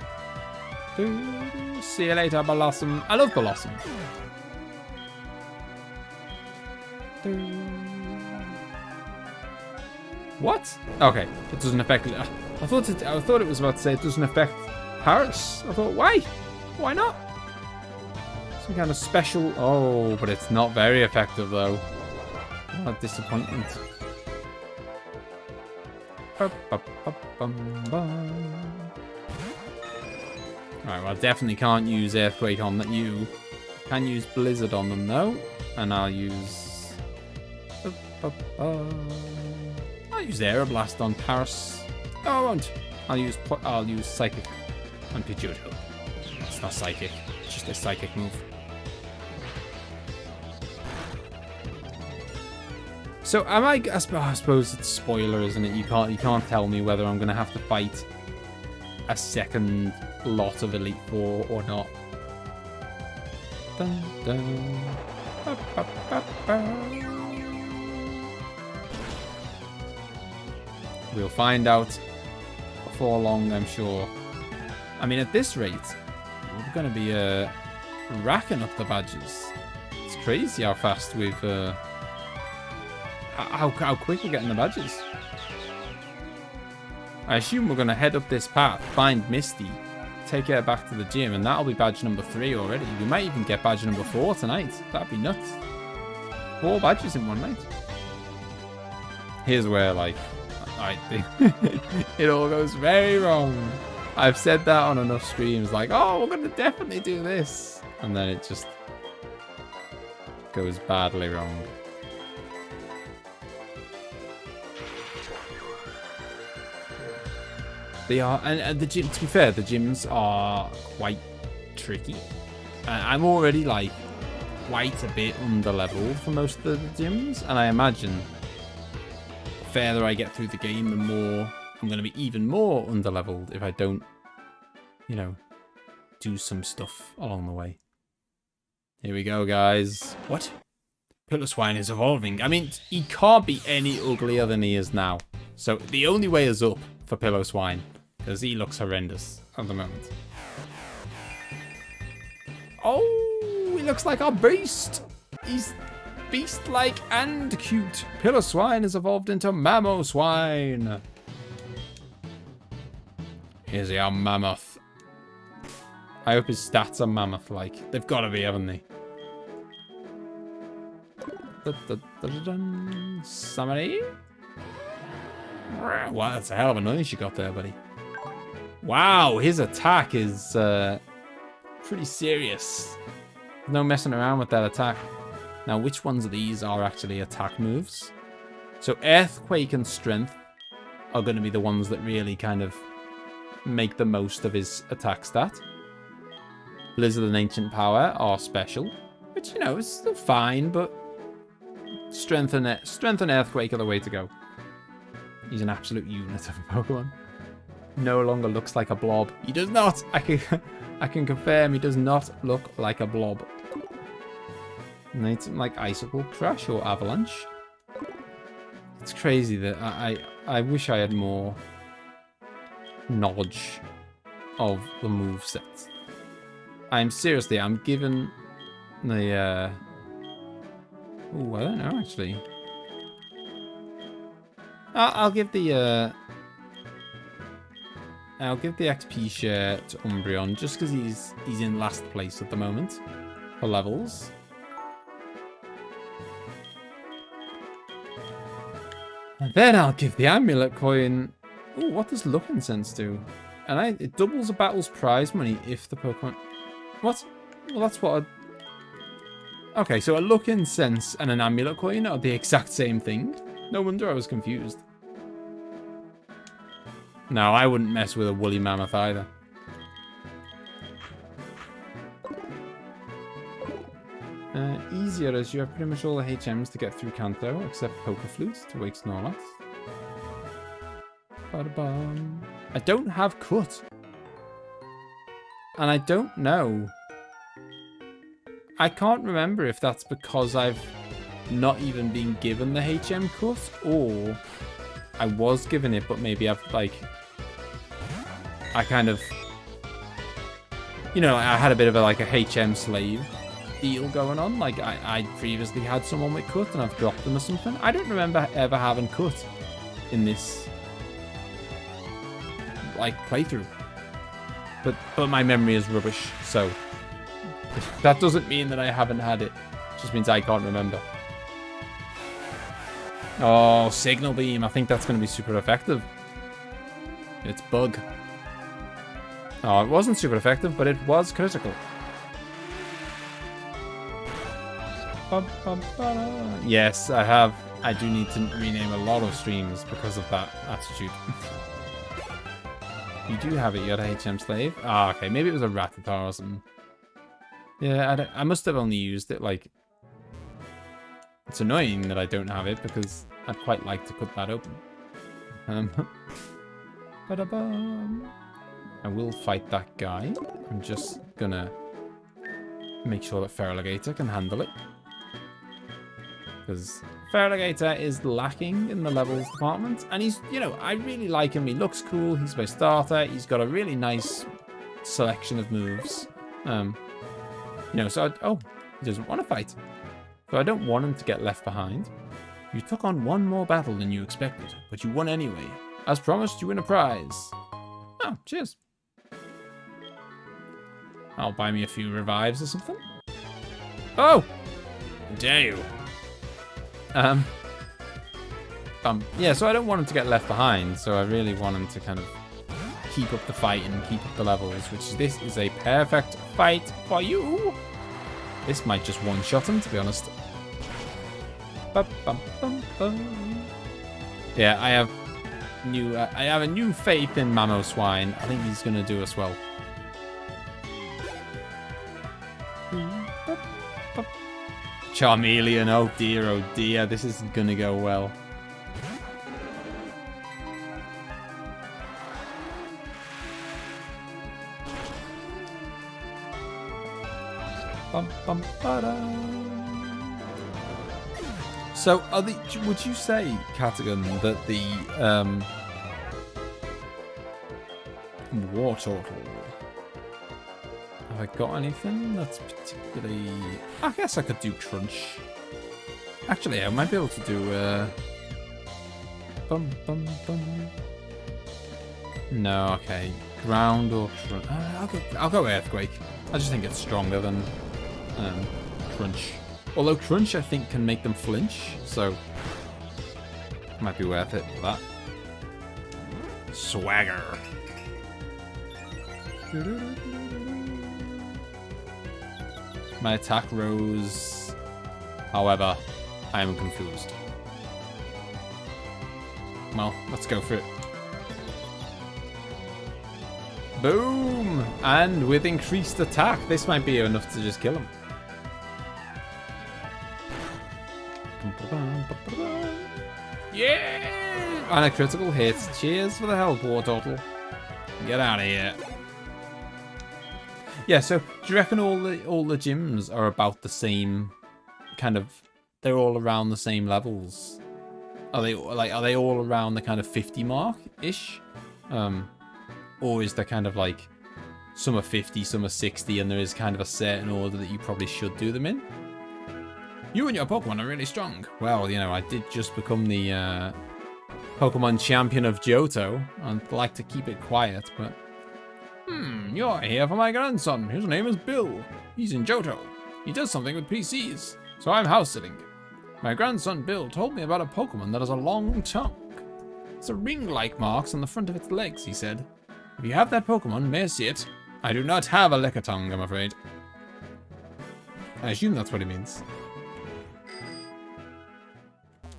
See you later, Blossom. I love Blossom. What? Okay, it doesn't affect it. I thought it was about to say it doesn't affect Paris. I thought, why? Why not? Some kind of special... Oh, but it's not very effective, though. What a disappointment. Right, well, I definitely can't use Earthquake on that. You can use Blizzard on them, though. And I'll use... I'll use Aeroblast on Paris. No, I won't. I'll use Psychic on Pidgeotto. It's not Psychic. It's just a Psychic move. So am I suppose it's spoiler, isn't it? You can't tell me whether I'm gonna have to fight a second lot of Elite Four or not. Dun, dun. Ba, ba, ba, ba. We'll find out before long, I'm sure. I mean, at this rate, we're going to be racking up the badges. It's crazy how fast we've... how quick we're getting the badges. I assume we're going to head up this path, find Misty, take her back to the gym, and that'll be badge number 3 already. We might even get badge number 4 tonight. That'd be nuts. 4 badges in one night. Here's where, like... I think it all goes very wrong. I've said that on enough streams, like, oh, we're going to definitely do this. And then it just goes badly wrong. They are, and the gym, to be fair, the gyms are quite tricky. I'm already, like, quite a bit under-leveled for most of the gyms, and I imagine... the further I get through the game, the more I'm going to be even more underleveled if I don't, you know, do some stuff along the way. Here we go, guys. What? Piloswine is evolving. I mean, he can't be any uglier than he is now. So the only way is up for Piloswine, because he looks horrendous at the moment. Oh, he looks like a beast. He's... beast-like and cute. Piloswine has evolved into Mamoswine. Here's our mammoth. I hope his stats are mammoth-like. They've got to be, haven't they? Somebody? Wow, that's a hell of a noise you got there, buddy. Wow, his attack is pretty serious. No messing around with that attack. Now, which ones of these are actually attack moves? So Earthquake and Strength are going to be the ones that really kind of make the most of his attack stat. Blizzard and Ancient Power are special, which, you know, is still fine, but Strength and Earthquake are the way to go. He's an absolute unit of a Pokemon. No longer looks like a blob. He does not! I can confirm he does not look like a blob. Need something like Icicle Crash or Avalanche. It's crazy that I wish I had more knowledge of the movesets. I'm given the oh, I don't know actually. I'll give the XP share to Umbreon just because he's in last place at the moment for levels. And then I'll give the Amulet Coin... Ooh, what does Look and Sense do? And it doubles a battle's prize money if the Pokemon... What? Well, that's what Okay, so a Look and Sense and an Amulet Coin are the exact same thing? No wonder I was confused. No, I wouldn't mess with a Woolly Mammoth either. Easier as you have pretty much all the HMs to get through Kanto, except Poker Flute to wake Snorlax. Ba-da-bum. I don't have Cut. And I don't know. I can't remember if that's because I've not even been given the HM Cut, or I was given it, but maybe I've, like... I kind of... You know, I had a bit of a HM slave deal going on. Like, I previously had someone with Cut and I've dropped them or something. I don't remember ever having Cut in this, like, playthrough. But my memory is rubbish, so that doesn't mean that I haven't had it. It just means I can't remember. Oh, Signal Beam. I think that's going to be super effective. It's Bug. Oh, it wasn't super effective, but it was critical. Yes, I have. I do need to rename a lot of streams because of that attitude. You do have it, you're a HM slave? Ah, okay, maybe it was a Rattata or something. Yeah, I must have only used it, like... It's annoying that I don't have it, because I'd quite like to cut that open. I will fight that guy. I'm just gonna make sure that Feraligator can handle it. Because Feraligator is lacking in the levels department. And he's, you know, I really like him. He looks cool. He's my starter. He's got a really nice selection of moves. You know, so, he doesn't want to fight. So I don't want him to get left behind. You took on one more battle than you expected, but you won anyway. As promised, you win a prize. Oh, cheers. I'll buy me a few revives or something. Oh! How dare you? Yeah, so I don't want him to get left behind, so I really want him to kind of keep up the fight and keep up the levels, which this is a perfect fight for you. This might just one-shot him, to be honest. Yeah, I have a new faith in Mamo Swine. I think he's gonna do us well. Charmeleon, oh dear, this isn't gonna go well. So, would you say, Catagon, that the War Turtle, have I got anything that's particularly... I guess I could do Crunch. Actually, I might be able to do... No, okay. Ground or Crunch. I'll go Earthquake. I just think it's stronger than Crunch. Although Crunch, I think, can make them flinch, so might be worth it for that. Swagger. My attack rose. However, I am confused. Well, let's go for it. Boom! And with increased attack, this might be enough to just kill him. Yeah! And a critical hit. Cheers for the help, War Turtle. Get out of here. Yeah, so do you reckon all the gyms are about the same kind of? They're all around the same levels. Are they all around the kind of 50 mark ish? Or is there kind of like some are 50, some are 60, and there is kind of a certain order that you probably should do them in? You and your Pokemon are really strong. Well, you know, I did just become the Pokemon champion of Johto. I'd like to keep it quiet, but... you're here for my grandson. His name is Bill. He's in Johto. He does something with PCs, so I'm house-sitting. My grandson Bill told me about a Pokemon that has a long tongue. It's a ring-like marks on the front of its legs, he said. If you have that Pokemon, may I see it? I do not have a Lickitung, I'm afraid. I assume that's what he means.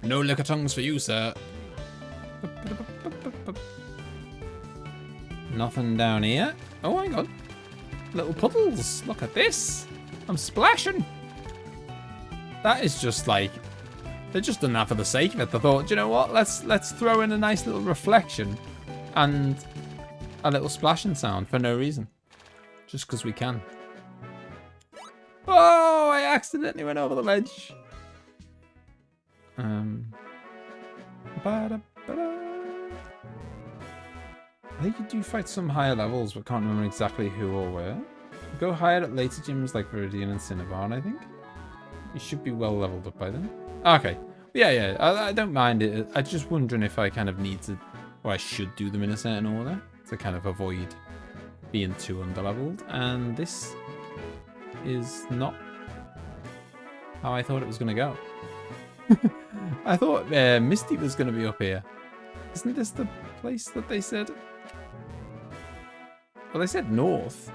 No Lickitungs for you, sir. Nothing down here. Oh, hang on. Little puddles. Look at this. I'm splashing. That is just like... They're just done that for the sake of it. They thought, you know what? Let's throw in a nice little reflection and a little splashing sound for no reason. Just because we can. Oh, I accidentally went over the ledge. I think you do fight some higher levels, but can't remember exactly who or where. Go higher at later gyms like Viridian and Cinnabon, I think. You should be well leveled up by then. Okay. Yeah, I don't mind it. I'm just wondering if I kind of need to, or I should do them in a certain order to kind of avoid being too underleveled. And this is not how I thought it was going to go. I thought Misty was going to be up here. Isn't this the place that they said? Well, they said north.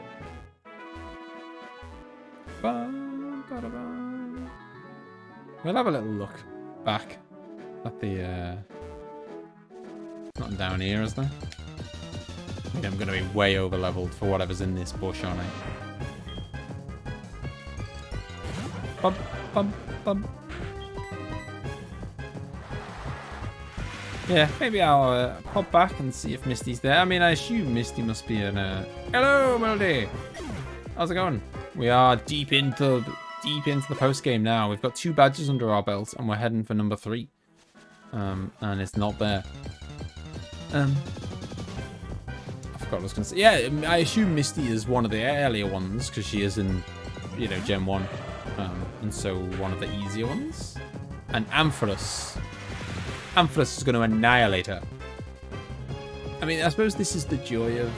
Bum, bada, bum. We'll have a little look back at the... Nothing down here, is there? I think I'm going to be way over leveled for whatever's in this bush, aren't I? Bum, bum, bum. Yeah, maybe I'll pop back and see if Misty's there. I mean, I assume Misty must be in a... Hello, Melody! How's it going? We are deep into the post-game now. We've got 2 badges under our belt, and we're heading for number 3. And it's not there. I forgot what I was going to say. Yeah, I assume Misty is one of the earlier ones, because she is in, you know, Gen 1. And so one of the easier ones. And Ampharos is going to annihilate her. I mean, I suppose this is the joy of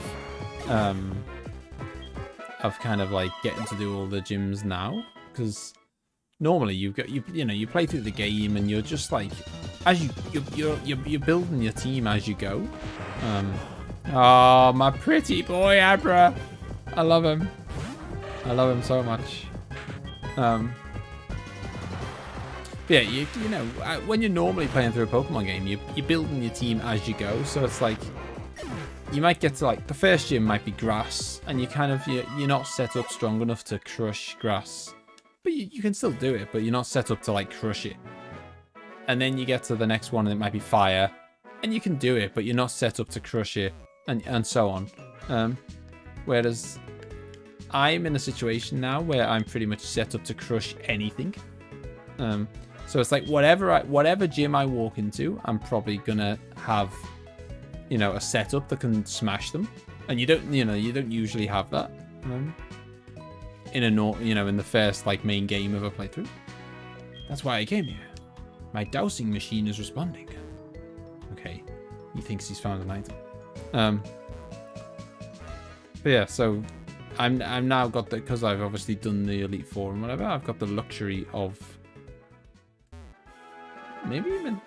kind of like getting to do all the gyms now, because normally you play through the game and you're just like, as you're building your team as you go. Oh, my pretty boy Abra, I love him so much. Yeah, you know, when you're normally playing through a Pokemon game, you're building your team as you go. So it's like, you might get to like, the first gym might be grass, and you're not set up strong enough to crush grass. But you can still do it, but you're not set up to like crush it. And then you get to the next one and it might be fire, and you can do it, but you're not set up to crush it, and so on. Whereas I'm in a situation now where I'm pretty much set up to crush anything. So it's like whatever gym I walk into, I'm probably gonna have, you know, a setup that can smash them, and you don't usually have that in the first like main game of a playthrough. That's why I came here. My dowsing machine is responding. Okay, he thinks he's found an item. But yeah, so I'm now got the, because I've obviously done the Elite Four and whatever. I've got the luxury of. Maybe even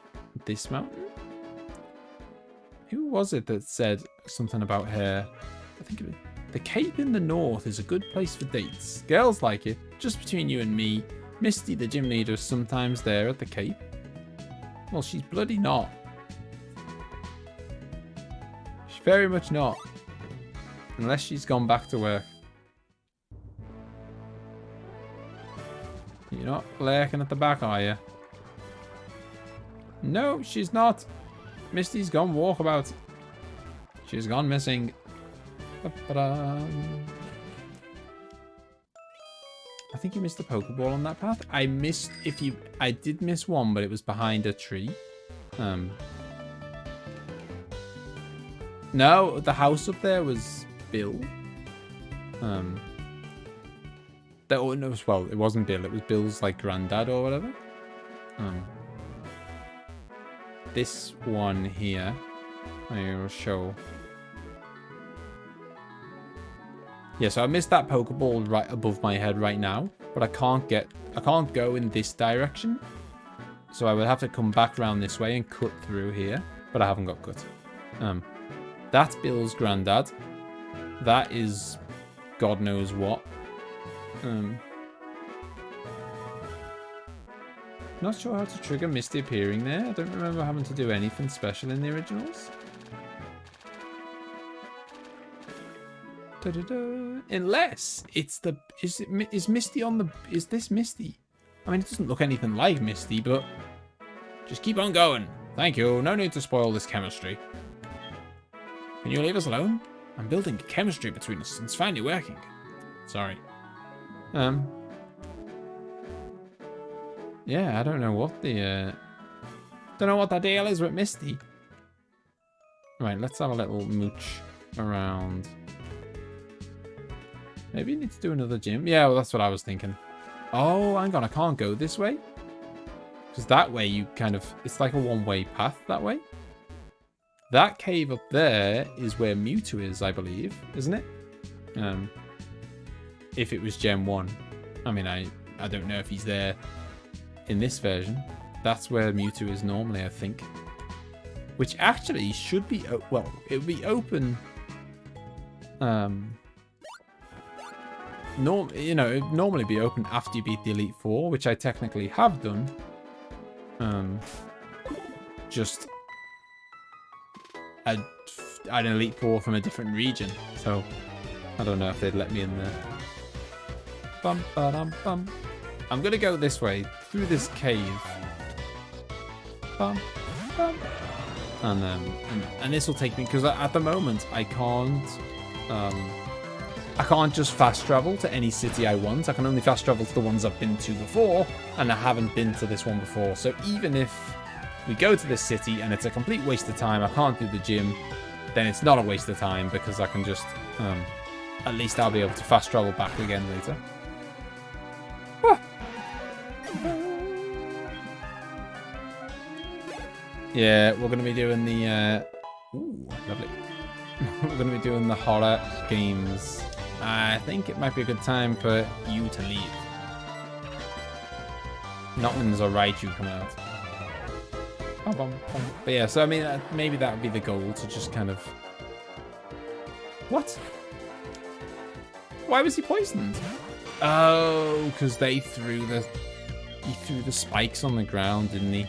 this mountain? Who was it that said something about her? I think it was, the Cape in the north is a good place for dates. Girls like it. Just between you and me, Misty, the gym leader, is sometimes there at the Cape. Well, she's bloody not. She's very much not. Unless she's gone back to work. You're not lurking at the back, are you? No, she's not. Misty's gone walkabout. She's gone missing. I think you missed the Pokeball on that path. I did miss one, but it was behind a tree. No, the house up there was Bill. Well, it wasn't Bill. It was Bill's like granddad or whatever. This one here, I will show. Yeah, so I missed that Pokeball right above my head right now, but I can't go in this direction. So I would have to come back around this way and cut through here, but I haven't got cut. That's Bill's granddad. That is God knows what. Not sure how to trigger Misty appearing there. I don't remember having to do anything special in the originals. Unless it's the... Is Misty on the... Is this Misty? I mean, it doesn't look anything like Misty, but... Just keep on going. Thank you. No need to spoil this chemistry. Can you leave us alone? I'm building chemistry between us and it's finally working. Sorry. Yeah, I don't know what the... Don't know what the deal is with Misty. Right, let's have a little mooch around. Maybe you need to do another gym. Yeah, well, that's what I was thinking. Oh, hang on, I can't go this way. Because that way you kind of... It's like a one-way path that way. That cave up there is where Mewtwo is, I believe. Isn't it? If it was Gen 1. I mean, I don't know if he's there in this version. That's where Mewtwo is normally, I think. Which actually should be... Well, it would be open it'd normally be open after you beat the Elite Four, which I technically have done. Just an Elite Four from a different region, so I don't know if they'd let me in there. Bum, ba-dum, bum. I'm gonna go this way through this cave. Bum, bum. And this will take me, because at the moment I can't just fast travel to any city I want. I can only fast travel to the ones I've been to before, and I haven't been to this one before. So even if we go to this city and it's a complete waste of time, I can't do the gym, then it's not a waste of time, because I can just at least I'll be able to fast travel back again later. Ah. Yeah, we're going to be doing the... ooh, lovely. We're going to be doing the horror games. I think it might be a good time for you to leave. Not when there's a Raichu coming out. But yeah, so I mean, maybe that would be the goal, to just kind of... What? Why was he poisoned? Oh, because they threw the... He threw the spikes on the ground, didn't he?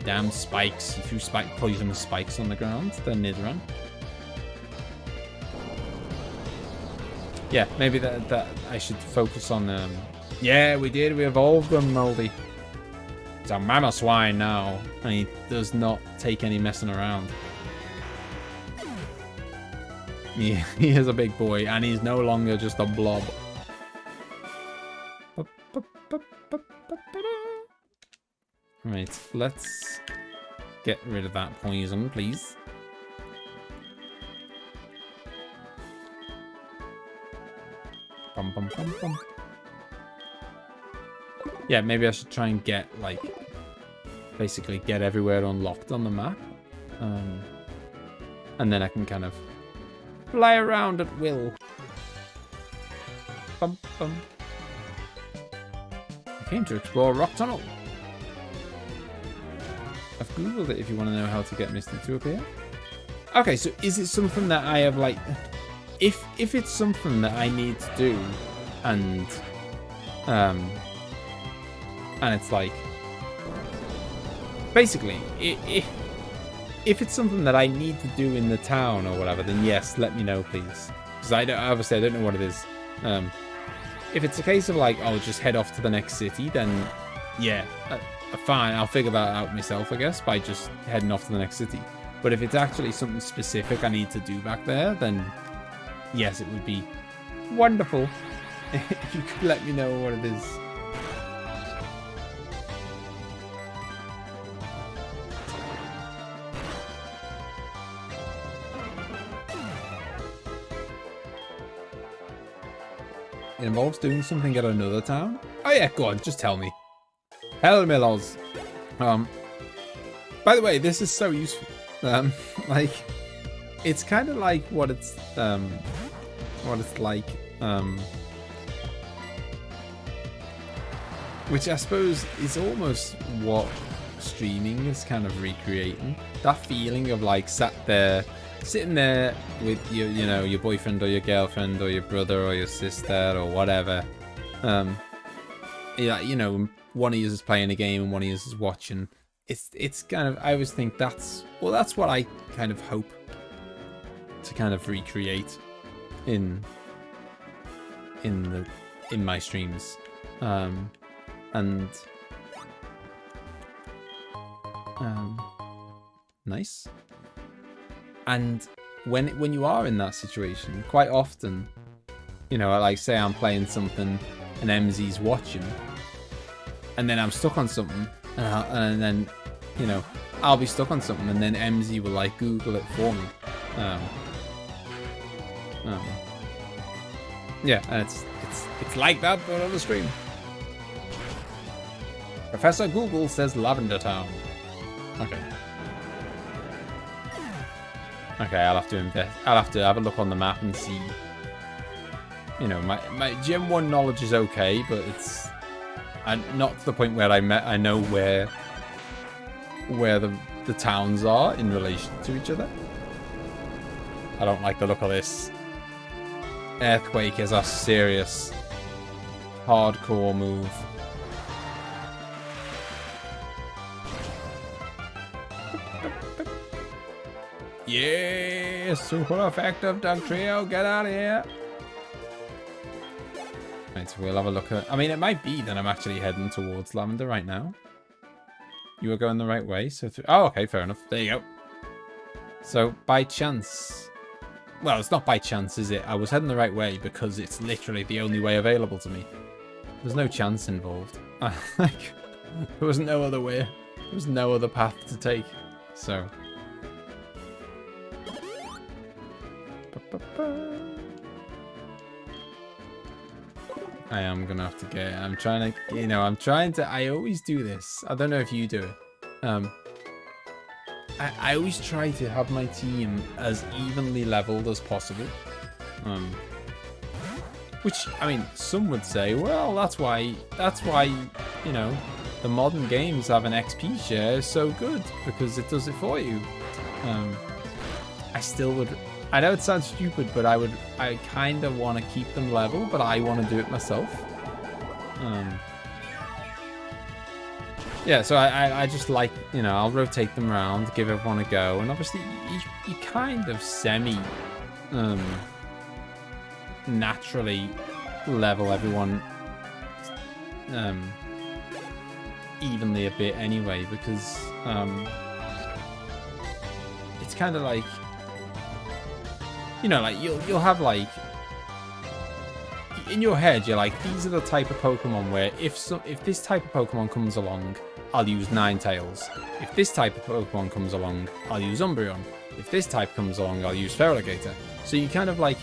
Damn spikes. He threw poisonous spikes on the ground. The Nidoran. Yeah, maybe that I should focus on... Yeah, we did. We evolved them, Moldy. He's a mama swine now. And he does not take any messing around. He is a big boy. And he's no longer just a blob. Right, let's get rid of that poison, please. Bum, bum, bum, bum. Yeah, maybe I should try and get, like, basically get everywhere unlocked on the map. And then I can kind of fly around at will. Bum, bum. I came to explore Rock Tunnel. I've googled it if you want to know how to get Misty to appear. Okay, so is it something that I have, like... If it's something that I need to do, and it's like... Basically, if it's something that I need to do in the town or whatever, then yes, let me know, please. Because obviously I don't know what it is. If it's a case of like, oh, just head off to the next city, then yeah, fine, I'll figure that out myself, I guess, by just heading off to the next city. But if it's actually something specific I need to do back there, then yes, it would be wonderful if you could let me know what it is. It involves doing something at another town? Oh yeah, go on, just tell me. Hell me loz. By the way, this is so useful. Like, it's kind of like what it's like, which I suppose is almost what streaming is kind of recreating. That feeling of like sitting there with your, you know, your boyfriend or your girlfriend or your brother or your sister or whatever. Yeah, you know, one of you is playing a game and one of you is watching. It's kind of, I always think that's what I kind of hope to kind of recreate in my streams. Nice. And when you are in that situation, quite often, you know, like say I'm playing something and emzee's watching, and then I'm stuck on something, and then, you know, I'll be stuck on something, and then emzee will like Google it for me. Yeah, and it's like that, but on the stream. Professor Google says Lavender Town. Okay. Okay, I'll have to invest. I'll have to have a look on the map and see. You know, my Gen 1 knowledge is okay, but it's not to the point where I know where the towns are in relation to each other. I don't like the look of this. Earthquake is a serious, hardcore move. Yeah, super effective Dunk Trio, get out of here. Right, so we'll have a look at... I mean, it might be that I'm actually heading towards Lavender right now. You were going the right way, so... Oh, okay, fair enough. There you go. So, by chance... Well, it's not by chance, is it? I was heading the right way because it's literally the only way available to me. There's no chance involved. Like, there was no other way. There was no other path to take. So... I am gonna have to get... I'm trying to... You know, I always do this. I don't know if you do it. I always try to have my team as evenly leveled as possible. Which, I mean, some would say, well, that's why, you know, the modern games have an XP share so good, because it does it for you. I still would... I know it sounds stupid, but I kind of want to keep them level, but I want to do it myself. Yeah, so I just like, you know, I'll rotate them around, give everyone a go, and obviously you kind of naturally level everyone evenly a bit anyway, because it's kind of like, you know, like you'll have like, in your head you're like, these are the type of Pokemon where if this type of Pokemon comes along, I'll use Ninetales. If this type of Pokemon comes along, I'll use Umbreon. If this type comes along, I'll use Feraligatr. So you kind of like,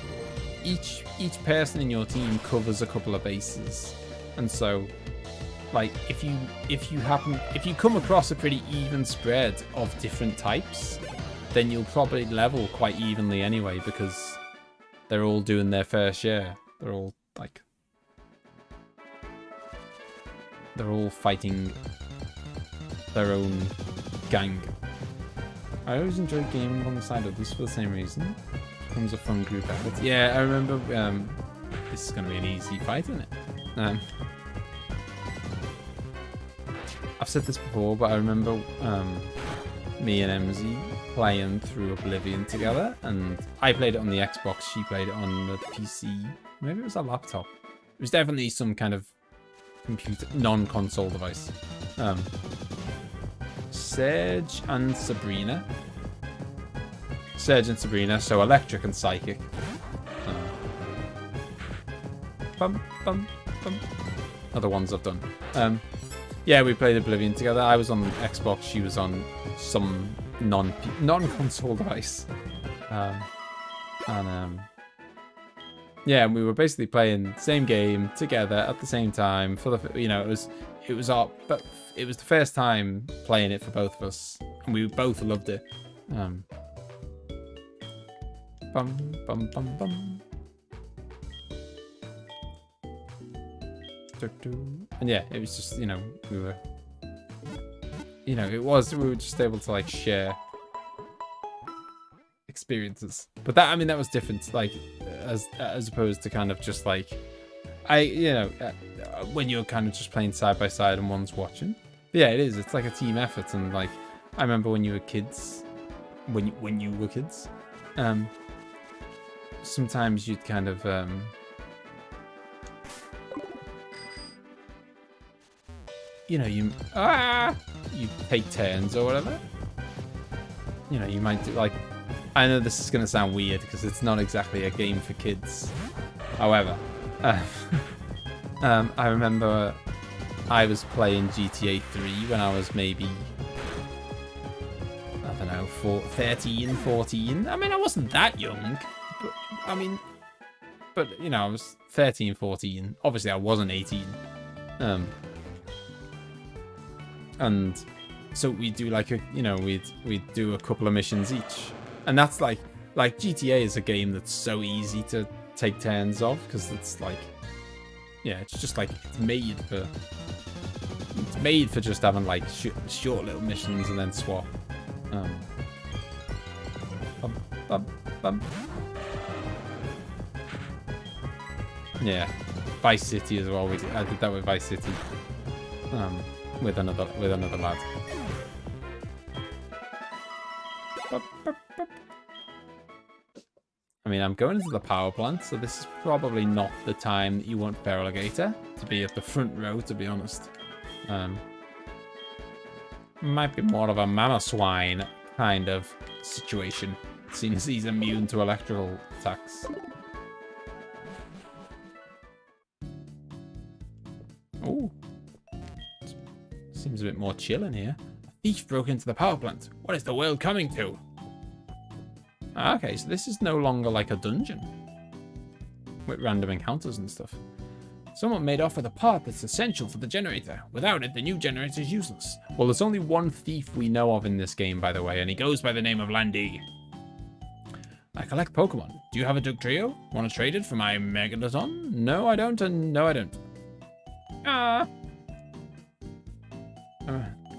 each person in your team covers a couple of bases, and so like if you come across a pretty even spread of different types, then you'll probably level quite evenly anyway, because they're all doing their fair share. They're all like, they're all fighting their own gang. I always enjoy gaming alongside others for the same reason. It becomes a fun group effort. Yeah, I remember, this is going to be an easy fight, isn't it? I've said this before, but I remember me and MZ playing through Oblivion together, and I played it on the Xbox, she played it on the PC. Maybe it was a laptop. It was definitely some kind of computer, non-console device. Serge and Sabrina. Serge and Sabrina, so electric and psychic. Bum, bum, bum. Other ones I've done. Yeah, we played Oblivion together. I was on Xbox, she was on some non-console device. Yeah, and we were basically playing the same game together at the same time for the, you know, it was the first time playing it for both of us, and we both loved it. Bum bum bum bum. And yeah, it was just, you know, we were just able to like share experiences. But that, I mean, that was different, like as opposed to kind of just like, when you're kind of just playing side by side and one's watching. But yeah, it's like a team effort. And like, I remember when you were kids, when you were kids, sometimes you'd kind of you take turns or whatever. You know, you might do, like, I know this is going to sound weird because it's not exactly a game for kids. However, I remember I was playing GTA 3 when I was maybe, I don't know, 13, 14. I mean, I wasn't that young, but you know, I was 13, 14. Obviously, I wasn't 18. And so we do like we'd do a couple of missions each, and that's like GTA is a game that's so easy to take turns of, because it's like, yeah, it's just like it's made for just having like short little missions and then swap. bum. Yeah, Vice City as well. I did that with Vice City. With another lad. I mean, I'm going into the power plant, so this is probably not the time that you want Feraligator to be at the front row, to be honest. Might be more of a mama swine kind of situation, seeing as he's immune to electrical attacks. Ooh. Seems a bit more chill in here. A thief broke into the power plant. What is the world coming to? Okay, so this is no longer like a dungeon with random encounters and stuff. Someone made off with a part that's essential for the generator. Without it, the new generator is useless. Well, there's only one thief we know of in this game, by the way, and he goes by the name of Landy. I collect Pokemon. Do you have a Dugtrio? Want to trade it for my Megalodon? No, I don't, and no, I don't. I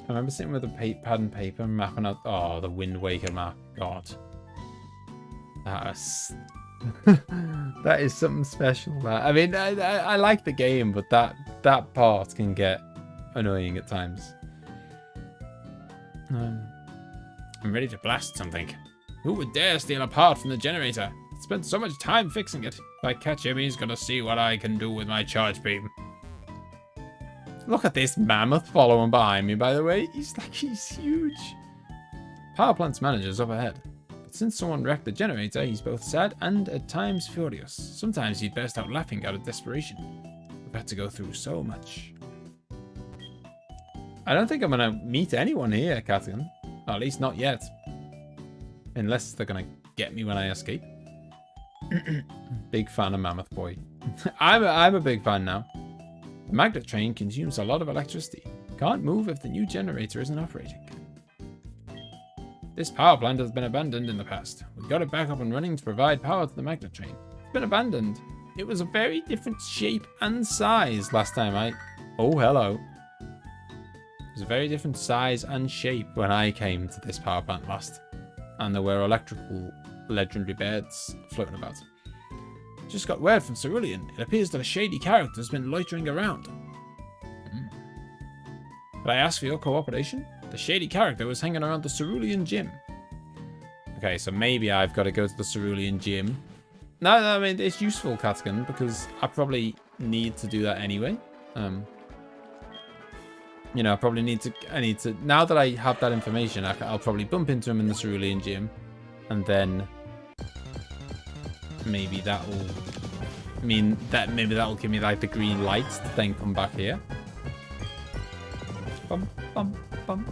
remember sitting with a pad and paper and mapping out... Oh, the Wind Waker map. God. That is something special. I mean, I like the game, but that part can get annoying at times. I'm ready to blast something. Who would dare steal a part from the generator? I spent so much time fixing it. If I catch him, he's gonna see what I can do with my charge beam. Look at this mammoth following behind me, by the way. He's huge. Power plant's manager's up ahead. But since someone wrecked the generator, he's both sad and at times furious. Sometimes he'd burst out laughing out of desperation. We've had to go through so much. I don't think I'm gonna meet anyone here, Catherine. Or at least not yet. Unless they're gonna get me when I escape. Big fan of Mammoth Boy. I'm a big fan now. The magnet train consumes a lot of electricity. Can't move if the new generator isn't operating. This power plant has been abandoned in the past. We got it back up and running to provide power to the magnet train. It's been abandoned. It was a very different shape and size last time Oh, hello. It was a very different size and shape when I came to this power plant last. And there were electrical legendary birds floating about. Just got word from Cerulean. It appears that a shady character has been loitering around. Could I ask for your cooperation? The shady character was hanging around the Cerulean gym. Okay, so maybe I've got to go to the Cerulean gym. No, I mean, it's useful, Katkin, because I probably need to do that anyway. You know, I need to, now that I have that information, I'll probably bump into him in the Cerulean gym. And then maybe that'll mean that that'll give me like the green light to then come back here. Bum, bum, bum.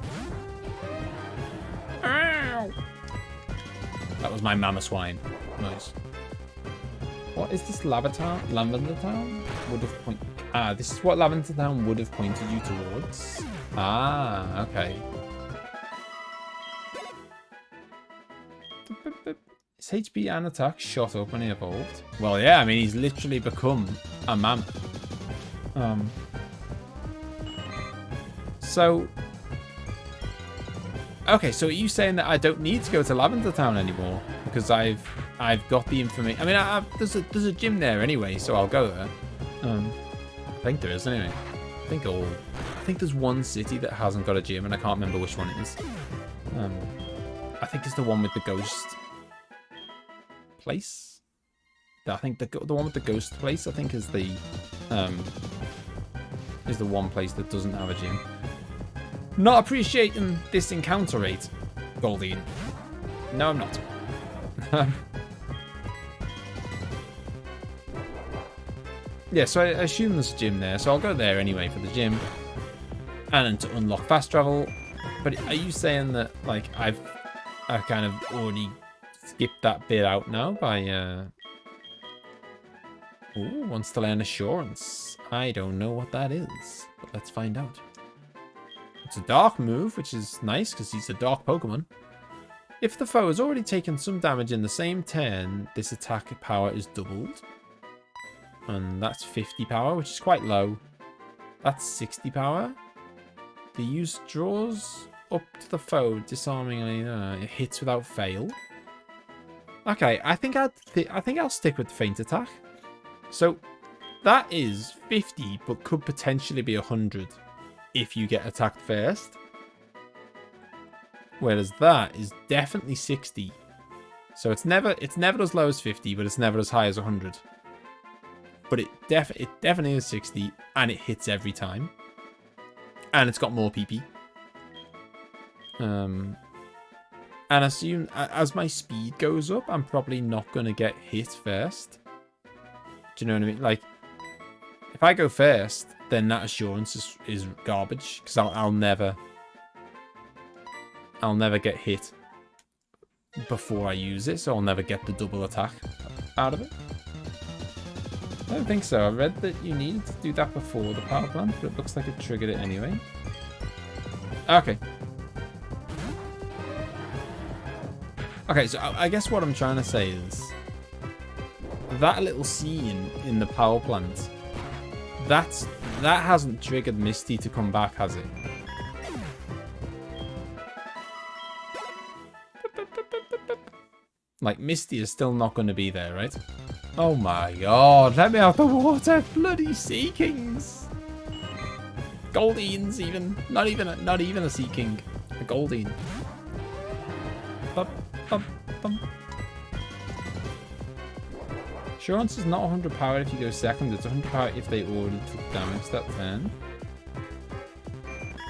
Ow! That was my mama swine. Nice. What is this Lavender Town? Would have pointed. Ah, this is what Lavender Town would have pointed you towards. Ah, okay. His HP and attack shot up when he evolved. Well, yeah, I mean, he's literally become a mammoth. So, okay, so are you saying that I don't need to go to Lavender Town anymore because I've got the information? I mean, there's a gym there anyway, so I'll go there. I think there is anyway. I think there's one city that hasn't got a gym, and I can't remember which one it is. I think it's the one with the ghost place. I think the one with the ghost place, I think, is the one place that doesn't have a gym. Not appreciating this encounter rate, Goldine. No, I'm not. Yeah, so I assume there's a gym there, so I'll go there anyway for the gym. And then to unlock fast travel. But are you saying that, like, I kind of already skipped that bit out now by, Ooh, wants to learn Assurance. I don't know what that is, but let's find out. It's a dark move, which is nice because he's a dark Pokemon. If the foe has already taken some damage in the same turn, this attack power is doubled. And that's 50 power, which is quite low. That's 60 power. The use draws up to the foe disarmingly. It hits without fail. Okay, I think I'll stick with the feint attack. So that is 50, but could potentially be 100 if you get attacked first. Whereas that is definitely 60. So it's never as low as 50, but it's never as high as 100. But it definitely is 60, and it hits every time. And it's got more PP. And assume as my speed goes up, I'm probably not going to get hit first. Do you know what I mean? Like, if I go first, then that assurance is garbage. Because I'll never get hit before I use it. So I'll never get the double attack out of it. I don't think so. I read that you needed to do that before the power plant, but it looks like it triggered it anyway. Okay. Okay, so I guess what I'm trying to say is that little scene in the power plant, that hasn't triggered Misty to come back, has it? Like, Misty is still not going to be there, right? Oh my god, let me out the water! Bloody Sea Kings! Goldines even. Not even a Sea King. A Goldine. Bum, bum, bum. Assurance is not 100 power if you go second. It's 100 power if they already took damage that turn.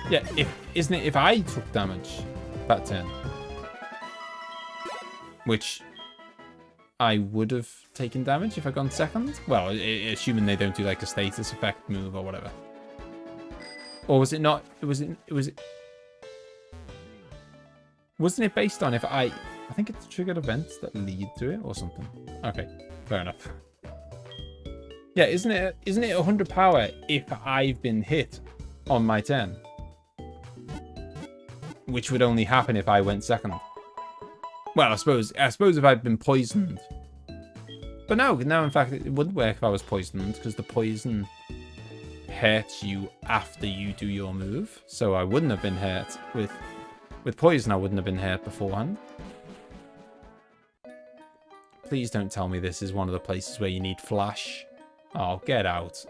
Yeah, isn't it if I took damage that turn? Which I would have taken damage if I'd gone second. Well, assuming they don't do like a status effect move or whatever. Or was it not? Wasn't it based on if I think it's triggered events that lead to it or something. Okay, fair enough. Yeah, isn't it 100 power if I've been hit on my turn? Which would only happen if I went second. Well, I suppose if I'd been poisoned. But no, in fact, it wouldn't work if I was poisoned, because the poison hurts you after you do your move. So I wouldn't have been hurt with poison. I wouldn't have been hurt beforehand. Please don't tell me this is one of the places where you need flash. Oh, get out.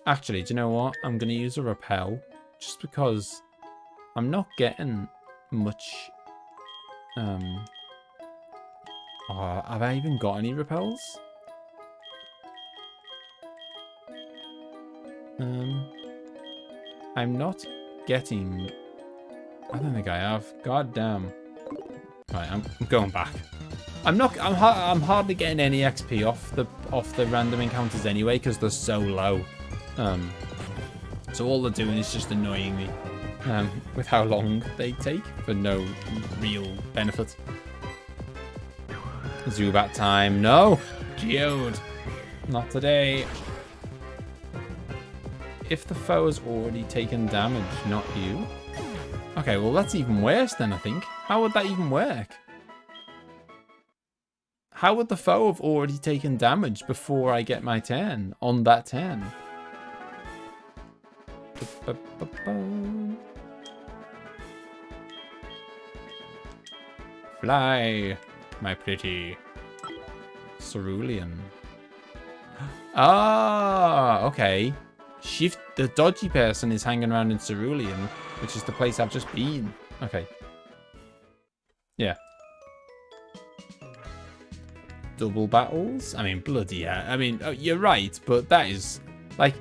Actually, do you know what? I'm going to use a repel, just because I'm not getting much. Oh, have I even got any repels? I'm not getting. I don't think I have. God damn. Right, I'm going back. I'm hardly getting any XP off the random encounters anyway, because they're so low. So all they're doing is just annoying me with how long they take for no real benefit. Zubat time. No! Geode. Not today. If the foe has already taken damage, not you. Okay, well that's even worse then, I think. How would that even work? How would the foe have already taken damage before I get my turn on that turn? Fly, my pretty cerulean. Ah, okay. Shift. The dodgy person is hanging around in Cerulean, which is the place I've just been. Okay. Yeah. Double battles? I mean, bloody hell. I mean, oh, you're right, but that is, like,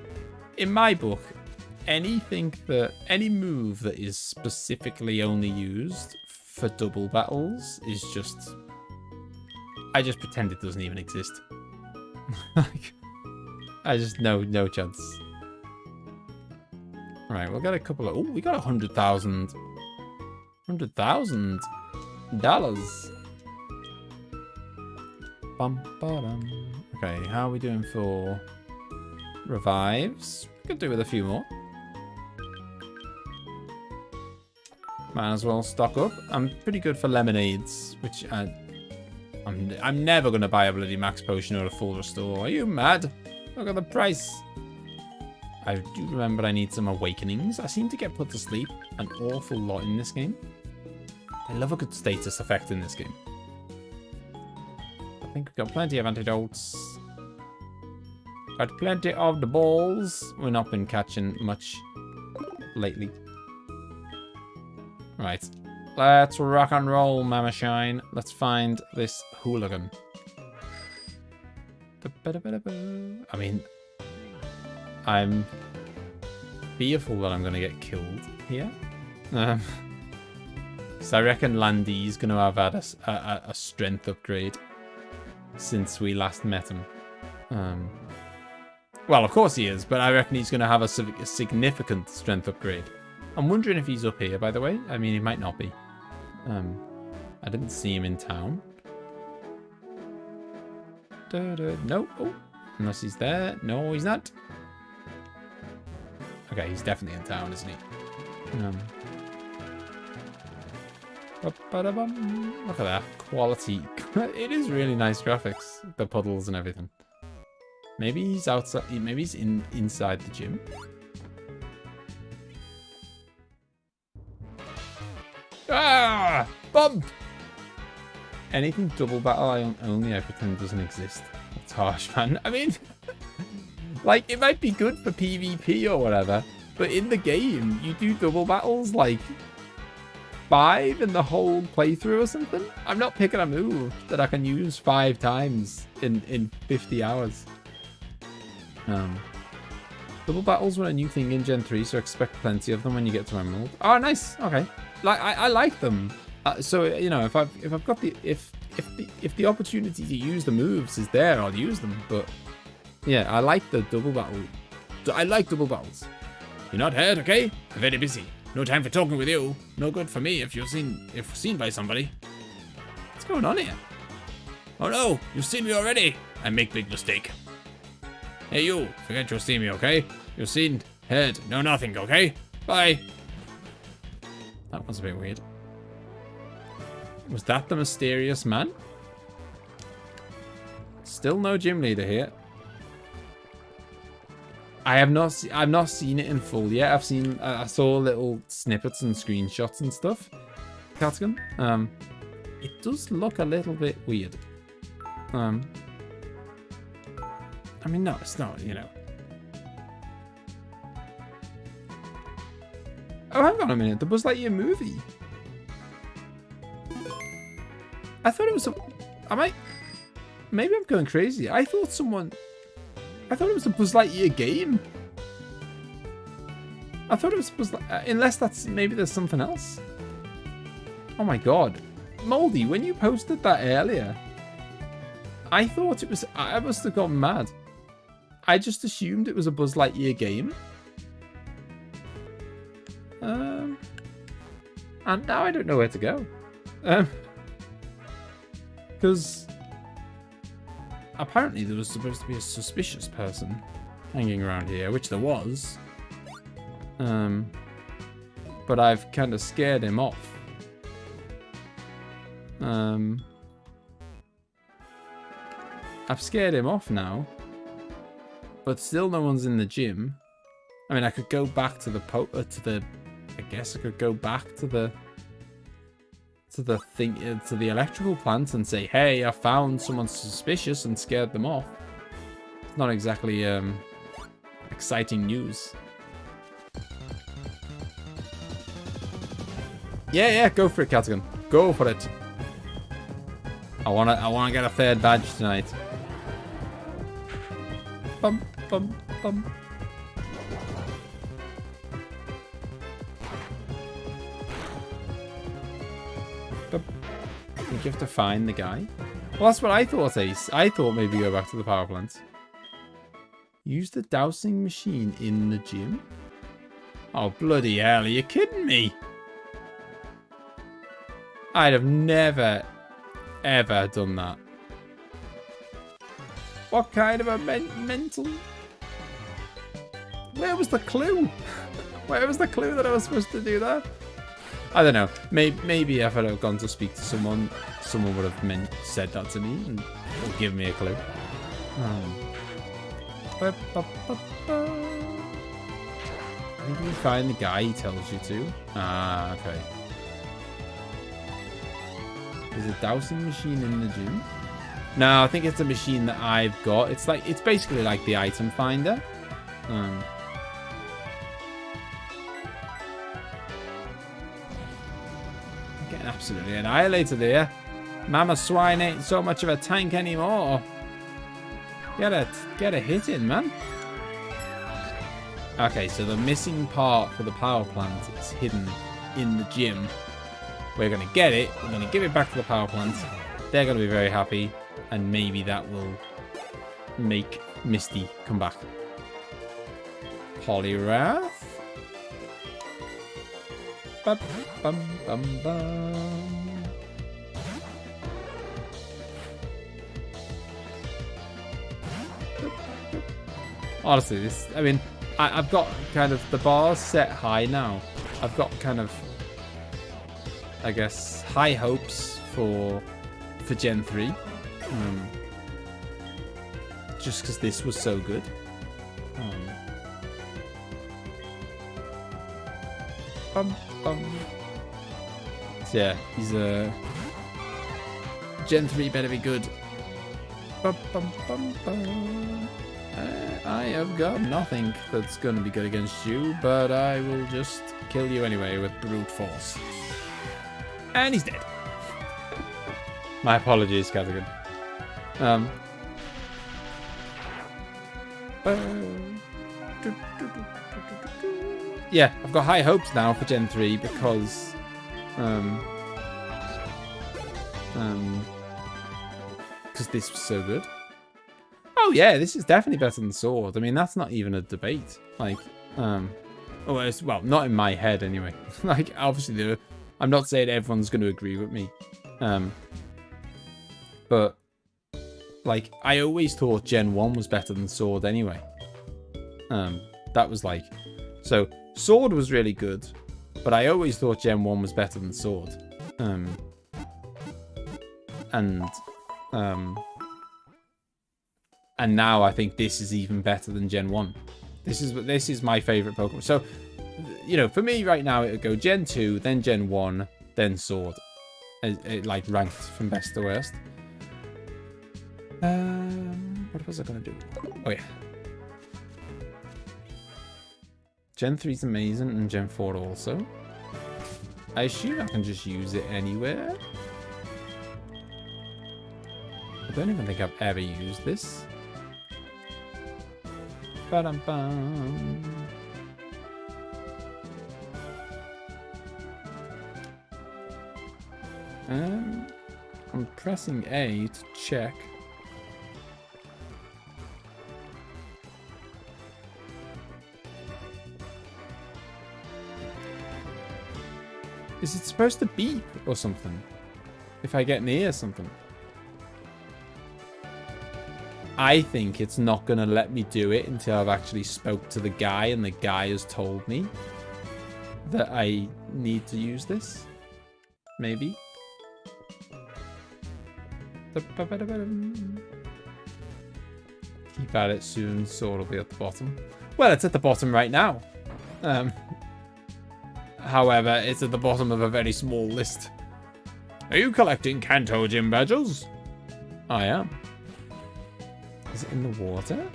in my book, any move that is specifically only used for double battles is just, I just pretend it doesn't even exist. Like, I just, no chance. Right, we'll get a couple of, oh, we got $100,000. $100,000. Okay, how are we doing for revives? We could do with a few more. Might as well stock up. I'm pretty good for lemonades, which I'm never going to buy a bloody max potion or a full restore. Are you mad? Look at the price. I do remember I need some awakenings. I seem to get put to sleep an awful lot in this game. I love a good status effect in this game. I think we've got plenty of antidotes. Got plenty of the balls. We've not been catching much lately. Right. Let's rock and roll, Mama Shine. Let's find this hooligan. I mean, I'm fearful that I'm going to get killed here. So I reckon Landy's going to have had a strength upgrade since we last met him. Well, of course he is, but I reckon he's going to have a significant strength upgrade. I'm wondering if he's up here, by the way. I mean, he might not be. I didn't see him in town. No. Oh, unless he's there. No, he's not. Okay, he's definitely in town, isn't he? Look at that quality. It is really nice graphics. The puddles and everything. Maybe he's outside. Maybe he's inside the gym. Ah! Bump! Anything double battle I pretend doesn't exist. It's harsh, man. I mean, like, it might be good for PvP or whatever, but in the game, you do double battles like 5 in the whole playthrough or something. I'm not picking a move that I can use 5 times in 50 hours. Double battles were a new thing in Gen 3, so expect plenty of them when you get to Emerald. Oh, nice. Okay. Like I like them. So you know, if the opportunity to use the moves is there, I'll use them. But yeah, I like the double battle. I like double battles. You're not hurt, okay? I'm very busy. No time for talking with you. No good for me if seen by somebody. What's going on here? Oh no, you've seen me already. I make big mistake. Hey you, forget you'll see me, okay? You've seen, heard, know nothing, okay? Bye. That was a bit weird. Was that the mysterious man? Still no gym leader here. I've not seen it in full yet. I saw little snippets and screenshots and stuff. Catgun. It does look a little bit weird. I mean, no, it's not, you know. Oh, hang on a minute. The Buzz Lightyear movie. I thought it was maybe I'm going crazy. I thought it was a Buzz Lightyear game. I thought it was Buzz Lightyear, unless maybe there's something else. Oh my god. Moldy, when you posted that earlier, I thought it was, I must have gone mad. I just assumed it was a Buzz Lightyear game. And now I don't know where to go. Because apparently there was supposed to be a suspicious person hanging around here, which there was. But I've kind of scared him off. I've scared him off now. But still no one's in the gym. I mean, I could go back to I guess I could go back to the electrical plant and say, hey, I found someone suspicious and scared them off. It's not exactly exciting news. Yeah, go for it, Catgun. Go for it. I wanna get a 3rd badge tonight. Bum bum bum. I think you have to find the guy. Well, that's what I thought, Ace. I thought maybe go back to the power plant. Use the dowsing machine in the gym? Oh, bloody hell. Are you kidding me? I'd have never, ever done that. What kind of a mental... Where was the clue? Where was the clue that I was supposed to do that? I don't know. Maybe if I'd have gone to speak to someone would have said that to me and or given me a clue. I think you find the guy he tells you to. Ah, okay. There's a dowsing machine in the gym. No, I think it's a machine that I've got. It's basically like the item finder. Getting absolutely annihilated here. Mama Swine ain't so much of a tank anymore. Get a hit in, man. Okay, so the missing part for the power plant is hidden in the gym. We're going to get it. We're going to give it back to the power plant. They're going to be very happy. And maybe that will make Misty come back. Polyrath. Bum, bum, bum, bum. Honestly, I've got kind of the bars set high now. I've got kind of, I guess, high hopes for Gen 3. Just because this was so good. So yeah, he's a Gen 3 better be good. I have got nothing that's going to be good against you, but I will just kill you anyway with brute force. And he's dead. My apologies, Casagan. Yeah, I've got high hopes now for Gen 3 because this was so good. Oh yeah, this is definitely better than Sword. I mean, that's not even a debate. Like, well, not in my head anyway. Like, obviously, I'm not saying everyone's going to agree with me. But, like, I always thought Gen 1 was better than Sword anyway. That was like... So, Sword was really good, but I always thought Gen 1 was better than Sword. And now I think this is even better than Gen 1. This is my favorite Pokemon. So, you know, for me right now, it would go Gen 2, then Gen 1, then Sword. It like ranked from best to worst. What was I going to do? Oh, yeah. Gen 3 is amazing, and Gen 4 also. I assume I can just use it anywhere. I don't even think I've ever used this. Ba-dum-bum. I'm pressing A to check. Is it supposed to beep or something? If I get near something? I think it's not going to let me do it until I've actually spoke to the guy and the guy has told me that I need to use this. Maybe. Keep at it soon, Sword will be at the bottom. Well, it's at the bottom right now. However, it's at the bottom of a very small list. Are you collecting Kanto gym badges? I am. Is it in the water?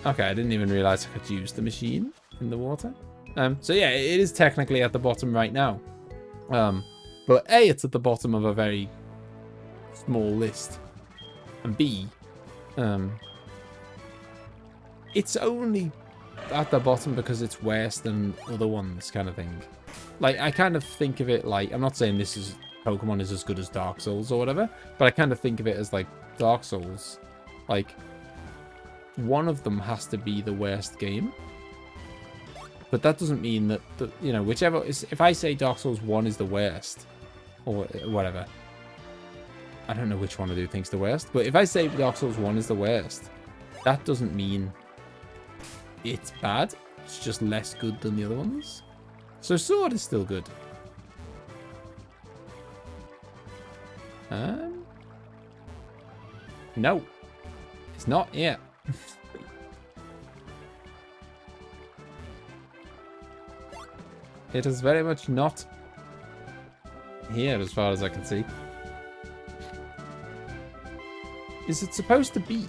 Okay, I didn't even realize I could use the machine in the water. So yeah, it is technically at the bottom right now. But A, it's at the bottom of a very small list. And B, it's only at the bottom because it's worse than other ones, kind of thing. Like, I kind of think of it like, I'm not saying this is Pokemon is as good as Dark Souls or whatever, but I kind of think of it as like Dark Souls. Like, one of them has to be the worst game. But that doesn't mean that, you know, whichever is, if I say Dark Souls 1 is the worst, or whatever, I don't know which one of you thinks the worst, but if I say Dark Souls 1 is the worst, that doesn't mean it's bad. It's just less good than the other ones. So Sword is still good. No, it's not yet. It is very much not here as far as I can see. Is it supposed to beep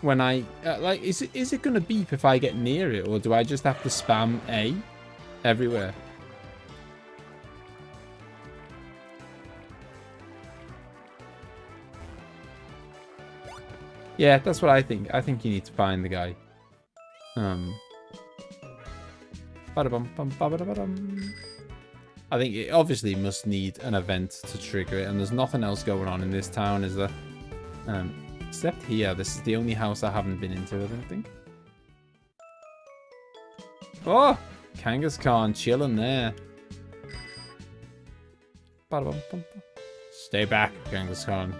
when I like? Is it gonna beep if I get near it, or do I just have to spam A everywhere? Yeah, that's what I think. I think you need to find the guy. Ba-da-bum-bum-ba-ba-da-ba-dum. I think it obviously must need an event to trigger it, and there's nothing else going on in this town, is there? Except here. This is the only house I haven't been into, I don't think. Oh! Kangas Khan chilling there. Ba-da-bum-bum-bum. Stay back, Kangas Khan.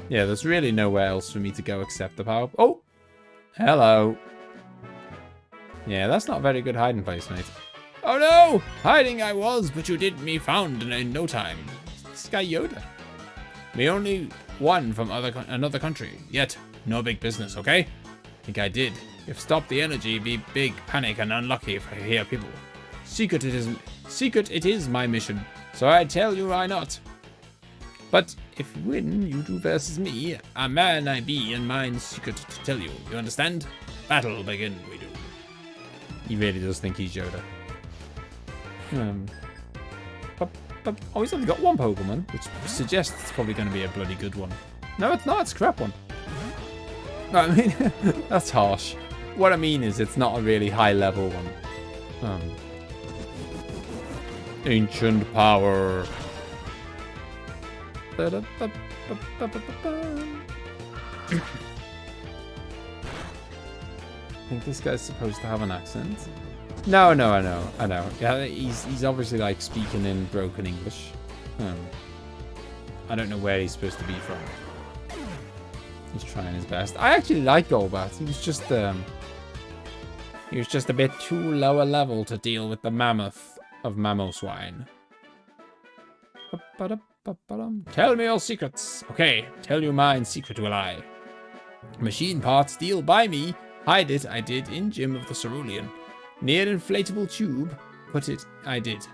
Yeah, there's really nowhere else for me to go except the power... Oh! Hello. Yeah, that's not a very good hiding place, mate. Oh no! Hiding I was, but you did me found in no time. This guy Yoda. Me only one from another country. Yet, no big business, okay? Think I did. If stop the energy, be big panic and unlucky for here people. Secret it is my mission. So I tell you why not. But if you win, you do versus me. A man I be, and mine secret to tell you. You understand? Battle begin, we do. He really does think he's Yoda. Oh, he's only got one Pokemon, which suggests it's probably going to be a bloody good one. No, it's not. It's a crap one. I mean, that's harsh. What I mean is it's not a really high level one. Ancient power. I think this guy's supposed to have an accent. No, I know. Yeah, he's obviously like speaking in broken English. I don't know where he's supposed to be from. He's trying his best. I actually like Golbat. He was just a bit too lower level to deal with the mammoth of Mamoswine. Tell me your secrets. Okay, tell you mine secret will I. Machine parts deal by me. Hide it I did in Gym of the Cerulean. Near inflatable tube, put it I did.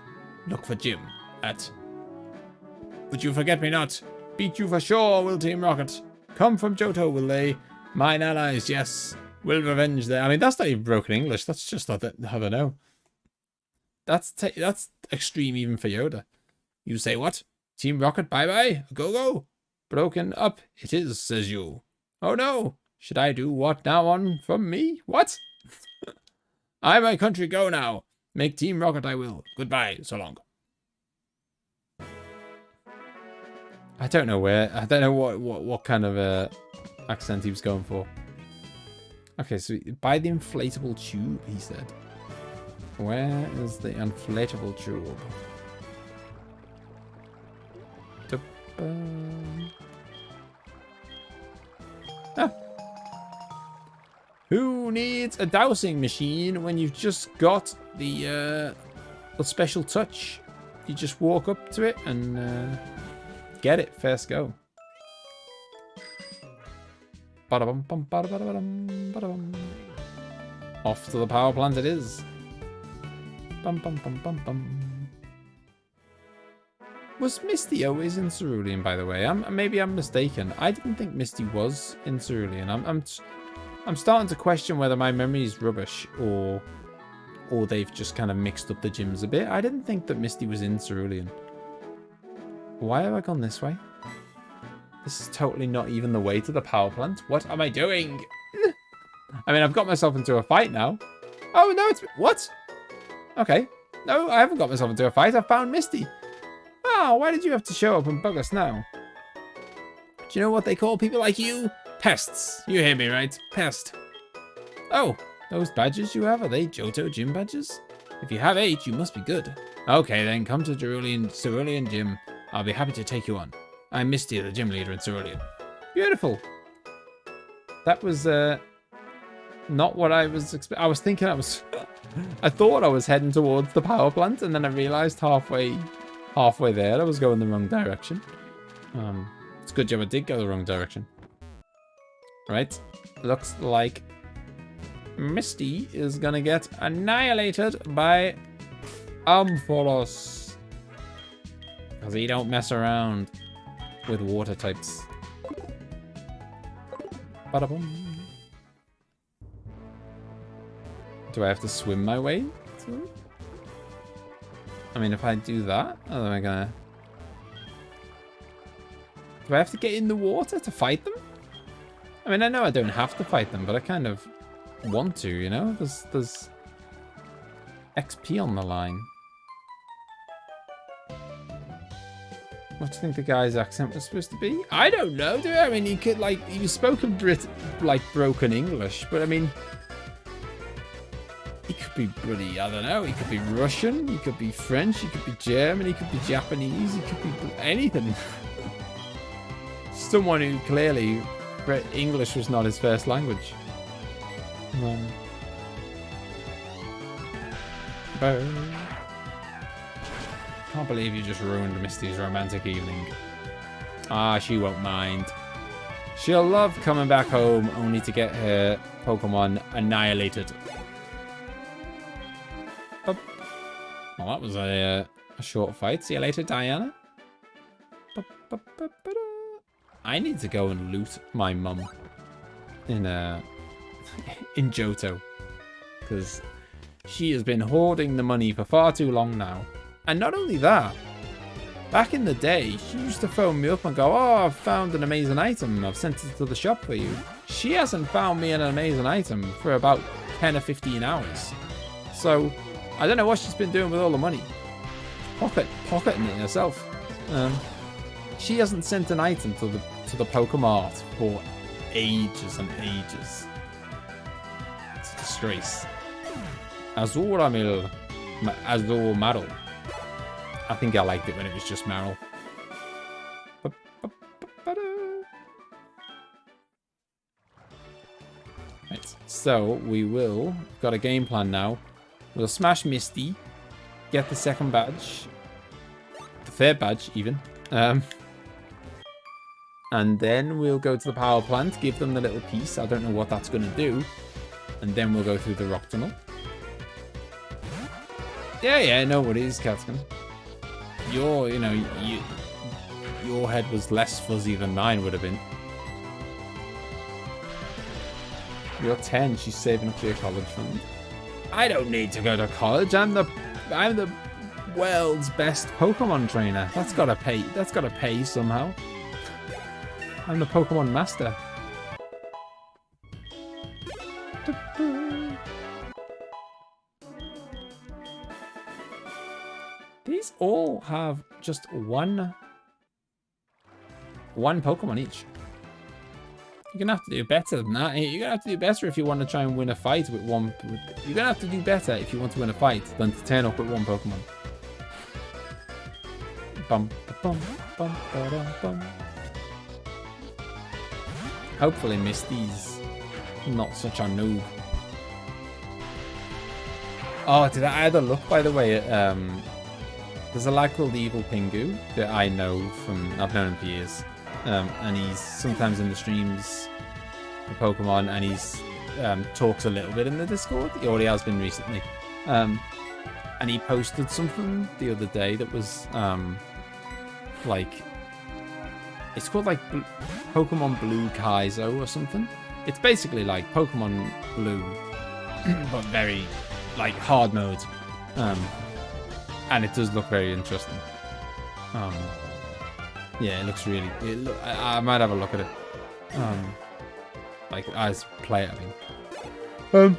Look for Jim at. Would you forget me not? Beat you for sure, will Team Rocket. Come from Johto, will they? Mine allies, yes. Will revenge their... I mean, that's not even broken English. That's just how they know. That's extreme even for Yoda. You say what? Team Rocket, bye-bye. Go-go. Broken up it is, says you. Oh no. Should I do what now on from me? What? I my country go now. Make Team Rocket I will. Goodbye, so long. I don't know what kind of accent he was going for. Okay, so by the inflatable tube, he said. Where is the inflatable tube? Ah. Who needs a dowsing machine when you've just got the special touch? You just walk up to it and get it. First go. Off to the power plant it is. Was Misty always in Cerulean, by the way? Maybe I'm mistaken. I didn't think Misty was in Cerulean. I'm starting to question whether my memory is rubbish or they've just kind of mixed up the gyms a bit. I didn't think that Misty was in Cerulean. Why have I gone this way? This is totally not even the way to the power plant. What am I doing? I mean, I've got myself into a fight now. Oh, no, it's... What? Okay. No, I haven't got myself into a fight. I found Misty. Oh, why did you have to show up and bug us now? Do you know what they call people like you? Pests. You hear me, right? Pest. Oh, those badges you have, are they Johto gym badges? If you have 8, you must be good. Okay, then come to Cerulean Gym. I'll be happy to take you on. I'm Misty, the gym leader in Cerulean. Beautiful. That was not what I was expecting. I was thinking I thought I was heading towards the power plant, and then I realized halfway there I was going the wrong direction. It's a good job I did go the wrong direction. Right, looks like Misty is gonna get annihilated by Ampharos. Because he don't mess around with water types. Ba-da-bum. Do I have to swim my way through? I mean, if I do that, how am I gonna... Do I have to get in the water to fight them? I mean, I know I don't have to fight them, but I kind of want to, you know? There's XP on the line. What do you think the guy's accent was supposed to be? I don't know, do I? I mean, he could, like, he was spoken like broken English, but I mean, he could be bloody, I don't know, he could be Russian, he could be French, he could be German, he could be Japanese, he could be anything. Someone who clearly English was not his first language. Can't believe you just ruined Misty's romantic evening. Ah, she won't mind. She'll love coming back home only to get her Pokemon annihilated. Well, that was a short fight. See you later, Diana. I need to go and loot my mum in Johto, because she has been hoarding the money for far too long now. And not only that, back in the day, she used to phone me up and go, "Oh, I've found an amazing item. I've sent it to the shop for you." She hasn't found me an amazing item for about 10 or 15 hours. So I don't know what she's been doing with all the money. Pocketing it herself. She hasn't sent an item to the Pokemart for ages and ages. It's a disgrace. Azuramil. Azurmaril. I think I liked it when it was just Maril. Right, so we will... Got a game plan now. We'll smash Misty. Get the second badge. The third badge, even. And then we'll go to the power plant, give them the little piece. I don't know what that's going to do. And then we'll go through the rock tunnel. Yeah, no worries, Catskin. Your head was less fuzzy than mine would have been. You're 10, she's saving up for your college fund. I don't need to go to college. I'm the world's best Pokemon trainer. That's gotta pay somehow. I'm the Pokemon master. These all have just one Pokemon each. You're gonna have to do better than that. You're gonna have to do better if you want to try and win a fight with one. You're gonna have to do better if you want to win a fight than to turn up with one Pokemon. Bum, bum, bum, ba-dum, bum. Hopefully Misty's not such a noob. Oh, did I had a look, by the way, at, there's a lad called Evil Pingu that I know from, I've known him for years. And he's sometimes in the streams for Pokemon, and he's talks a little bit in the Discord. He already has been recently. And he posted something the other day that was like, it's called like Pokemon Blue Kaizo or something. It's basically like Pokemon Blue, but very like hard mode. And it does look very interesting. Yeah, it looks really. I might have a look at it. Like as player, I mean.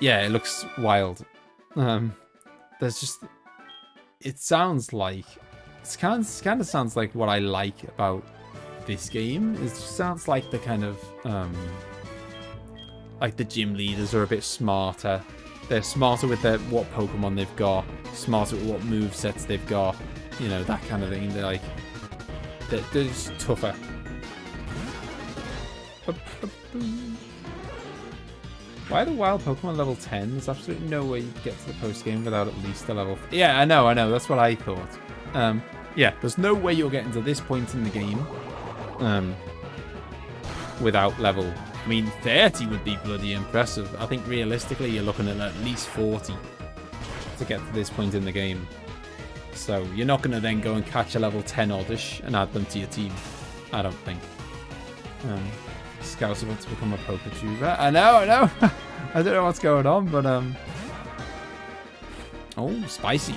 Yeah, it looks wild. There's just. It sounds like. It kind of sounds like what I like about this game. It just sounds like the kind of. Like the gym leaders are a bit smarter. They're smarter with what Pokemon they've got. Smarter with what movesets they've got. You know, that kind of thing. They're like, they're just tougher. Why are the wild Pokemon level 10? There's absolutely no way you can get to the post game without at least a level. Yeah, I know. That's what I thought. Yeah, there's no way you're getting to this point in the game without level. I mean, 30 would be bloody impressive. I think realistically, you're looking at least 40 to get to this point in the game. So you're not going to then go and catch a level 10 oddish and add them to your team. I don't think. Scouse about to become a poker tuber. I know. I don't know what's going on, but oh, spicy.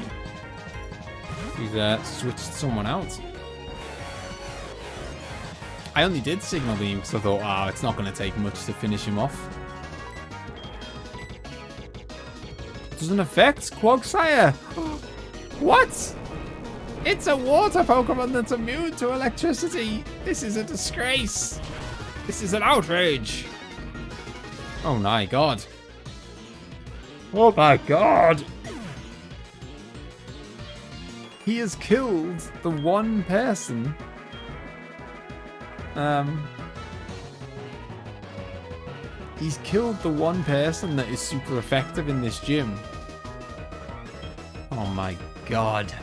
He's switched someone out. I only did signal beam because I thought, oh, it's not going to take much to finish him off. Doesn't affect Quagsire. What? It's a water Pokemon that's immune to electricity. This is a disgrace. This is an outrage. Oh my god. Oh my god. He has killed the one person. He's killed the one person that is super effective in this gym. Oh my god.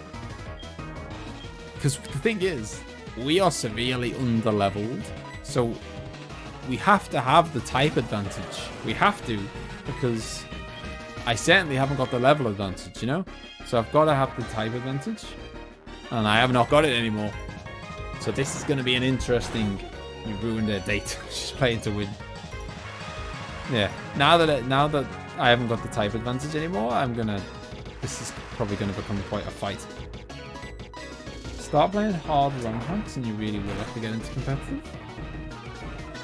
Because the thing is, we are severely underleveled, so we have to have the type advantage. We have to, because I certainly haven't got the level advantage, you know? So I've got to have the type advantage, and I have not got it anymore. So this is going to be an interesting... You ruined their date. She's playing to win. Yeah. Now that I haven't got the type advantage anymore, this is probably gonna become quite a fight. Start playing hard long ranks, and you really will have to get into competitive.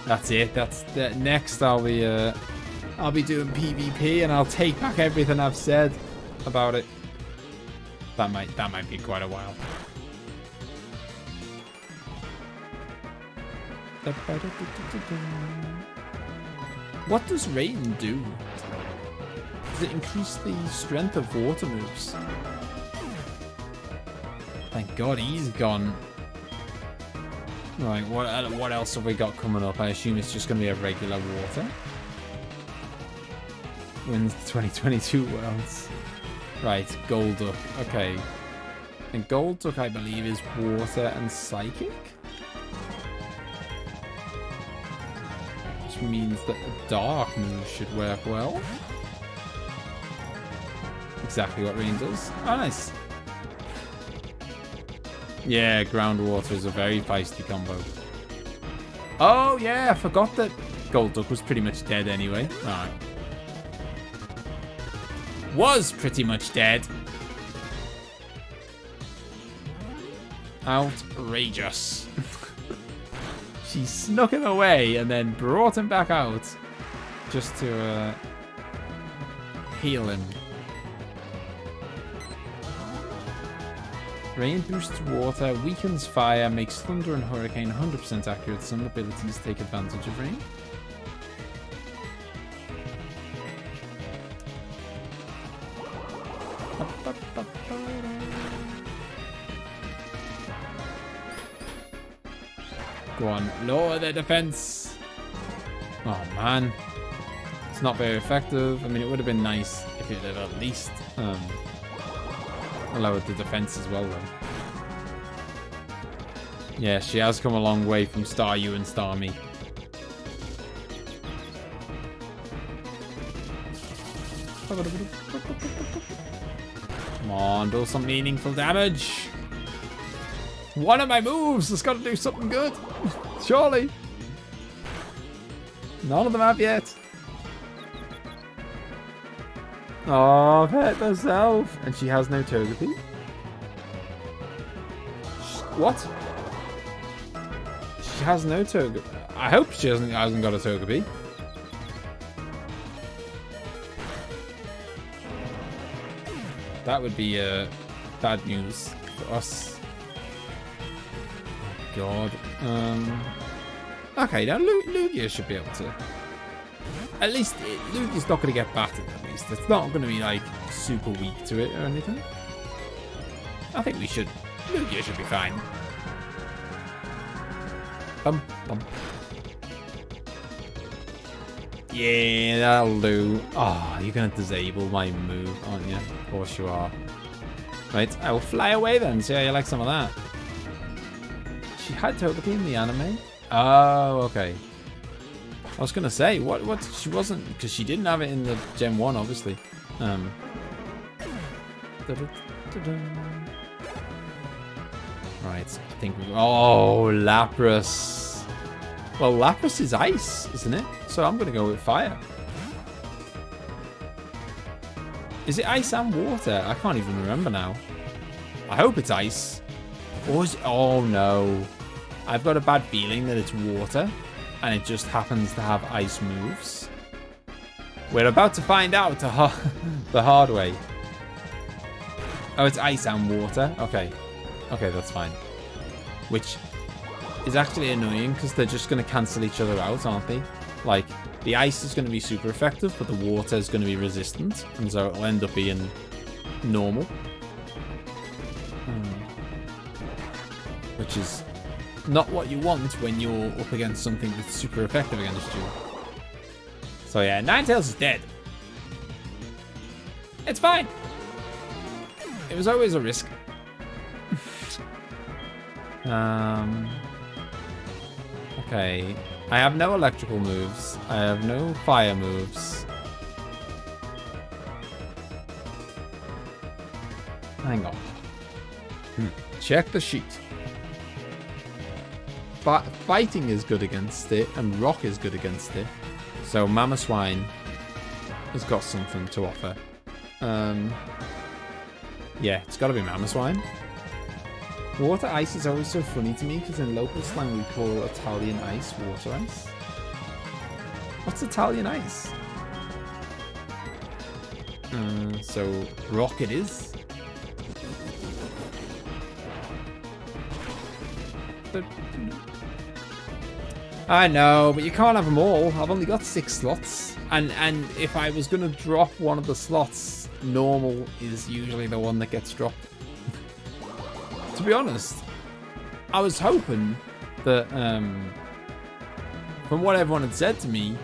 That's it. That's the next. I'll be doing PvP, and I'll take back everything I've said about it. That might be quite a while. What does rain do? Does it increase the strength of water moves? Thank God he's gone. Right, what else have we got coming up? I assume it's just going to be a regular water. Wins the 2022 Worlds. Right, Golduck. Okay. And Golduck, I believe, is water and psychic? Means that the dark move should work well. Exactly what rain does. Oh, nice. Yeah, groundwater is a very feisty combo. Oh, yeah, I forgot that Golduck was pretty much dead anyway. Alright. Was pretty much dead. Outrageous. She snuck him away and then brought him back out just to heal him. Rain boosts water, weakens fire, makes thunder and hurricane 100% accurate. Some abilities take advantage of rain. Go on, lower their defense. Oh man, it's not very effective. I mean, it would have been nice if it had at least lowered the defense as well, though. Yeah, she has come a long way from Staryu and Starmie. Come on, do some meaningful damage. One of my moves has got to do something good. Surely. None of them have yet. Oh, pet herself. And she has no Togepi. What? She has no Togepi. I hope she hasn't got a Togepi. That would be bad news for us. God. Okay, now Lugia should be able to. At least Lugia's not going to get battered. At least it's not going to be like super weak to it or anything. I think Lugia should be fine. Bum. Yeah, that'll do. Oh, you're going to disable my move, aren't you? Of course you are. Right, I will fly away then. See how you like some of that. She had Togepi in the anime? Oh, okay. I was going to say, what she wasn't, because she didn't have it in the Gen 1, obviously. Right, I think oh, Lapras. Well, Lapras is ice, isn't it? So I'm going to go with fire. Is it ice and water? I can't even remember now. I hope it's ice. Or is it... Oh, no. I've got a bad feeling that it's water. And it just happens to have ice moves. We're about to find out the hard way. Oh, it's ice and water. Okay. Okay, that's fine. Which is actually annoying because they're just going to cancel each other out, aren't they? Like, the ice is going to be super effective, but the water is going to be resistant. And so it'll end up being normal. Which is not what you want when you're up against something that's super effective against you. So yeah, Ninetales is dead. It's fine. It was always a risk. Okay. I have no electrical moves. I have no fire moves. Hang on. Check the sheet. Fighting is good against it, and rock is good against it. So Mama Swine has got something to offer. Yeah, it's got to be Mama Swine. Water ice is always so funny to me because in local slang we call Italian ice water ice. What's Italian ice? So rock it is. I know, but you can't have them all. I've only got 6 slots. And if I was going to drop one of the slots, normal is usually the one that gets dropped. To be honest, I was hoping that, from what everyone had said to me,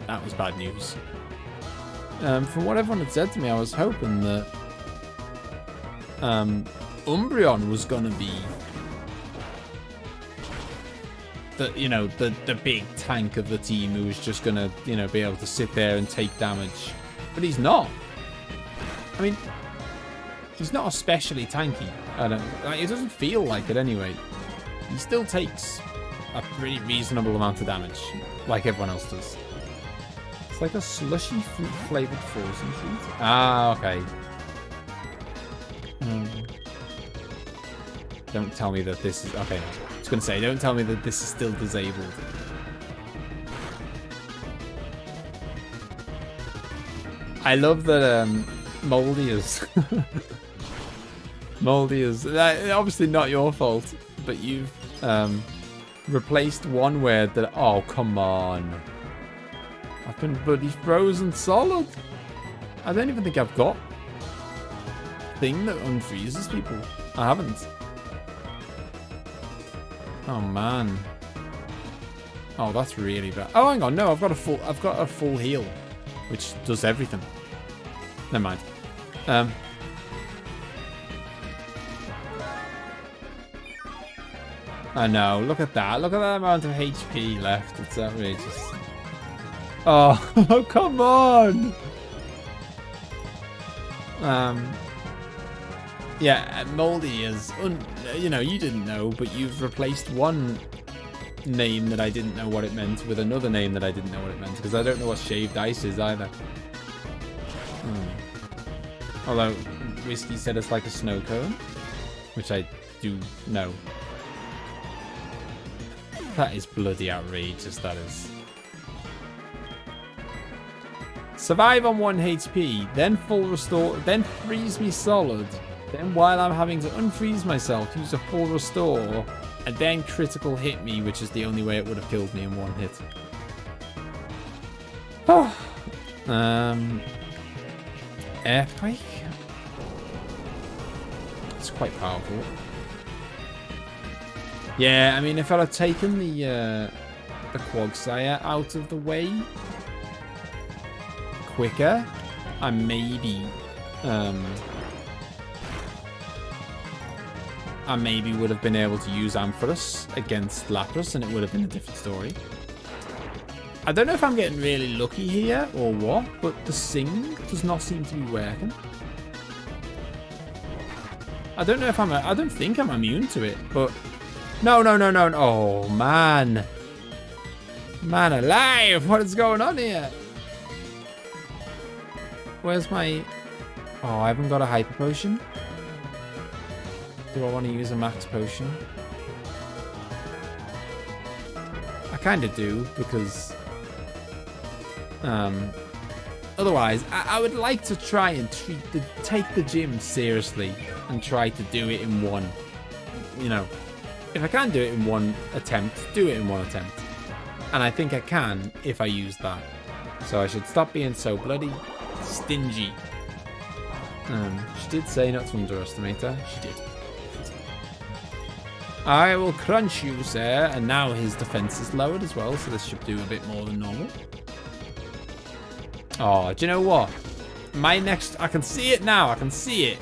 that was bad news. From what everyone had said to me, I was hoping that Umbreon was going to be the big tank of the team who was just going to, be able to sit there and take damage. But he's not. I mean, he's not especially tanky. It doesn't feel like it anyway. He still takes a pretty reasonable amount of damage, like everyone else does. It's like a slushy fruit-flavored frozen treat. Ah, okay. Don't tell me that this is... Okay, I was going to say, don't tell me that this is still disabled. I love that Moldy is... Moldy is... obviously not your fault, but you've replaced one word that... Oh, come on. I've been bloody frozen solid. I don't even think I've got a thing that unfreezes people. I haven't. Oh man. Oh, that's really bad. Oh, hang on. No, I've got a full heal, which does everything. Never mind. I know. Look at that. Look at that amount of HP left. It's outrageous. Oh, come on. Yeah, Moldy is, you didn't know, but you've replaced one name that I didn't know what it meant with another name that I didn't know what it meant, because I don't know what shaved ice is either. Although, Whiskey said it's like a snow cone, which I do know. That is bloody outrageous, that is. Survive on 1 HP, then full restore, then freeze me solid. Then while I'm having to unfreeze myself, use a full restore, and then critical hit me, which is the only way it would have killed me in 1 hit. Oh. Earthquake? It's quite powerful. Yeah, I mean, if I'd have taken the Quagsire out of the way quicker, I maybe would have been able to use Ampharos against Lapras, and it would have been a different story. I don't know if I'm getting really lucky here or what, but the Sing does not seem to be working. I don't know if I don't think I'm immune to it, but... No. Oh, man. Man alive! What is going on here? Where's my... Oh, I haven't got a hyper potion. Do I want to use a max potion? I kind of do, because... Otherwise, I would like to try and take the gym seriously and try to do it in one. You know, if I can do it in one attempt, do it in one attempt. And I think I can if I use that. So I should stop being so bloody stingy. She did say not to underestimate her. She did. I will crunch you, sir. And now his defense is lowered as well, so this should do a bit more than normal. Oh, do you know what? My next... I can see it now. I can see it.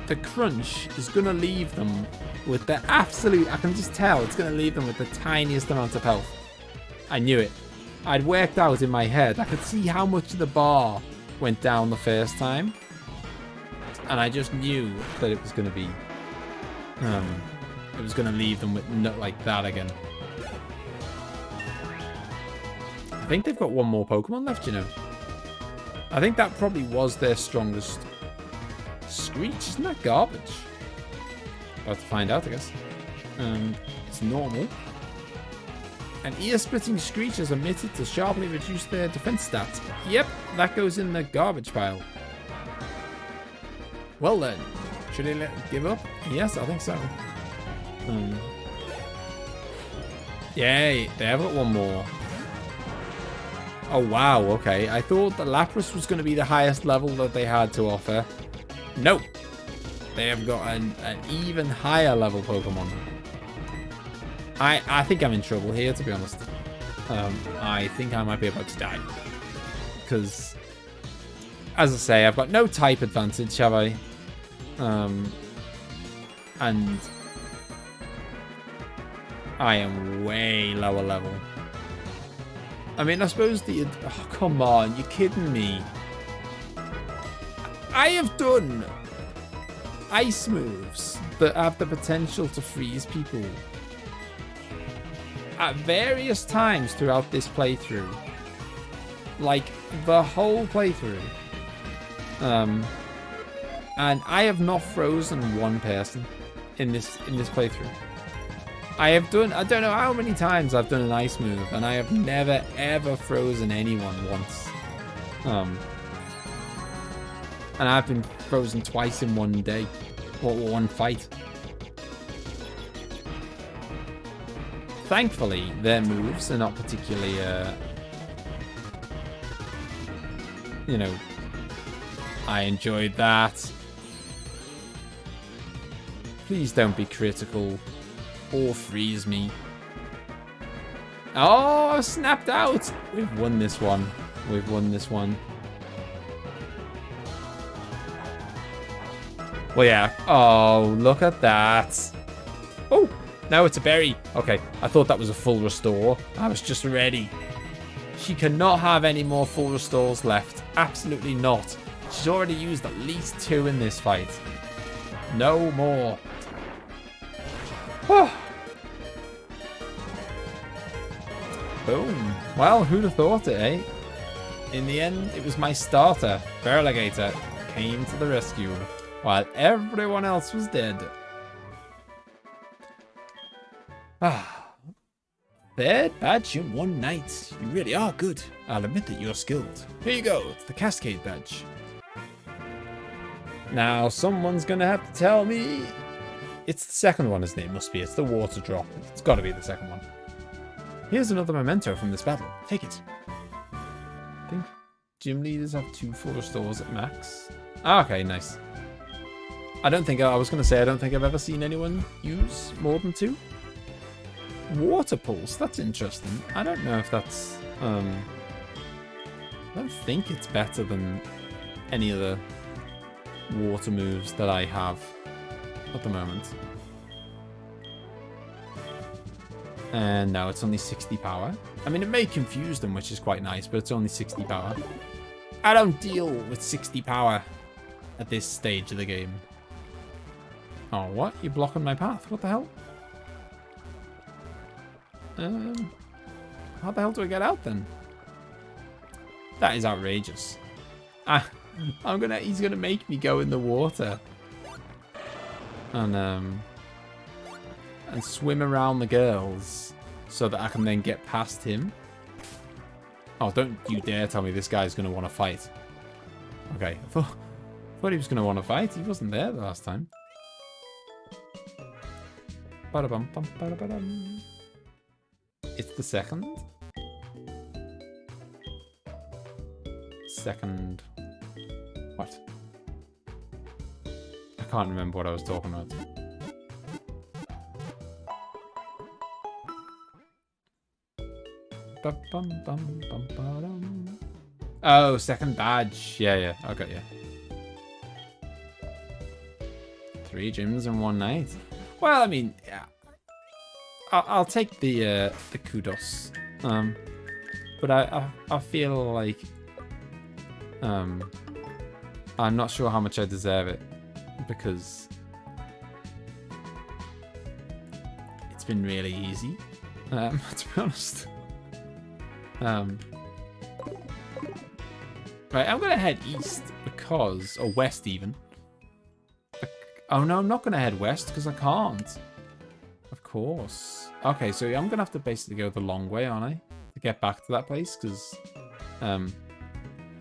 The crunch is going to leave them with the absolute... I can just tell it's going to leave them with the tiniest amount of health. I knew it. I'd worked out in my head. I could see how much of the bar went down the first time. And I just knew that it was going to be... it was going to leave them with like that again. I think they've got one more Pokemon left, you know. I think that probably was their strongest. Screech, isn't that garbage? About to find out, I guess. It's normal. An ear-splitting Screech is omitted to sharply reduce their defense stats. Yep, that goes in the garbage pile. Well then, should I give up? Yes, I think so. Yay, they have got one more. Oh, wow, okay. I thought the Lapras was going to be the highest level that they had to offer. Nope. They have got an even higher level Pokemon. I think I'm in trouble here, to be honest. I think I might be about to die. Because, as I say, I've got no type advantage, have I? And I am way lower level. I mean, I suppose the... Oh, come on. You're kidding me. I have done ice moves that have the potential to freeze people at various times throughout this playthrough. Like, the whole playthrough. And I have not frozen one person in this playthrough. I have done, I don't know how many times I've done an ice move, and I have never ever frozen anyone once. And I've been frozen twice in one day, or one fight. Thankfully, their moves are not particularly, you know, I enjoyed that. Please don't be critical. Or freeze me. Oh, I've snapped out. We've won this one. We've won this one. Well, yeah. Oh, look at that. Oh, now it's a berry. Okay, I thought that was a full restore. I was just ready. She cannot have any more full restores left. Absolutely not. She's already used at least 2 in this fight. No more. Oh. Boom. Well, who'd have thought it, eh? In the end, it was my starter, Barreligator, came to the rescue, while everyone else was dead. Ah. Third badge in one night. You really are good. I'll admit that you're skilled. Here you go. It's the Cascade badge. Now, someone's gonna have to tell me... It's the second one, isn't it? It must be. It's the water drop. It's got to be the second one. Here's another memento from this battle. Take it. I think gym leaders have 2 full restores at max. Ah, okay, nice. I don't think... I was going to say, I don't think I've ever seen anyone use more than 2. Water pulse. That's interesting. I don't know if that's... I don't think it's better than any of the water moves that I have at the moment. And now it's only 60 power. I mean, it may confuse them, which is quite nice, but it's only 60 power. I don't deal with 60 power at this stage of the game. Oh, what? You're blocking my path. What the hell? How the hell do I get out then? That is outrageous. He's gonna make me go in the water. And swim around the girls so that I can then get past him. Oh, don't you dare tell me this guy's gonna want to fight. Okay, I thought he was gonna want to fight. He wasn't there the last time. Ba-da-bum-bum-ba-da-ba-dum. It's the second. Second. What? I can't remember what I was talking about. Oh, second badge. Yeah. I got you. 3 gyms in one night. Well, I mean, yeah. I'll take the kudos. But I feel like I'm not sure how much I deserve it because it's been really easy. To be honest. Right, I'm gonna head east because, or west even. Oh no, I'm not gonna head west because I can't. Of course. Okay, so I'm gonna have to basically go the long way, aren't I, to get back to that place? Because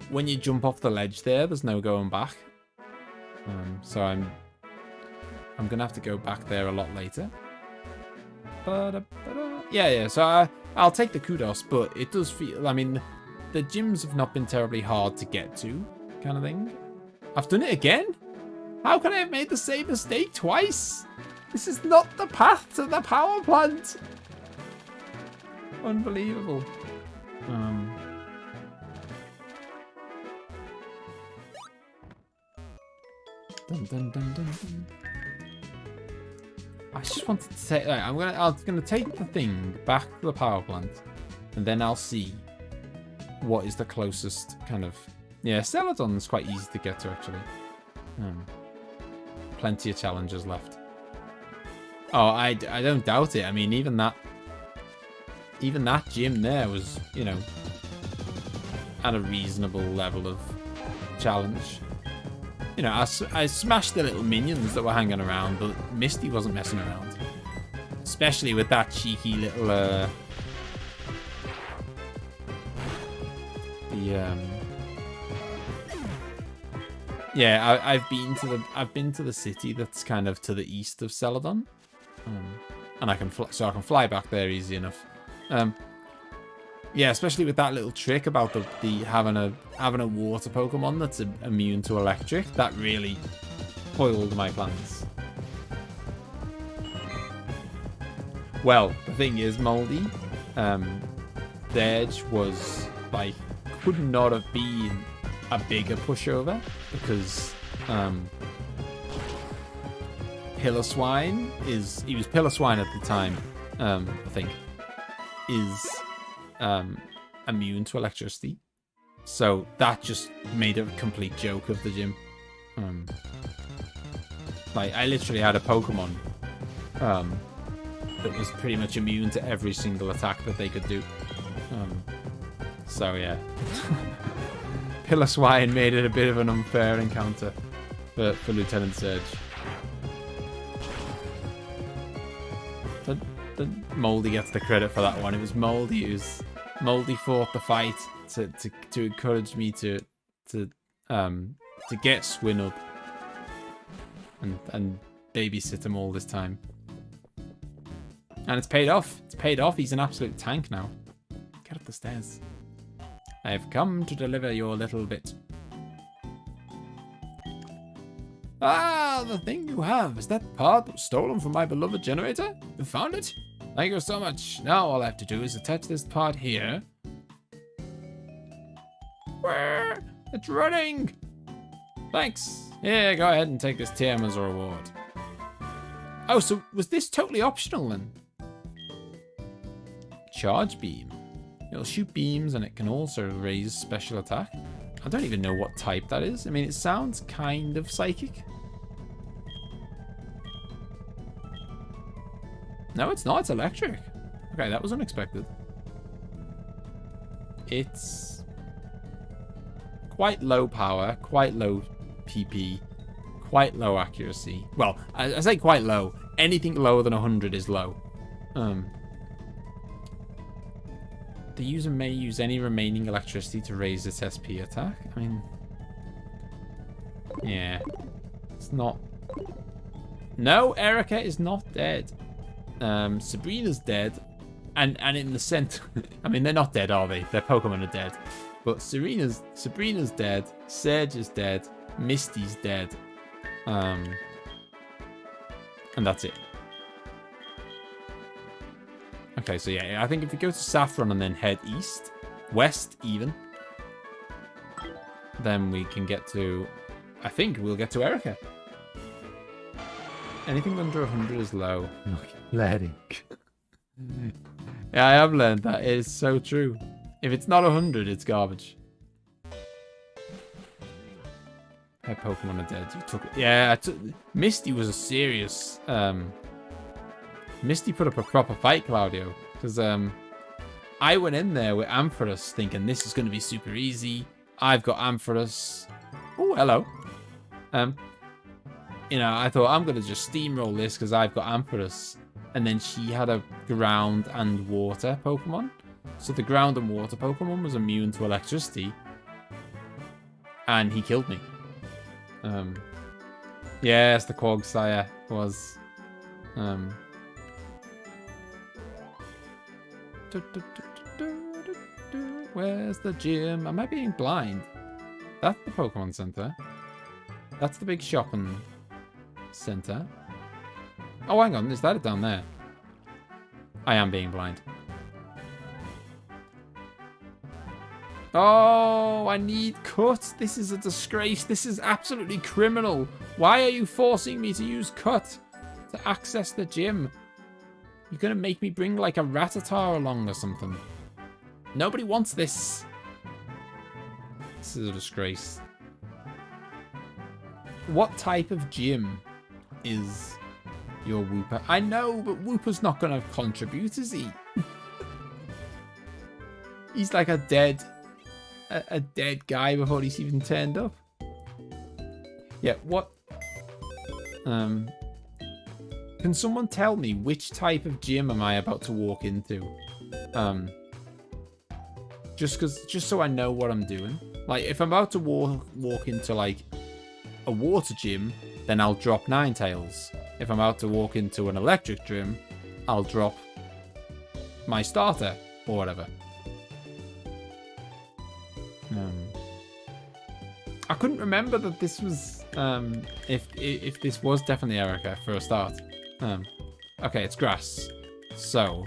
when you jump off the ledge there's no going back. So I'm gonna have to go back there a lot later. Yeah. So I'll take the kudos, but it does feel. I mean, the gyms have not been terribly hard to get to, kind of thing. I've done it again. How can I have made the same mistake twice? This is not the path to the power plant. Unbelievable. Dun, dun, dun, dun, dun. I just wanted to say, right, I'm gonna take the thing back to the power plant, and then I'll see what is the closest kind of. Yeah, Celadon's quite easy to get to actually. Plenty of challenges left. Oh, I don't doubt it. I mean, even that gym there was, you know, at a reasonable level of challenge. You know, I smashed the little minions that were hanging around, but Misty wasn't messing around. Especially with that cheeky little, yeah, I've been to the city that's kind of to the east of Celadon, and I can fly back there easy enough. Yeah, especially with that little trick about the having a water Pokemon that's immune to electric. That really foiled my plans. Well, the thing is, Moldy, Surge was like could not have been a bigger pushover because Piloswine he was Piloswine at the time, I think, is immune to electricity, so that just made a complete joke of the gym. Like I literally had a Pokemon that was pretty much immune to every single attack that they could do. So yeah, Piloswine made it a bit of an unfair encounter for Lieutenant Surge. Moldy gets the credit for that one. It was Moldy Moldy fought the fight to encourage me to get Swin up and babysit him all this time. And it's paid off. It's paid off. He's an absolute tank now. Get up the stairs. I have come to deliver your little bit. Ah, the thing you have. Is that part that was stolen from my beloved generator? You found it? Thank you so much. Now all I have to do is attach this part here. It's running! Thanks. Here, go ahead and take this TM as a reward. Oh, so was this totally optional then? Charge beam. It'll shoot beams and it can also raise special attack. I don't even know what type that is. I mean, it sounds kind of psychic. No, it's not. It's electric. Okay, that was unexpected. It's quite low power, quite low PP, quite low accuracy. Well, I say quite low. Anything lower than 100 is low. The user may use any remaining electricity to raise its SP attack. I mean, yeah, it's not. No, Erica is not dead. Sabrina's dead, and in the center, I mean, they're not dead, are they? Their Pokemon are dead, but Sabrina's dead. Serge is dead. Misty's dead. And that's it. Okay, so yeah, I think if we go to Saffron and then head west even, then we can get to, I think we'll get to Erica. Anything under 100 is low. Learning. Yeah, I have learned that. It is so true. If it's not 100, it's garbage. Her Pokemon are dead. You took it. Yeah, Misty was a serious... Misty put up a proper fight, Claudio. Because I went in there with Ampharos thinking this is going to be super easy. I've got Ampharos. Oh, hello. You know, I thought I'm going to just steamroll this because I've got Ampharos. And then she had a ground and water Pokemon. So the ground and water Pokemon was immune to electricity. And he killed me. Yes, the Quagsire was... Where's the gym? Am I being blind? That's the Pokemon Center. That's the big shopping center. Oh, hang on. Is that it down there? I am being blind. Oh, I need cut. This is a disgrace. This is absolutely criminal. Why are you forcing me to use cut to access the gym? You're going to make me bring like a Rattata along or something. Nobody wants this. This is a disgrace. What type of gym is your Wooper? I know, but Wooper's not going to contribute, is he? He's like a dead guy before he's even turned up. Yeah, what? Can someone tell me which type of gym am I about to walk into? Just so I know what I'm doing. Like, if I'm about to walk into like a water gym, then I'll drop Ninetales. If I'm about to walk into an electric gym, I'll drop my starter or whatever. I couldn't remember that this was if this was definitely Erica for a start. Okay, it's grass. So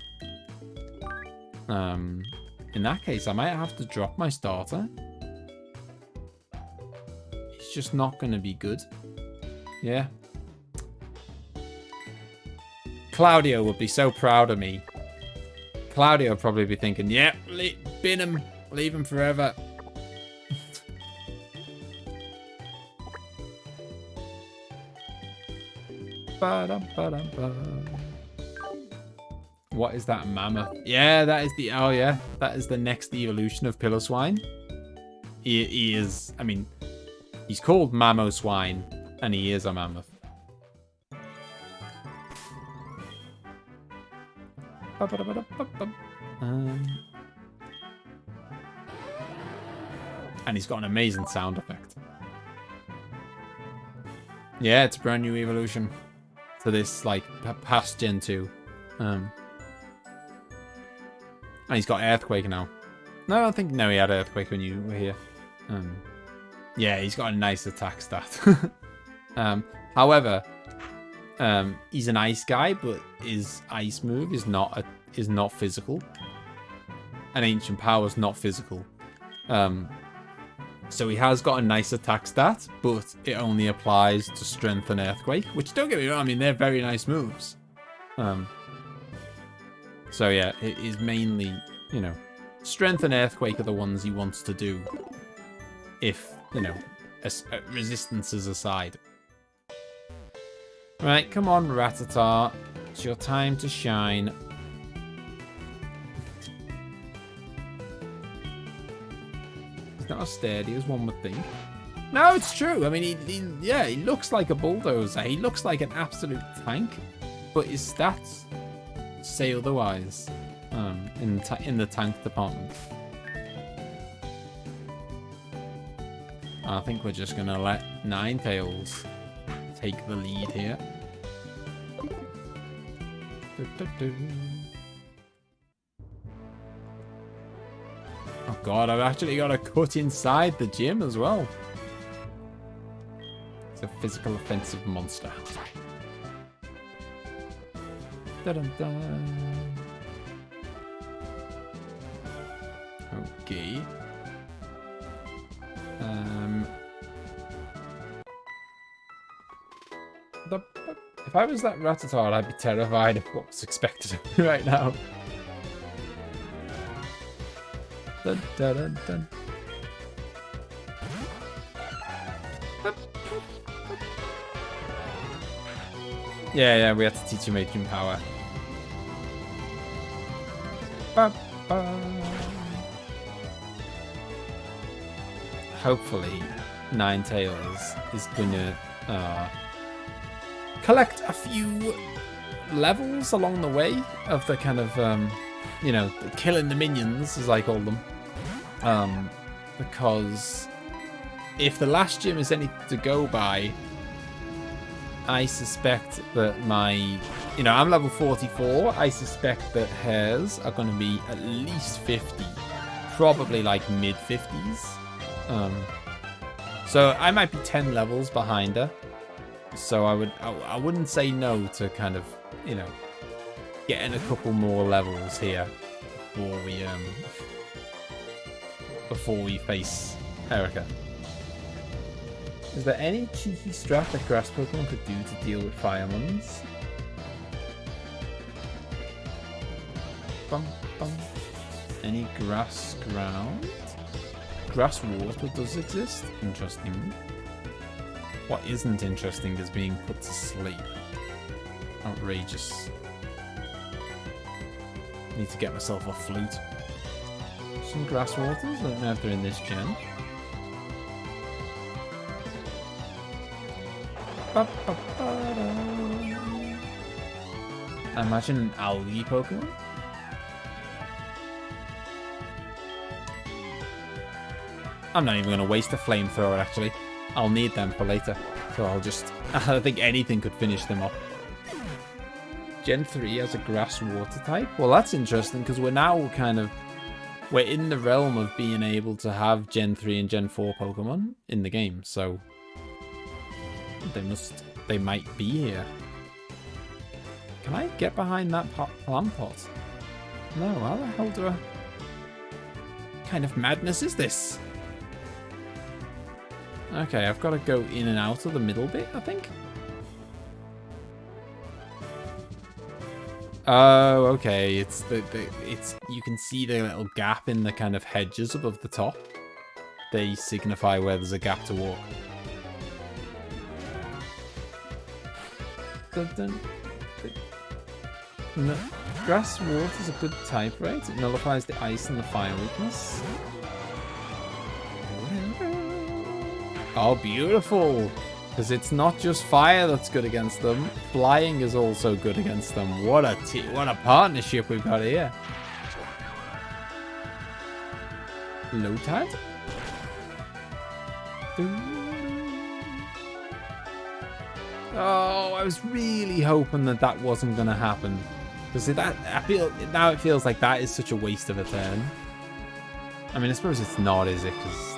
in that case, I might have to drop my starter. It's just not going to be good. Yeah. Claudio would be so proud of me. Claudio would probably be thinking, yeah, bin him, leave him forever. What is that, mammoth? Yeah, that is the... Oh, yeah. That is the next evolution of Piloswine. He is... I mean, he's called Mamoswine, and he is a mammoth. And he's got an amazing sound effect. Yeah, it's a brand new evolution to this, like, past Gen 2. And he's got Earthquake now. No, I don't think... No, he had Earthquake when you were here. Yeah, he's got a nice attack stat. However, he's an ice guy, but his ice move is not physical. And Ancient Power is not physical. So he has got a nice attack stat, but it only applies to Strength and Earthquake, which, don't get me wrong, I mean, they're very nice moves. So yeah, it is mainly, you know, Strength and Earthquake are the ones he wants to do if, you know, resistances aside. Right, come on, Rattata. It's your time to shine. as sturdy as one would think. No, it's true. I mean, he looks like a bulldozer. He looks like an absolute tank, but his stats say otherwise in the tank department. I think we're just gonna let Ninetales take the lead here. Oh god, I've actually got a cut inside the gym as well. It's a physical offensive monster. Dun-dun-dun. Okay. If I was that Rattata, I'd be terrified of what was expected of me right now. Dun, dun, dun, dun. Yeah, we had to teach him Making Power. Ba, ba. Hopefully, Ninetales is gonna collect a few levels along the way of the kind of, you know, killing the minions, as I call them. Because if the last gym is anything to go by, I suspect that my, you know, I'm level 44. I suspect that hers are going to be at least 50, probably like mid 50s. So I might be 10 levels behind her. So I wouldn't say no to kind of, you know, getting a couple more levels here before we face Erica. Is there any cheeky strat that grass Pokemon could do to deal with Firemons? Bum, bum. Any grass ground? Grass water does exist? Interesting. What isn't interesting is being put to sleep. Outrageous. Need to get myself a flute. Some grass waters? I don't know if they're in this gen. I imagine an algae Pokemon. I'm not even going to waste a flamethrower, actually. I'll need them for later. So I'll just... I think anything could finish them off. Gen 3 has a grass water type? Well, that's interesting, because we're now kind of... We're in the realm of being able to have Gen 3 and Gen 4 Pokemon in the game, so... They might be here. Can I get behind that plant pot? No, how the hell do I... What kind of madness is this? Okay, I've got to go in and out of the middle bit, I think. Oh, okay. It's you can see the little gap in the kind of hedges above the top. They signify where there's a gap to walk. No. Grass water is a good type, right? It nullifies the ice and the fire weakness. Oh, beautiful! Because it's not just fire that's good against them. Flying is also good against them. What a partnership we've got here. Lotad? Oh, I was really hoping that wasn't going to happen. Because now it feels like that is such a waste of a turn. I mean, I suppose it's not, is it? Because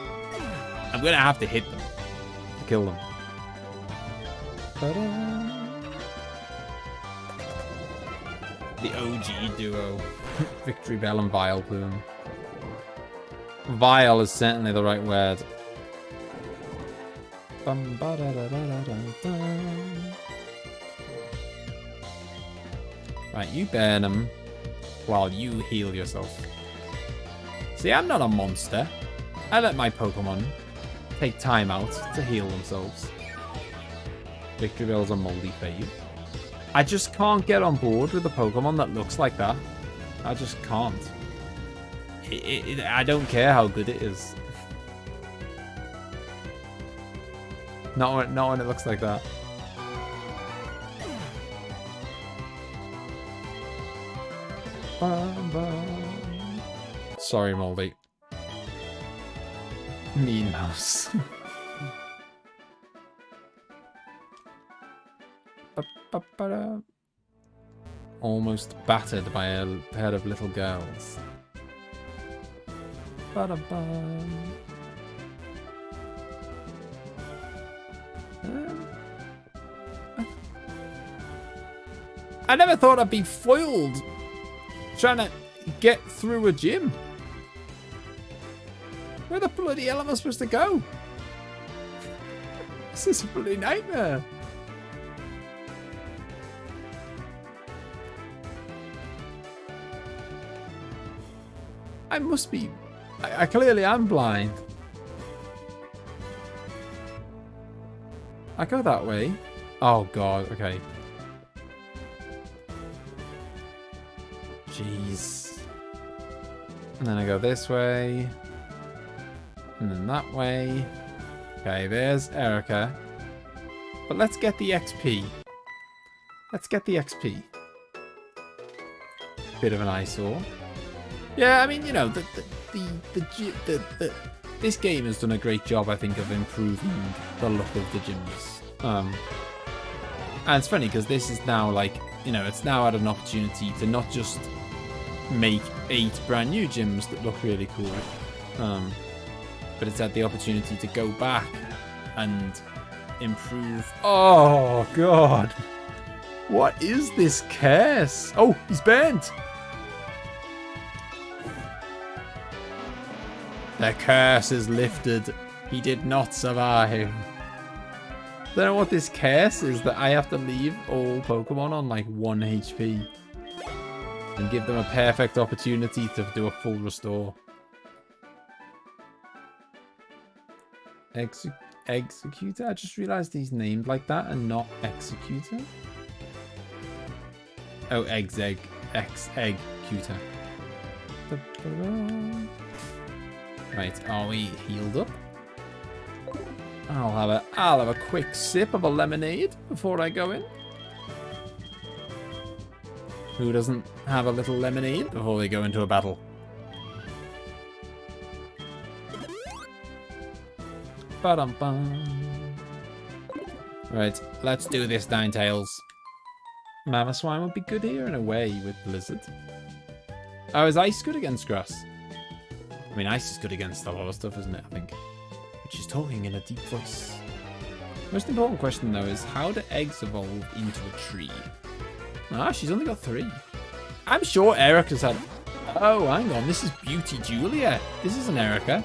I'm going to have to hit them to kill them. The OG duo. Victory Bell and Vileplume. Vile is certainly the right word. Right, you burn them while you heal yourself. See, I'm not a monster. I let my Pokemon take time out to heal themselves. Victory Bell's a moldy fade. I just can't get on board with a Pokemon that looks like that. I just can't. I don't care how good it is. Not when it looks like that. Sorry, Moldy. Mean mouse. Almost battered by a herd of little girls. I never thought I'd be foiled trying to get through a gym. Where the bloody hell am I supposed to go? This is a bloody nightmare. I must be... I clearly am blind. I go that way. Oh god, okay. Jeez. And then I go this way. And then that way. Okay, there's Erica. But let's get the XP. Let's get the XP. Bit of an eyesore. Yeah, I mean, you know, this game has done a great job, I think, of improving the look of the gyms. And it's funny because this is now like, you know, it's now had an opportunity to not just make 8 brand new gyms that look really cool, but it's had the opportunity to go back and improve. Oh god, what is this curse? Oh, he's burnt. The curse is lifted. He did not survive. I don't know what this curse is, that I have to leave all Pokemon on like 1 HP and give them a perfect opportunity to do a full restore. Executor? I just realized he's named like that and not Executor. Oh, Executor. Right, are we healed up? I'll have a quick sip of a lemonade before I go in. Who doesn't have a little lemonade before they go into a battle? Ba-dum-bum. Right, let's do this, Ninetales. Mamoswine would be good here in a way with Blizzard. Oh, is ice good against grass? I mean, ice is good against a lot of stuff, isn't it, I think? Which is talking in a deep voice. Most important question, though, is how do eggs evolve into a tree? Ah, she's only got 3. I'm sure Erica's had... Oh, hang on, this is Beauty Julia. This isn't Erica.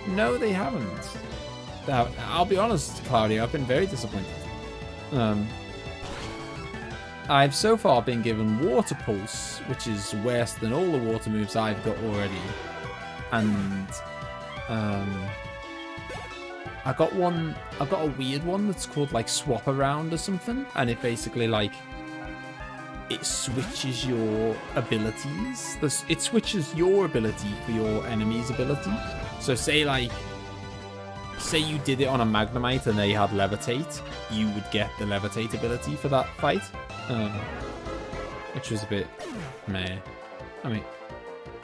No, they haven't. Now, I'll be honest, Claudio, I've been very disappointed. I've so far been given Water Pulse, which is worse than all the water moves I've got already. And I got a weird one that's called like Swap Around or something, and it basically like it switches your abilities. It switches your ability for your enemy's ability. So say you did it on a Magnemite and they had Levitate, you would get the Levitate ability for that fight, which was a bit meh. I mean,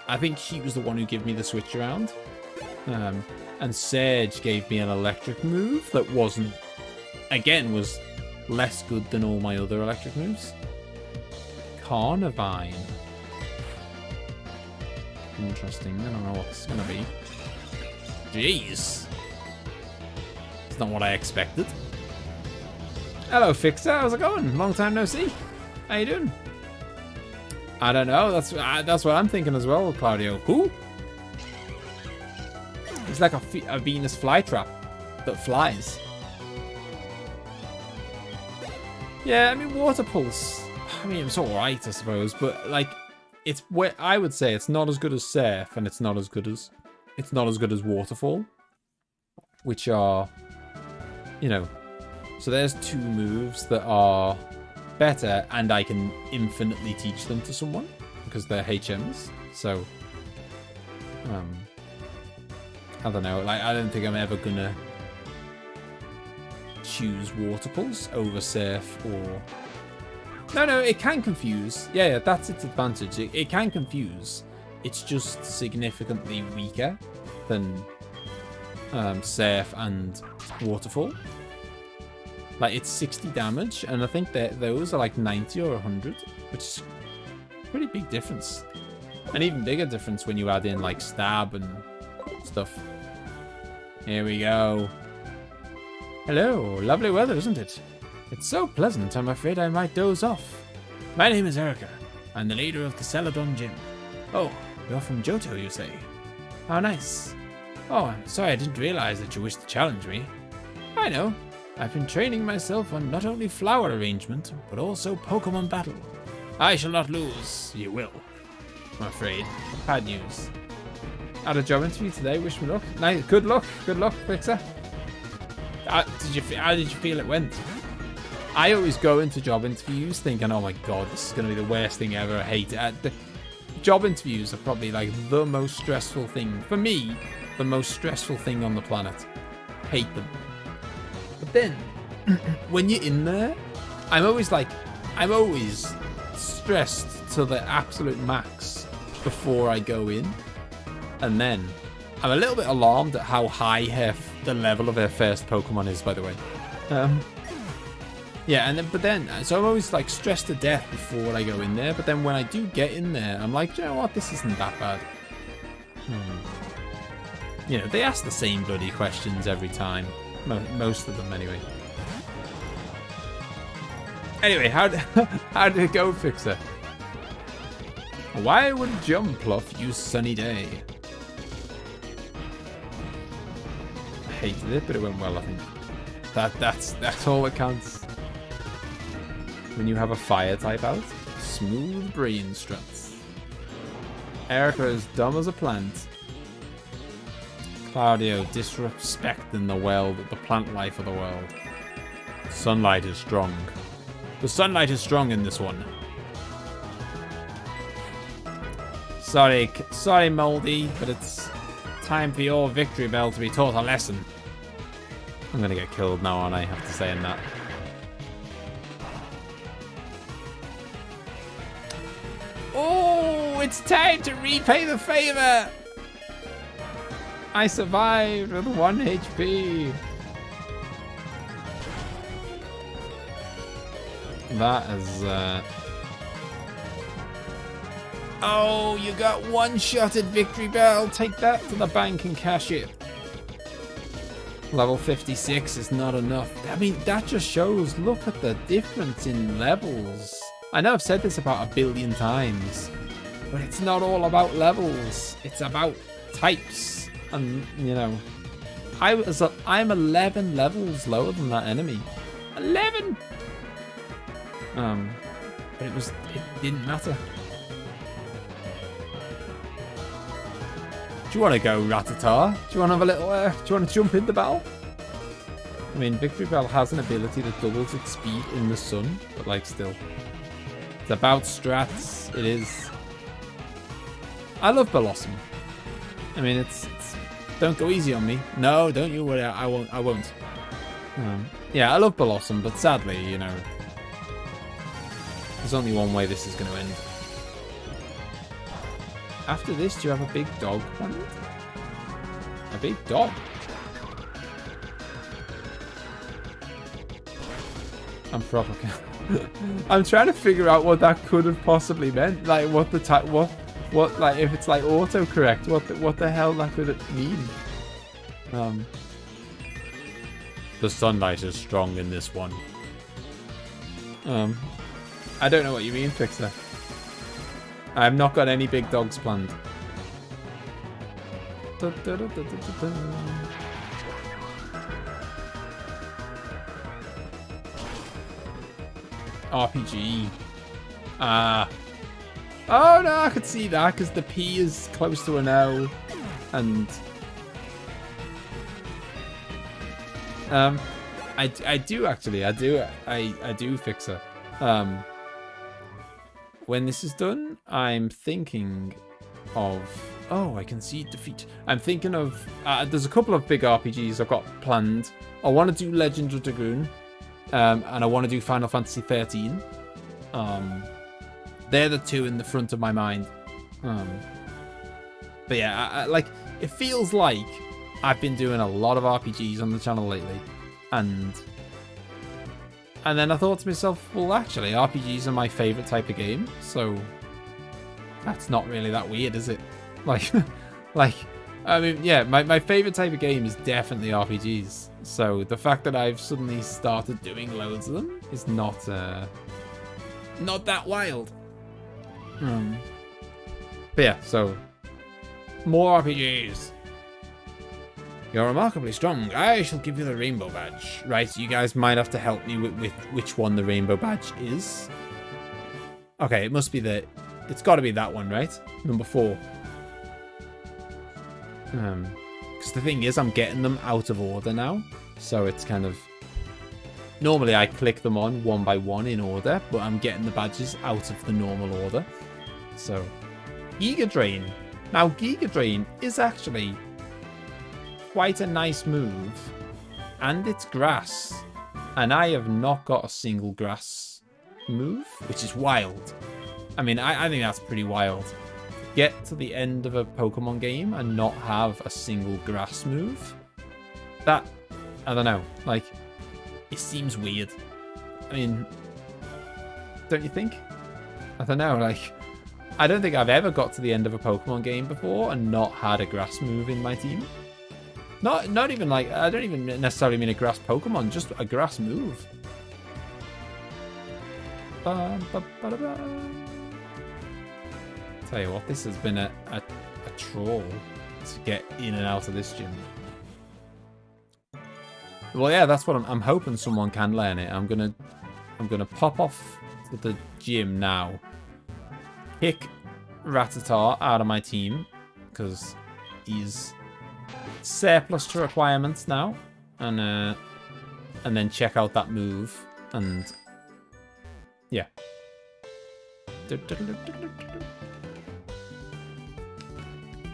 I think she was the one who gave me the switch around. And Surge gave me an electric move that was less good than all my other electric moves. Carnivine. Interesting. I don't know what this is going to be. Jeez. It's not what I expected. Hello, Fixer. How's it going? Long time no see. How you doing? I don't know. That's what I'm thinking as well, Claudio. Who? It's like a Venus flytrap that flies. Yeah, I mean, Water Pulse. I mean, it's alright, I suppose, but like, it's where I would say it's not as good as Surf, and it's not as good as Waterfall, which are, you know. So there's 2 moves that are better, and I can infinitely teach them to someone because they're HMs. So, I don't know. Like, I don't think I'm ever gonna choose water pulse over surf or... No, it can confuse. Yeah, that's its advantage. It can confuse. It's just significantly weaker than surf and waterfall. Like, it's 60 damage, and I think that those are like 90 or 100, which is a pretty big difference. An even bigger difference when you add in like stab and stuff. Here we go. Hello, lovely weather, isn't it? It's so pleasant, I'm afraid I might doze off. My name is Erica. I'm the leader of the Celadon Gym. Oh, you're from Johto, you say? How nice. Oh, I'm sorry I didn't realize that you wished to challenge me. I know. I've been training myself on not only flower arrangement, but also Pokemon battle. I shall not lose. You will. I'm afraid. Bad news. Had a job interview today. Wish me luck. Nice. Good luck. Good luck, Fixer. How did you feel it went? I always go into job interviews thinking, oh my god, this is going to be the worst thing ever. I hate it. The job interviews are probably like the most stressful thing. For me, the most stressful thing on the planet. Hate them. But then, when you're in there, I'm always stressed to the absolute max before I go in. And then, I'm a little bit alarmed at how high the level of her first Pokemon is, by the way. Yeah, so I'm always like stressed to death before I go in there. But then when I do get in there, I'm like, you know what, this isn't that bad. You know, they ask the same bloody questions every time. Most of them, anyway. Anyway, how did it go, Fixer? Why would Jumpluff use Sunny Day? I hated it, but it went well, I think. That's all that counts. When you have a fire type out, smooth brain struts. Erica is dumb as a plant. Claudio disrespecting the plant life of the world. Sunlight is strong. The sunlight is strong in this one. Sorry, Moldy, but it's time for your victory bell to be taught a lesson. I'm gonna get killed now, aren't I? After saying that. Oh, it's time to repay the favor. I survived with 1 HP. That is, Oh, you got one-shotted Victory Bell. Take that to the bank and cash it. Level 56 is not enough. I mean, that just shows, look at the difference in levels. I know I've said this about 1 billion times, but it's not all about levels. It's about types. And, you know, I'm 11 levels lower than that enemy. 11! But it didn't matter. Do you want to go, Rattata? Do you want to have a little, do you want to jump in the battle? I mean, Victory Bell has an ability that doubles its speed in the sun, but like still. It's about strats, it is. I love Blossom. I mean, it's don't go easy on me. No, don't you worry, I won't. Yeah, I love Blossom, but sadly, you know, there's only one way this is going to end. After this, do you have a big dog planned? A big dog? I'm proper. I'm trying to figure out what that could have possibly meant. Like, what the type, what, like, if it's like autocorrect, what the hell that could mean? The sunlight is strong in this one. I don't know what you mean, Fixer. I've not got any big dogs planned. RPG. Oh no, I could see that because the P is close to an O, and I do Fixer. When this is done, I'm thinking of Oh, I concede defeat. I'm thinking of... there's a couple of big RPGs I've got planned. I want to do Legend of Dragoon. And I want to do Final Fantasy 13. They're the two in the front of my mind. But yeah, I like... It feels like I've been doing a lot of RPGs on the channel lately. And then I thought to myself, well, actually, RPGs are my favorite type of game. So that's not really that weird, is it? Like, I mean, yeah, my favorite type of game is definitely RPGs. So the fact that I've suddenly started doing loads of them is not that wild. But yeah, so more RPGs. You're remarkably strong. I shall give you the rainbow badge. Right, you guys might have to help me with which one the rainbow badge is. Okay, it must be it's got to be that one, right? Number 4. Because the thing is, I'm getting them out of order now. So it's kind of... Normally I click them on one by one in order, but I'm getting the badges out of the normal order. So, Giga Drain. Now, Giga Drain is actually quite a nice move, and it's grass, and I have not got a single grass move, which is wild. I mean, I think that's pretty wild. Get to the end of a Pokemon game and not have a single grass move. That, I don't know, like, it seems weird. I mean, don't you think? I don't know, like, I don't think I've ever got to the end of a Pokemon game before and not had a grass move in my team. Not even like, I don't even necessarily mean a grass Pokemon, just a grass move. Tell you what, this has been a troll to get in and out of this gym. Well, yeah, that's what I'm hoping someone can learn it. I'm gonna pop off to the gym now. Kick Rattata out of my team because he's surplus to requirements now, and then check out that move, and yeah.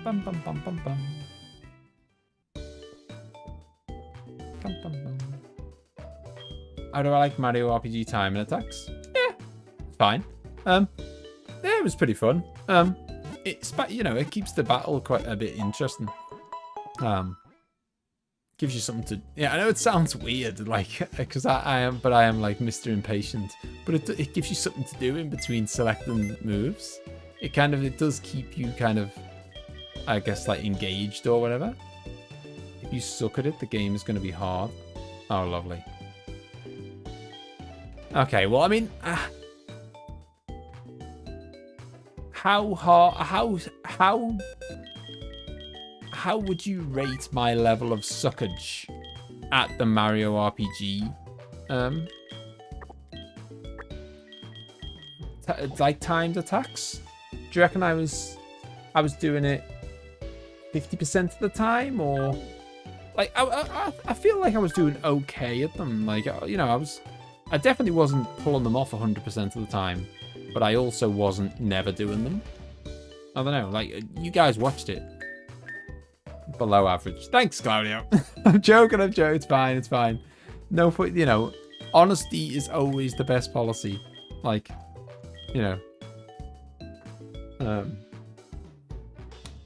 Bum, bum, bum, bum, bum. Bum, bum, bum. How do I like Mario RPG timing attacks? Yeah, fine. Yeah, it was pretty fun. It's, you know, it keeps the battle quite a bit interesting. Gives you something to... Yeah, I know it sounds weird, like, because I am like Mr. Impatient, but it gives you something to do in between selecting moves. It does keep you kind of, I guess, like, engaged or whatever. If you suck at it, the game is going to be hard. Oh, lovely. Okay, well, I mean, how would you rate my level of suckage at the Mario RPG? Like timed attacks? Do you reckon I was doing it 50% of the time, or like I feel like I was doing okay at them. Like, you know, I definitely wasn't pulling them off 100% of the time, but I also wasn't never doing them. I don't know, like, you guys watched it. Below average. Thanks, Claudio. I'm joking. It's fine. It's fine. No point, you know, honesty is always the best policy. Like, you know.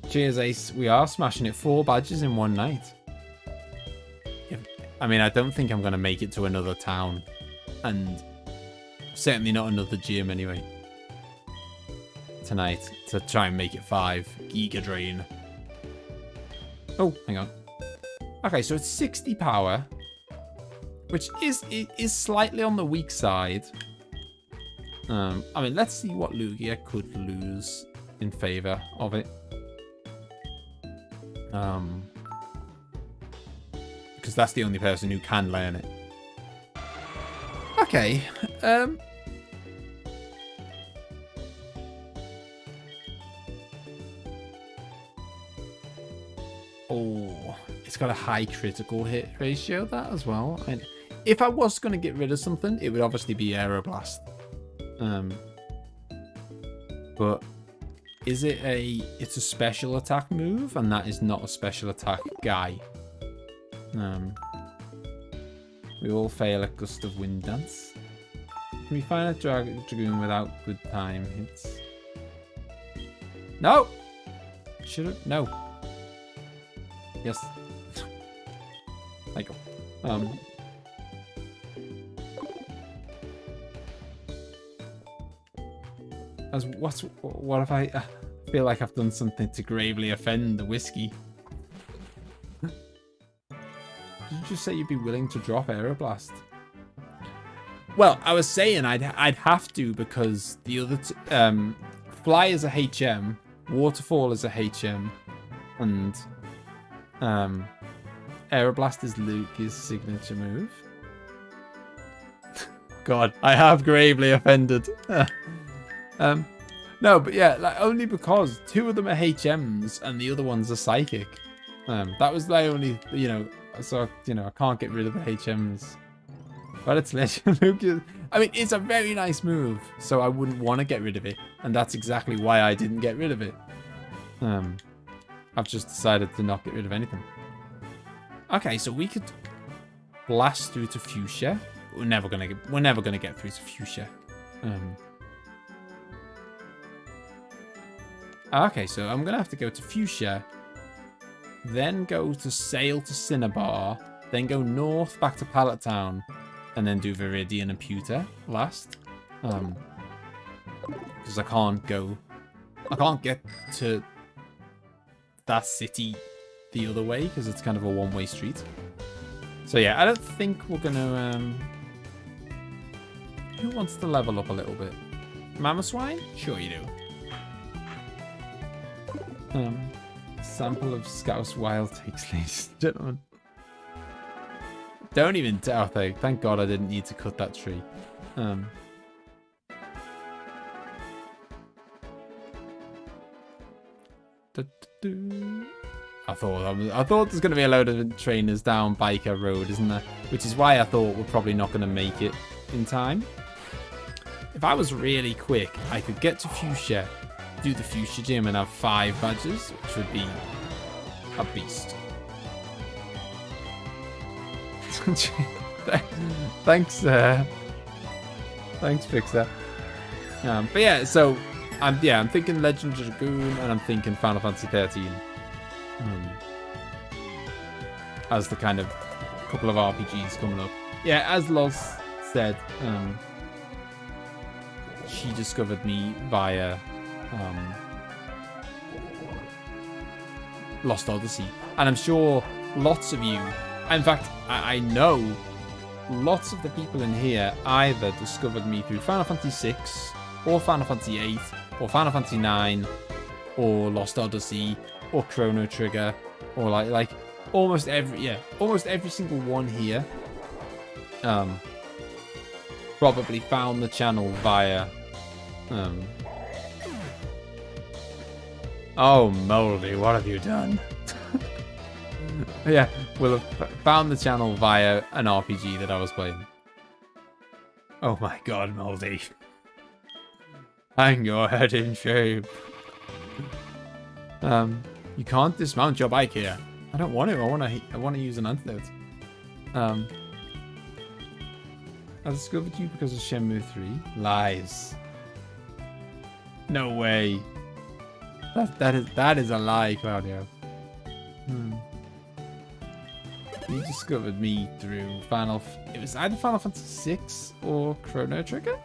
Cheers, Ace. We are smashing it. 4 badges in one night. I mean, I don't think I'm going to make it to another town. And certainly not another gym anyway. Tonight. To try and make it 5. Giga Drain. Oh, hang on. Okay, so it's 60 power, which is slightly on the weak side. I mean, let's see what Lugia could lose in favor of it. Because that's the only person who can learn it. Okay. Oh, it's got a high critical hit ratio, that as well. And if I was going to get rid of something, it would obviously be Aeroblast. But is it it's a special attack move, and that is not a special attack guy. We all fail at Gust of Wind Dance. Can we find a Dragoon without good time hits? No! Should have? No. Yes. Like, what if I feel like I've done something to gravely offend the whiskey? Did you just say you'd be willing to drop Aeroblast? Well, I was saying I'd have to, because the other Fly is a HM, Waterfall is a HM, and Aeroblast is Luke's signature move. God, I have gravely offended. No, but yeah, like, only because 2 of them are HMs and the other one's a psychic. That was the only, so, I can't get rid of the HMs. But it's legend. I mean, it's a very nice move, so I wouldn't want to get rid of it. And that's exactly why I didn't get rid of it. I've just decided to not get rid of anything. Okay, so we could blast through to Fuchsia. We're never gonna get through to Fuchsia. Okay, so I'm gonna have to go to Fuchsia, then go to Sail to Cinnabar, then go north back to Pallet Town, and then do Viridian and Pewter last. Because I can't get to that city the other way, because it's kind of a one-way street. So yeah, I don't think we're gonna who wants to level up a little bit? Mama Swine? Sure you do. Sample of Scouse Wild takes, ladies and gentlemen. Don't even tell. Thank God I didn't need to cut that tree. I thought there's going to be a load of trainers down Biker Road, isn't there? Which is why I thought we're probably not going to make it in time. If I was really quick, I could get to Fuchsia, do the Fuchsia Gym, and have 5 badges, which would be a beast. Thanks, Fixer. But yeah, so I'm thinking Legend Dragoon, and I'm thinking Final Fantasy 13 as the kind of couple of RPGs coming up. Yeah, as Loz said, she discovered me via Lost Odyssey, and I'm sure lots of you, in fact, I know lots of the people in here either discovered me through Final Fantasy VI, or Final Fantasy VIII, or Final Fantasy IX, or Lost Odyssey, or Chrono Trigger, or like almost every single one here. Probably found the channel via oh, Moldy, what have you done? Yeah, we'll have found the channel via an RPG that I was playing. Oh my God, Moldy. Hang your head in shame. You can't dismount your bike here. I don't want to. I want to use an antidote. I discovered you because of Shenmue 3. Lies. No way. That is a lie, Claudio. You discovered me through it was either Final Fantasy VI or Chrono Trigger,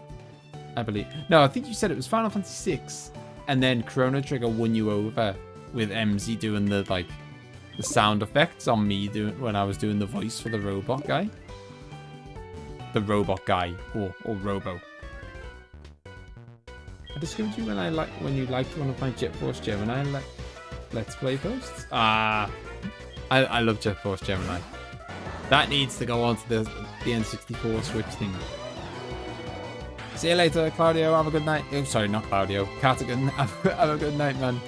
I believe. No, I think you said it was Final Fantasy VI, and then Chrono Trigger won you over with emzee doing the sound effects on me when I was doing the voice for the robot guy. The robot guy, or Robo. I discovered you when you liked one of my Jet Force Gemini Let's Play posts. I love Jet Force Gemini. That needs to go onto the N64 Switch thing. See you later, Claudio. Have a good night. Oh, sorry, not Claudio. Cartigan. Have a good night, man.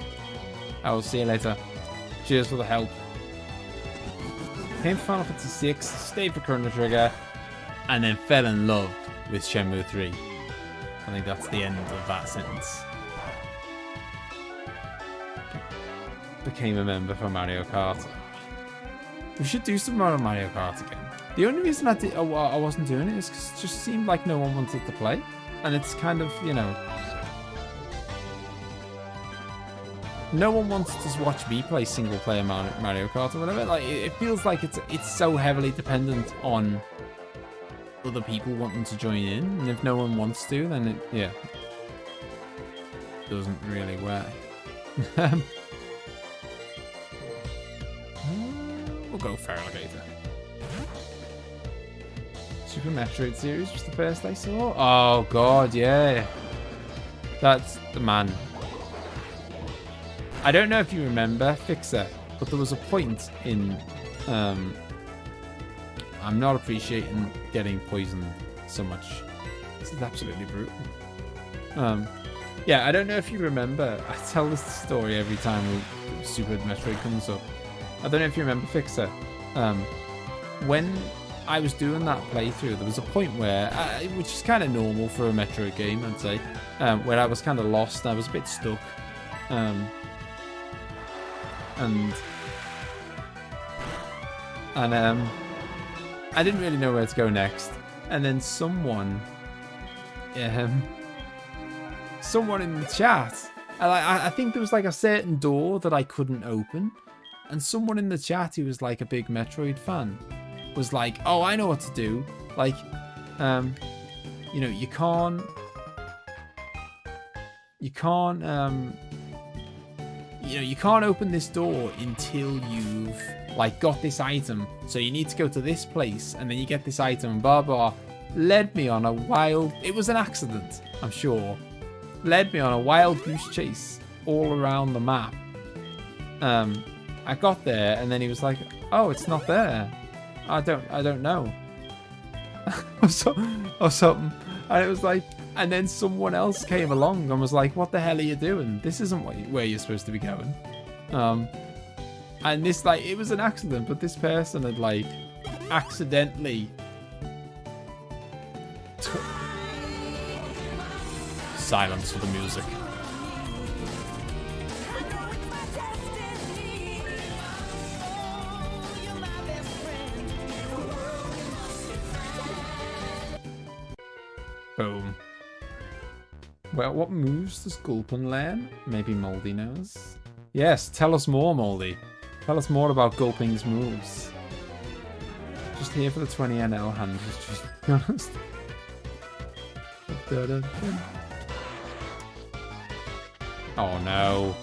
I will see you later. Cheers for the help. Came for Final Fantasy VI, stayed for Chrono Trigger, and then fell in love with Shenmue 3. I think that's the end of that sentence. became a member for Mario Kart. We should do some more Mario Kart again. The only reason I wasn't doing it is because it just seemed like no one wanted to play. And it's kind of, you know... No one wants to watch me play single-player Mario Kart or whatever. Like, it feels like it's so heavily dependent on other people wanting to join in. And if no one wants to, then it, yeah, doesn't really work. We'll go for alligator. Super Metroid series was the first I saw. Oh god, yeah. That's the man. I don't know if you remember Fixer, but there was a point in I'm not appreciating getting poisoned so much. This is absolutely brutal. Yeah, I don't know if you remember. I tell this story every time Super Metroid comes up. I don't know if you remember Fixer. When I was doing that playthrough, there was a point where, which is kind of normal for a Metroid game, I'd say, where I was kind of lost. I was a bit stuck. And I didn't really know where to go next. And then someone in the chat, I think there was like a certain door that I couldn't open, and someone in the chat who was like a big Metroid fan was like, "Oh, I know what to do. Like, you know, you can't open this door until you've like got this item. So you need to go to this place and then you get this item and blah blah." Led me on a wild, it was an accident, I'm sure. Led me on a wild goose chase all around the map. I got there and then he was like, "Oh, it's not there. I don't know." or something. And it was like, and then someone else came along and was like, "What the hell are you doing? This isn't where you're supposed to be going." And this, like, it was an accident, but this person had like accidentally silence for the music. Boom. Well, what moves does Gulpin learn? Maybe Moldy knows. Yes, tell us more, Moldy. Tell us more about Gulping's moves. Just here for the 20 NL hand, just to be honest. Oh no.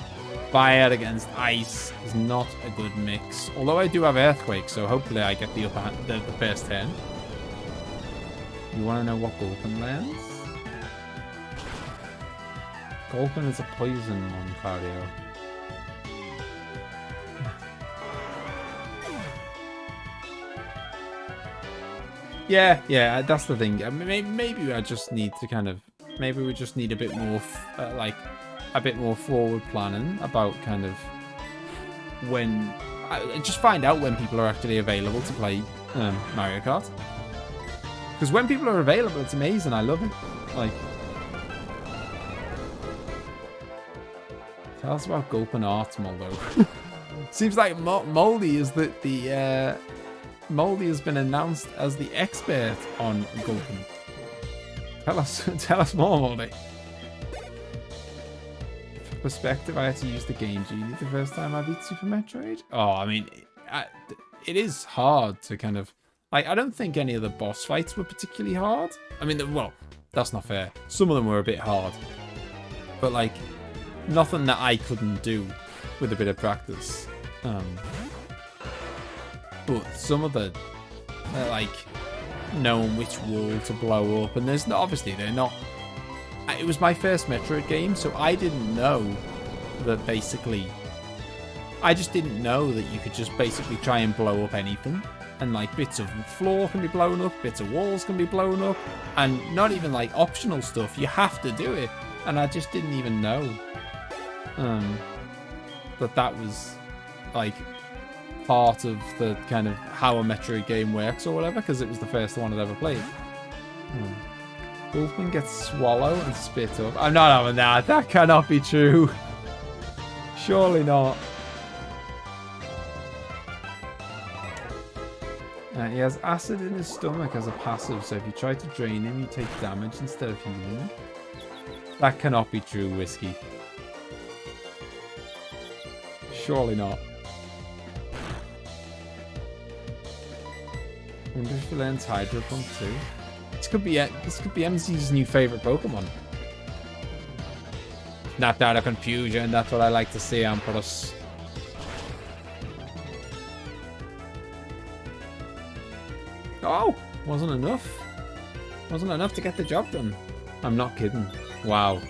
Fire against ice is not a good mix. Although I do have Earthquake, so hopefully I get the upper hand, the first turn. You want to know what Gulpin learns? Gulpin is a poison one, Claudio. Yeah, that's the thing. I mean, maybe I just need to kind of, maybe we just need a bit more, like, a bit more forward planning about kind of when, just find out when people are actually available to play Mario Kart. Because when people are available, it's amazing. I love it. Like, tell us about Gulpin Art, Moldo. Seems like Moldy is Moldy has been announced as the expert on Gulpin. Tell us more, Moldy. For perspective, I had to use the game genie the first time I beat Super Metroid. Oh, I mean, it is hard to kind of, like, I don't think any of the boss fights were particularly hard. I mean, well, that's not fair. Some of them were a bit hard, but like, nothing that I couldn't do with a bit of practice. But some of the, like, knowing which wall to blow up, and there's not, obviously they're not. It was my first Metroid game, so I didn't know that basically. I just didn't know that you could just basically try and blow up anything, and like bits of floor can be blown up, bits of walls can be blown up, and not even like optional stuff. You have to do it, and I just didn't even know that was like part of the kind of how a Metroid game works or whatever, because it was the first one I'd ever played. Wolfman gets swallow and spit up. I'm not having that. That cannot be true. Surely not. He has acid in his stomach as a passive, so if you try to drain him, you take damage instead of healing. That cannot be true, Whiskey. Surely not. I wonder if he learns Hydro Pump too. This could be MZ's new favorite Pokemon. Not out of confusion, that's what I like to see, Empress. Oh, wasn't enough. Wasn't enough to get the job done. I'm not kidding. Wow.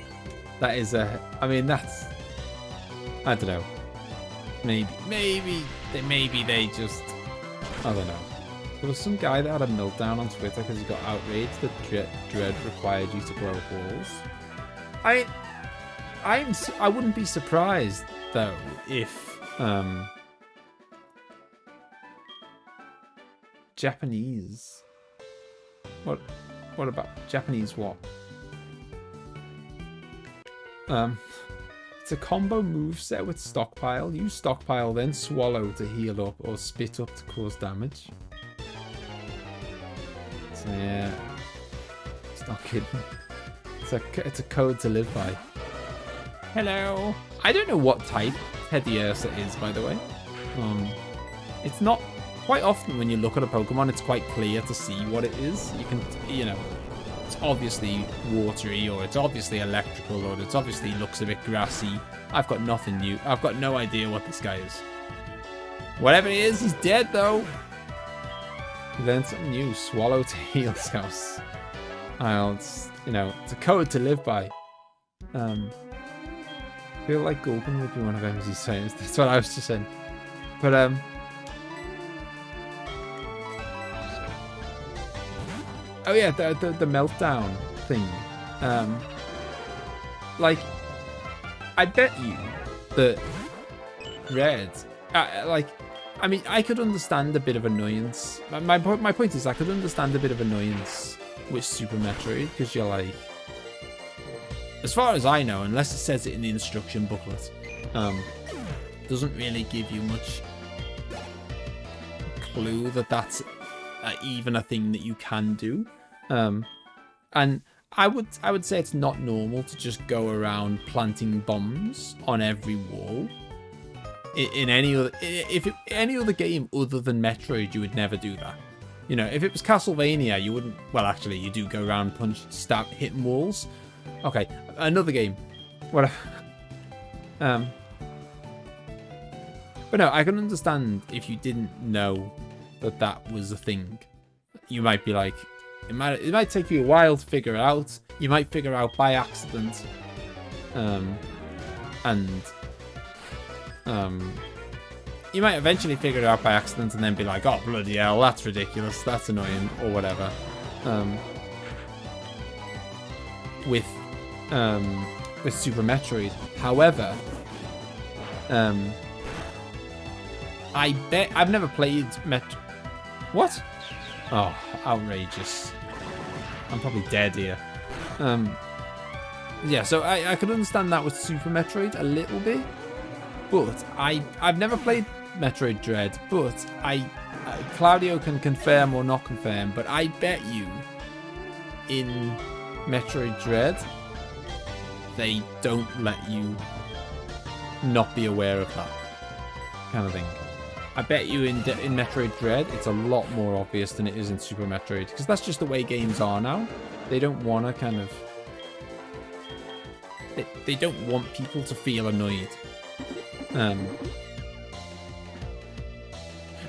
That is a... I mean, that's... I don't know. Maybe they just... I don't know. There was some guy that had a meltdown on Twitter because he got outraged that Dread required you to grow balls. I wouldn't be surprised, though, if... Japanese. What about Japanese what? It's a combo moveset with Stockpile. Use Stockpile, then Swallow to heal up, or Spit Up to cause damage. So yeah, it's not kidding. It's a code to live by. Hello. I don't know what type Pediursa is, by the way. It's not. Quite often when you look at a Pokemon, it's quite clear to see what it is. You can, you know, it's obviously watery, or it's obviously electrical, or it's obviously looks a bit grassy. I've got nothing new. I've got no idea what this guy is. Whatever it is, he's dead though. You learned something new. Swallow to heal, Scouse. It's, you know, it's a code to live by. I feel like Gulpin would be one of MZ's sayings. That's what I was just saying. But oh yeah, the meltdown thing. Like, I bet you that Red, like, I mean, I could understand a bit of annoyance. My point is, I could understand a bit of annoyance with Super Metroid, because you're like, as far as I know, unless it says it in the instruction booklet, doesn't really give you much clue that that's even a thing that you can do. And I would say it's not normal to just go around planting bombs on every wall. In any other game other than Metroid, you would never do that. You know, if it was Castlevania, you wouldn't. Well, actually, you do go around hitting walls. Okay, another game. Whatever. But no, I can understand if you didn't know that was a thing. You might be like, it might take you a while to figure it out. You might figure out by accident. You might eventually figure it out by accident and then be like, oh, bloody hell, that's ridiculous, that's annoying, or whatever. With Super Metroid. However, I bet I've never played What? Oh, outrageous. I'm probably dead here. Yeah, so I could understand that with Super Metroid a little bit, but I've never played Metroid Dread, but Claudio can confirm or not confirm, but I bet you in Metroid Dread they don't let you not be aware of that kind of thing. I bet you in Metroid Dread it's a lot more obvious than it is in Super Metroid, because that's just the way games are now. They don't want to kind of... They don't want people to feel annoyed.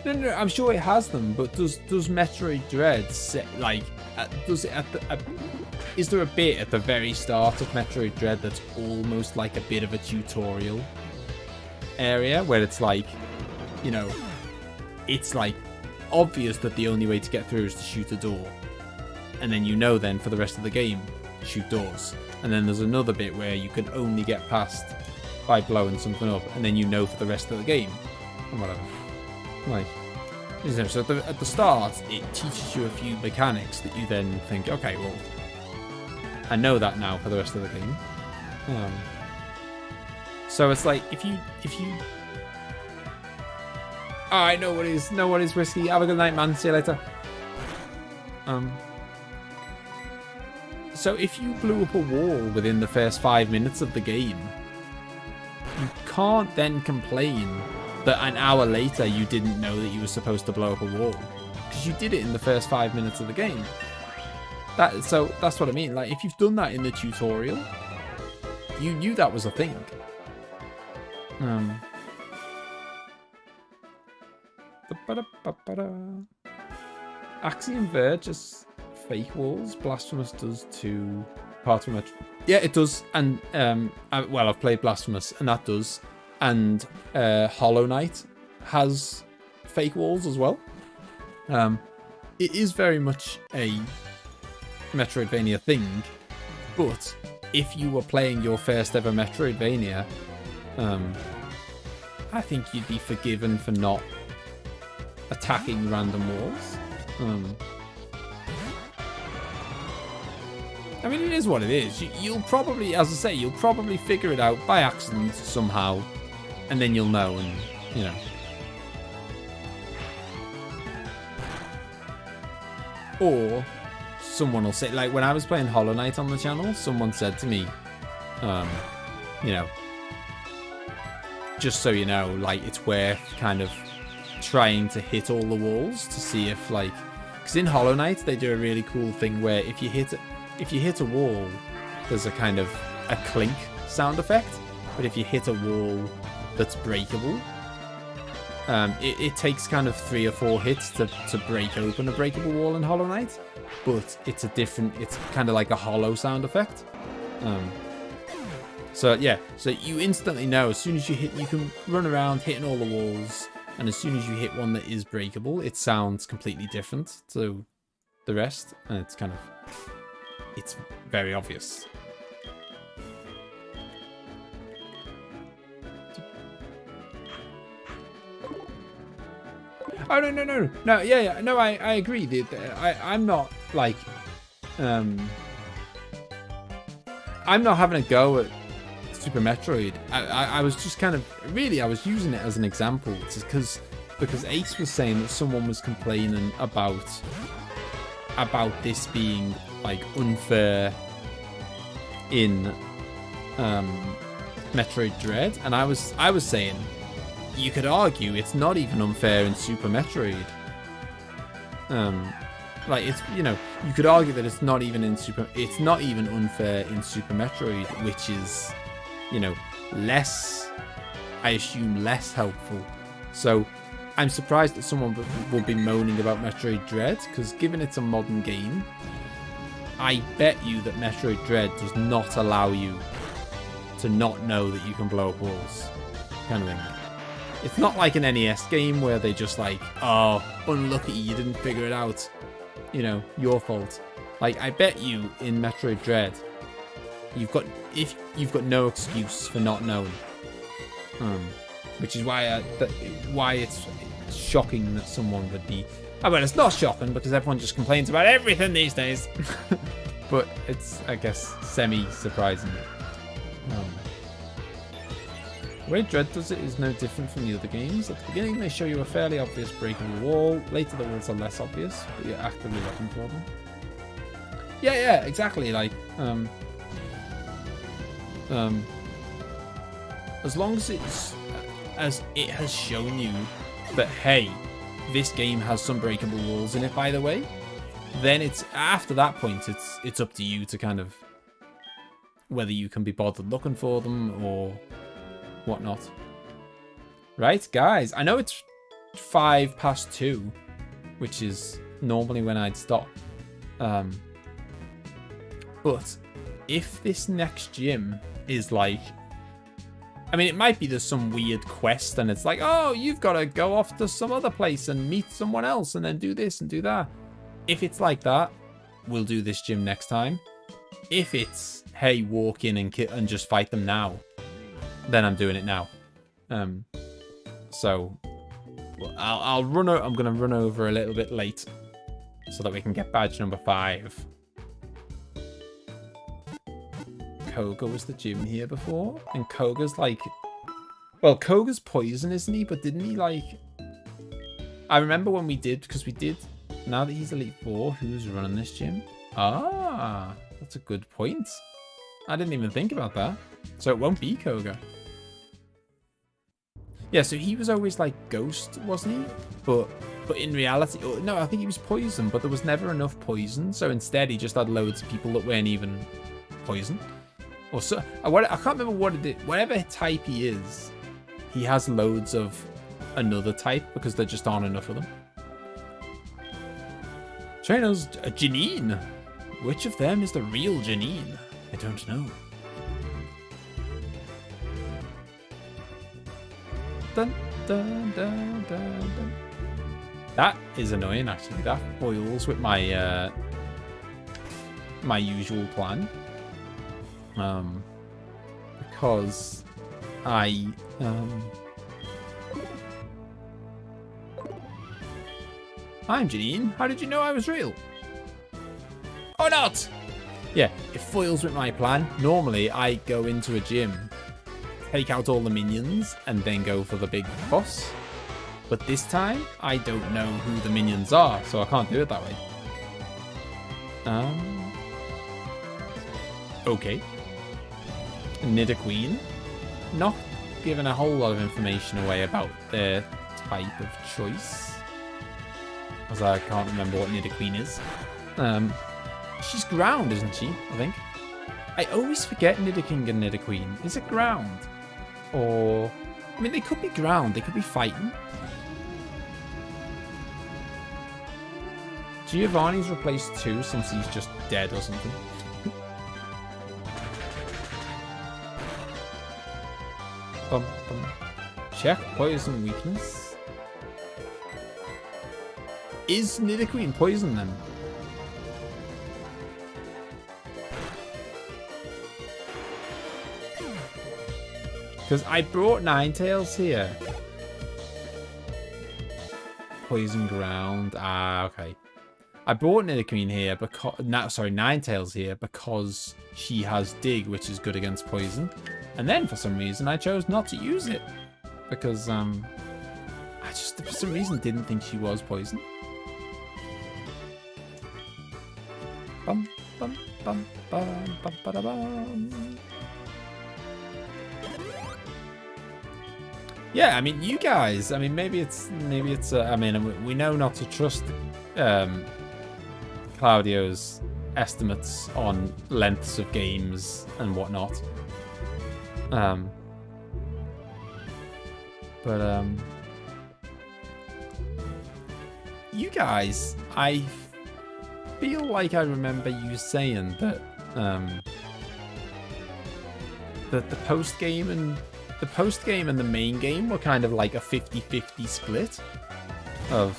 No, I'm sure it has them, but does Metroid Dread set, like, does it at the... is there a bit at the very start of Metroid Dread that's almost like a bit of a tutorial area, where it's like, you know, it's like obvious that the only way to get through is to shoot a door, and then you know then for the rest of the game, shoot doors. And then there's another bit where you can only get past by blowing something up, and then you know for the rest of the game, and whatever. Like, you know, so at the start, it teaches you a few mechanics that you then think, okay, well, I know that now for the rest of the game. So it's like, if you Alright, no worries, Whiskey. Have a good night, man. See you later. So if you blew up a wall within the first 5 minutes of the game, you can't then complain that an hour later you didn't know that you were supposed to blow up a wall. Because you did it in the first 5 minutes of the game. So that's what I mean. Like, if you've done that in the tutorial, you knew that was a thing. Axiom Verge fake walls. Blasphemous does to parts from it. Yeah, it does. And well, I've played Blasphemous, and that does. And Hollow Knight has fake walls as well. It is very much a Metroidvania thing, but if you were playing your first ever Metroidvania, I think you'd be forgiven for not attacking random walls. I mean, it is what it is. You'll probably, as I say, you'll probably figure it out by accident somehow, and then you'll know, and, you know. Or someone will say, like when I was playing Hollow Knight on the channel, someone said to me, you know, just so you know, like, it's worth kind of trying to hit all the walls to see if, like, because in Hollow Knight they do a really cool thing where if you hit a wall, there's a kind of a clink sound effect, but if you hit a wall that's breakable, it takes kind of 3 or 4 hits to break open a breakable wall in Hollow Knight, but it's kind of like a hollow sound effect. So yeah, so you instantly know as soon as you hit, you can run around hitting all the walls, and as soon as you hit one that is breakable, it sounds completely different to the rest, and it's very obvious. Oh, no, yeah, no, I agree. I'm not, like, I'm not having a go at Super Metroid. I was just kind of, really, I was using it as an example, because Ace was saying that someone was complaining about this being, like, unfair in Metroid Dread, and I was saying, you could argue it's not even unfair in Super Metroid. Like, it's, you know, you could argue that it's not even unfair in Super Metroid, which is, you know, less, I assume, less helpful. So I'm surprised that someone will be moaning about Metroid Dread, because given it's a modern game, I bet you that Metroid Dread does not allow you to not know that you can blow up walls, kind of thing. It's not like an NES game where they just like, oh, unlucky, you didn't figure it out. You know, your fault. Like, I bet you in Metroid Dread, you've got no excuse for not knowing. Which is why it's shocking that someone would be. Oh, well, it's not shocking because everyone just complains about everything these days. But it's, I guess, semi-surprising. The way Dread does it is no different from the other games. At the beginning, they show you a fairly obvious breakable wall. Later, the walls are less obvious, but you're actively looking for them. Yeah, exactly. Like, as long as it has shown you that, hey, this game has some breakable walls in it, by the way, then it's, after that point, it's up to you to kind of, whether you can be bothered looking for them or whatnot. Right, guys, I know it's 2:05, which is normally when I'd stop. But if this next gym is like, I mean, it might be there's some weird quest and it's like, oh, you've got to go off to some other place and meet someone else and then do this and do that. If it's like that, we'll do this gym next time. If it's, hey, walk in and just fight them now, then I'm doing it now. So I'm going to run over a little bit late so that we can get badge number 5. Koga was the gym here before, and Koga's like, well, Koga's poison, isn't he? But didn't he like, I remember when we did, because we did, now that he's Elite 4, who's running this gym? Ah, that's a good point. I didn't even think about that. So it won't be Koga. Yeah, so he was always like Ghost, wasn't he? But in reality, no, I think he was Poison, but there was never enough Poison. So instead, he just had loads of people that weren't even Poison. Or so, I can't remember what it is. Whatever type he is, he has loads of another type because there just aren't enough of them. Traino's Janine. Which of them is the real Janine? I don't know. Dun, dun, dun, dun, dun. That is annoying, actually. That foils with my my usual plan. Because I'm Janine. How did you know I was real? Oh, not! Yeah, it foils with my plan. Normally, I go into a gym, take out all the minions, and then go for the big boss. But this time, I don't know who the minions are, so I can't do it that way. Okay. Nidoqueen. Not giving a whole lot of information away about their type of choice. Because I can't remember what Nidoqueen is. She's ground, isn't she? I think. I always forget Nidoking and Nidoqueen. Is it ground? Or... I mean, they could be ground. They could be fighting. Giovanni's replaced 2 since he's just dead or something. Bum, bum. Check poison weakness. Is Nidoqueen poison then? Because I brought Ninetales here. Poison ground. Ah, okay. I brought Nidoqueen here because... Ninetales here because she has Dig, which is good against poison. And then, for some reason, I chose not to use it. Because, I just, for some reason, didn't think she was poison. Bum, bum, bum, bum, bum, ba, bum. Yeah, I mean, you guys, I mean, maybe it's, I mean, we know not to trust Claudio's estimates on lengths of games and whatnot. You guys, I feel like I remember you saying that, that the post game and the main game were kind of like a 50-50 split of,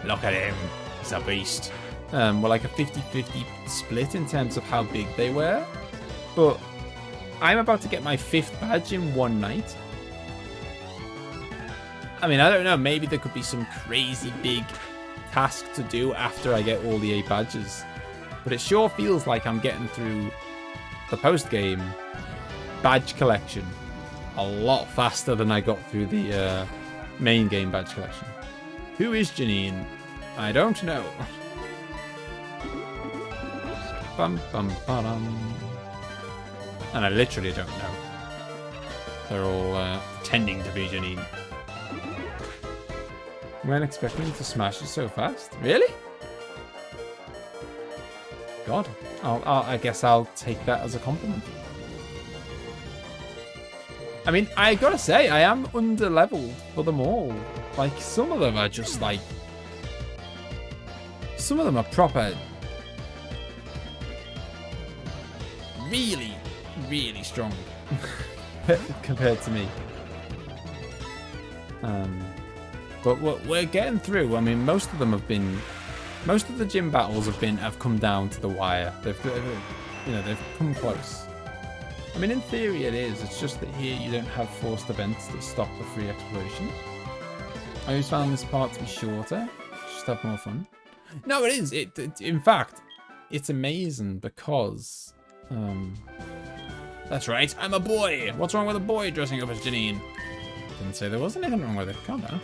look at him, he's a beast. Were like a 50-50 split in terms of how big they were. But I'm about to get my 5th badge in one night. I mean, I don't know, maybe there could be some crazy big task to do after I get all the 8 badges. But it sure feels like I'm getting through the post-game badge collection a lot faster than I got through the main game badge collection. Who is Janine? I don't know. Bum, bum, ba-dum. And I literally don't know. They're all pretending to be Janine. Weren't expecting you to smash it so fast. Really? God. I guess I'll take that as a compliment. I mean, I gotta say, I am under-leveled for them all. Like, some of them are just like... Some of them are proper... Really, really strong. Compared to me. But we're getting through. I mean, most of them have been... Most of the gym battles have come down to the wire. They've come close. I mean, in theory it is. It's just that here you don't have forced events that stop the free exploration. I always found this part to be shorter. Just have more fun. No, it is. In fact, it's amazing because... That's right, I'm a boy. What's wrong with a boy dressing up as Janine? Didn't say there was anything wrong with it. Calm down.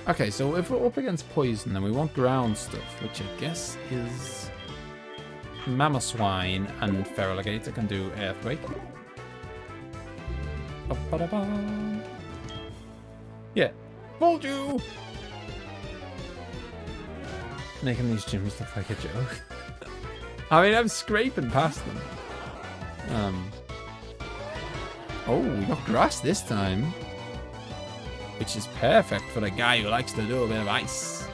Okay, so if we're up against poison, then we want ground stuff, which I guess is Mamoswine and Feraligator can do Earthquake. Ba-ba-da-ba. Yeah, fooled you! Making these gyms look like a joke. I mean, I'm scraping past them. Oh, we got grass this time. Which is perfect for a guy who likes to do a bit of ice.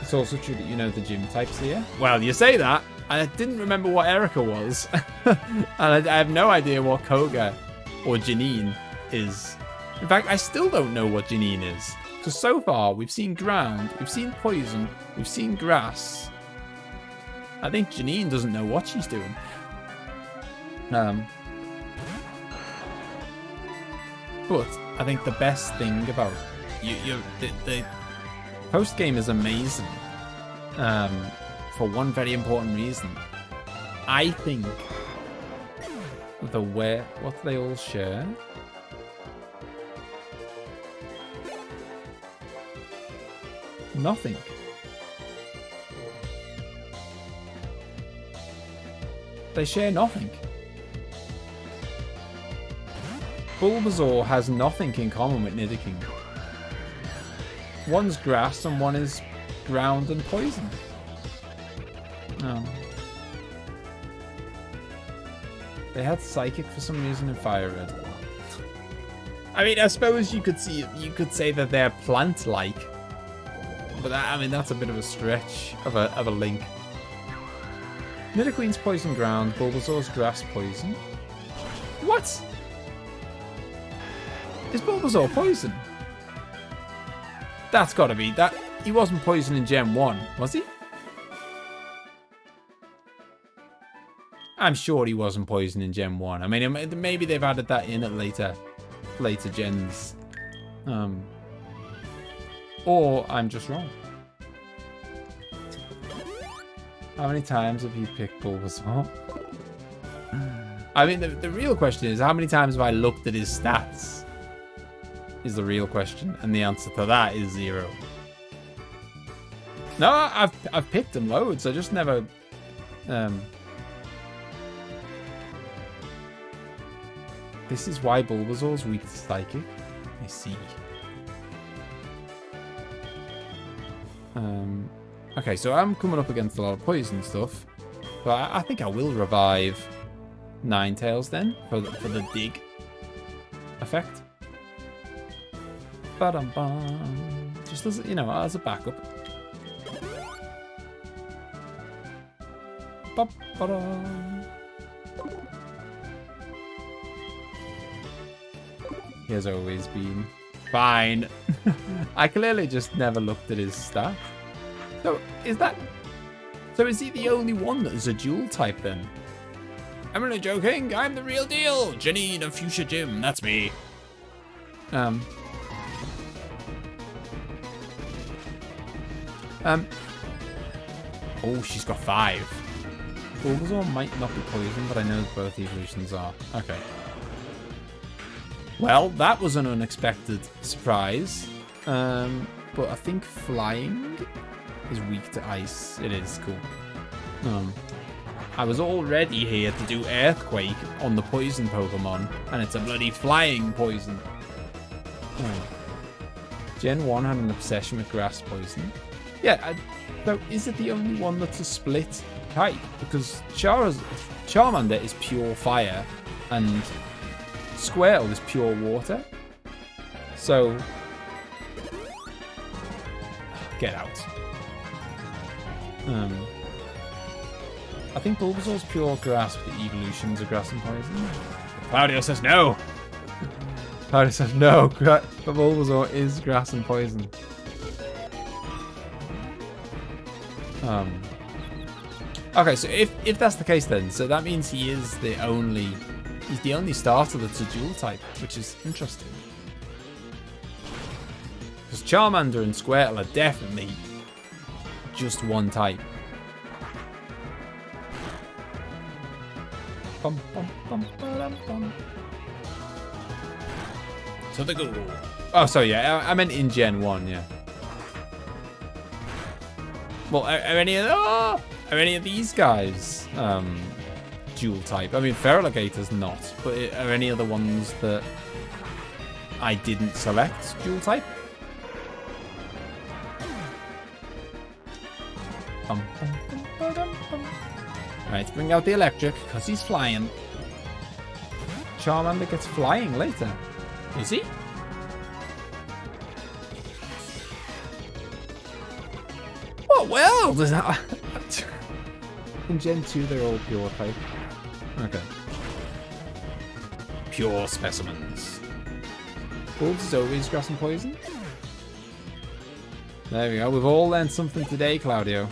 It's also true that you know the gym types here. Well, you say that, and I didn't remember what Erica was. And I have no idea what Koga or Janine is. In fact, I still don't know what Janine is. Because so far, we've seen ground, we've seen poison, we've seen grass. I think Janine doesn't know what she's doing. But I think the best thing about the post game is amazing. For one very important reason. I think what do they all share? Nothing. They share nothing. Bulbasaur has nothing in common with Nidoking. One's grass and one is ground and poison. They had Psychic for some reason in Fire Red. I mean, I suppose you could say that they're plant-like, but I mean that's a bit of a stretch of a link. Nidoqueen's poison ground, Bulbasaur's grass poison. What? Is Bulbasaur poison? That's gotta be that. He wasn't poison in Gen 1, was he? I'm sure he wasn't poison in Gen 1. I mean, maybe they've added that in at later gens. Or I'm just wrong. How many times have you picked Bulbasaur? I mean, the real question is, how many times have I looked at his stats? Is the real question, and the answer to that is 0. No, I've picked him loads. I just never. This is why Bulbasaur's weak to Psychic. I see. Okay, so I'm coming up against a lot of poison stuff, but I think I will revive Ninetales then for the dig effect. Ba-dum-bum. Just as, you know, as a backup. Ba-ba-dum. He has always been fine. I clearly just never looked at his stats. So is he the only one that is a dual type then? I'm only joking. I'm the real deal. Janine of Fuchsia Gym. That's me. Oh, she's got 5. Bulbasaur might not be poison, but I know both evolutions are. Okay. Well, that was an unexpected surprise. But I think flying is weak to ice. It is cool. I was already here to do Earthquake on the poison Pokemon, and it's a bloody flying poison. Gen 1 had an obsession with grass poison. Yeah, so is it the only one that's a split type? Because Charmander is pure fire, and Squirtle is pure water. So, get out. I think Bulbasaur's pure grass, but the evolutions are grass and poison. Claudio says no. Claudio says no. But Bulbasaur is grass and poison. Okay, so if that's the case then, so that means he's the only starter that's a dual type, which is interesting. Because Charmander and Squirtle are definitely just one type. to the Google. Oh, sorry, yeah, I meant in Gen 1, yeah. Well, are any of these guys dual type? I mean, Feraligator's not, but are any of the ones that I didn't select dual type? Right, bring out the electric, because he's flying. Charmander gets flying later. Is he? What world is that? In Gen 2, they're all pure type. Okay. Pure specimens. Wolves is always grass and poison. There we go. We've all learned something today, Claudio.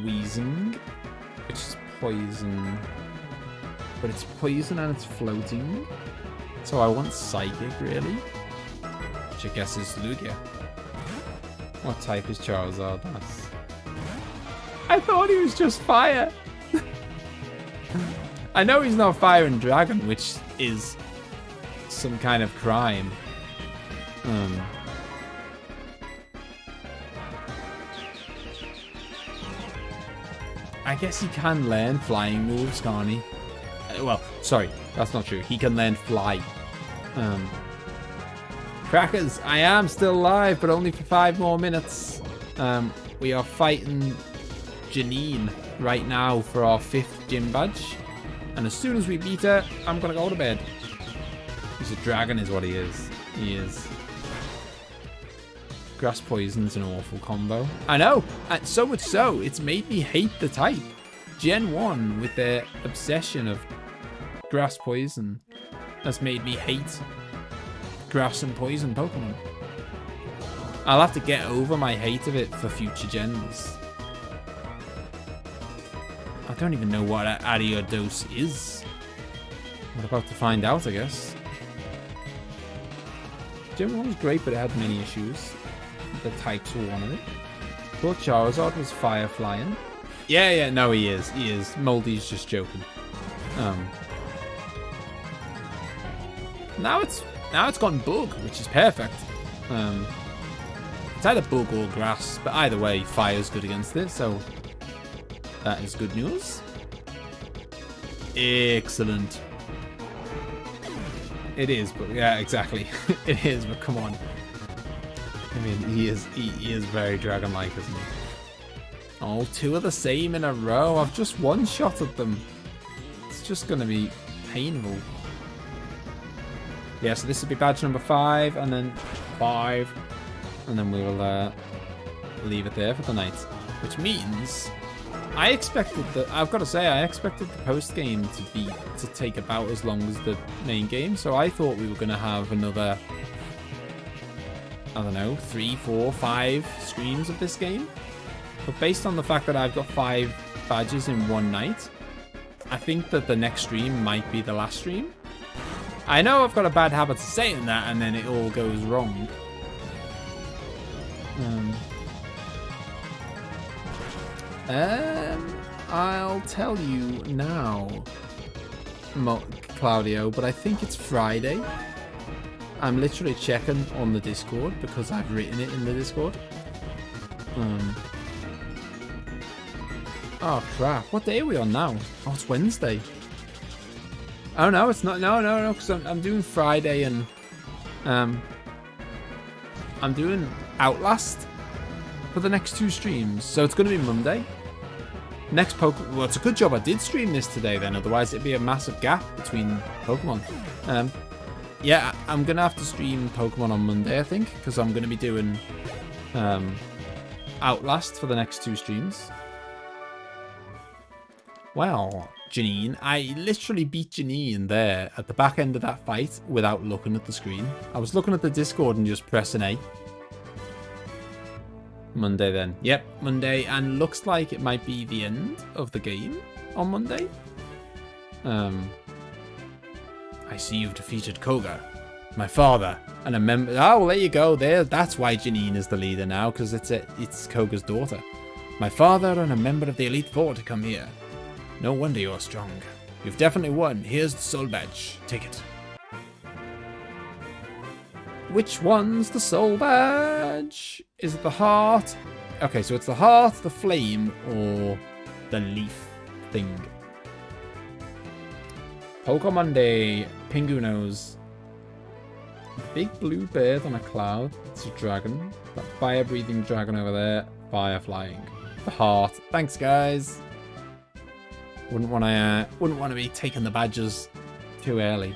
Wheezing, which is poison. But it's poison and it's floating. So I want Psychic, really. Which I guess is Lugia. What type is Charizard? I thought he was just fire. I know he's not fire and dragon, which is some kind of crime. I guess he can learn flying moves, can't he? Well, sorry, that's not true. He can learn fly. Crackers, I am still alive, but only for 5 more minutes. We are fighting Janine right now for our 5th gym badge. And as soon as we beat her, I'm going to go to bed. He's a dragon is what he is. He is. Grass poison's an awful combo. I know. And so much so, it's made me hate the type. Gen 1, with their obsession of grass poison, has made me hate grass and poison Pokemon. I'll have to get over my hate of it for future gens. I don't even know what Ariados is. We're about to find out, I guess. Gen 1 was great, but it had many issues. The types were one of it. Thought Charizard was fire flying. Yeah, no, he is. He is. Moldy's just joking. Now it's gone bug, which is perfect. It's either bug or grass, but either way, fire's good against it, so that is good news. Excellent. It is, but yeah, exactly. It is, but come on. I mean, he is very dragon-like, isn't he? Oh, 2 are the same in a row. I've just one-shotted them. It's just going to be painful. Yeah, so this will be badge number 5, and then 5, and then we will leave it there for the night. Which means I expected I've got to say, I expected the post-game to take about as long as the main game. So I thought we were going to have another, I don't know, 3, 4, 5 streams of this game. But based on the fact that I've got 5 badges in one night, I think that the next stream might be the last stream. I know I've got a bad habit of saying that and then it all goes wrong. I'll tell you now, Claudio, but I think it's Friday. I'm literally checking on the Discord because I've written it in the Discord. Oh crap, what day are we on now? Oh, it's Wednesday. Oh no, it's not. No, because I'm doing Friday and I'm doing Outlast for the next 2 streams. So it's going to be Monday. Next Pokemon. Well, it's a good job I did stream this today then, otherwise it'd be a massive gap between Pokemon. Yeah, I'm going to have to stream Pokemon on Monday, I think, because I'm going to be doing Outlast for the next 2 streams. Well, Janine, I literally beat Janine there at the back end of that fight without looking at the screen. I was looking at the Discord and just pressing A. Monday then. Yep, Monday, and looks like it might be the end of the game on Monday. I see you've defeated Koga, my father, and a member. Oh, well, there you go. That's why Janine is the leader now, because it's Koga's daughter. My father and a member of the Elite Four to come here. No wonder you're strong. You've definitely won. Here's the soul badge. Take it. Which one's the soul badge? Is it the heart? Okay, so it's the heart, the flame, or the leaf thing. Pokemon Monday, Pingunos. Big blue bird on a cloud. It's a dragon. That fire-breathing dragon over there. Fire flying. The heart. Thanks, guys. Wouldn't want to be taking the badges too early.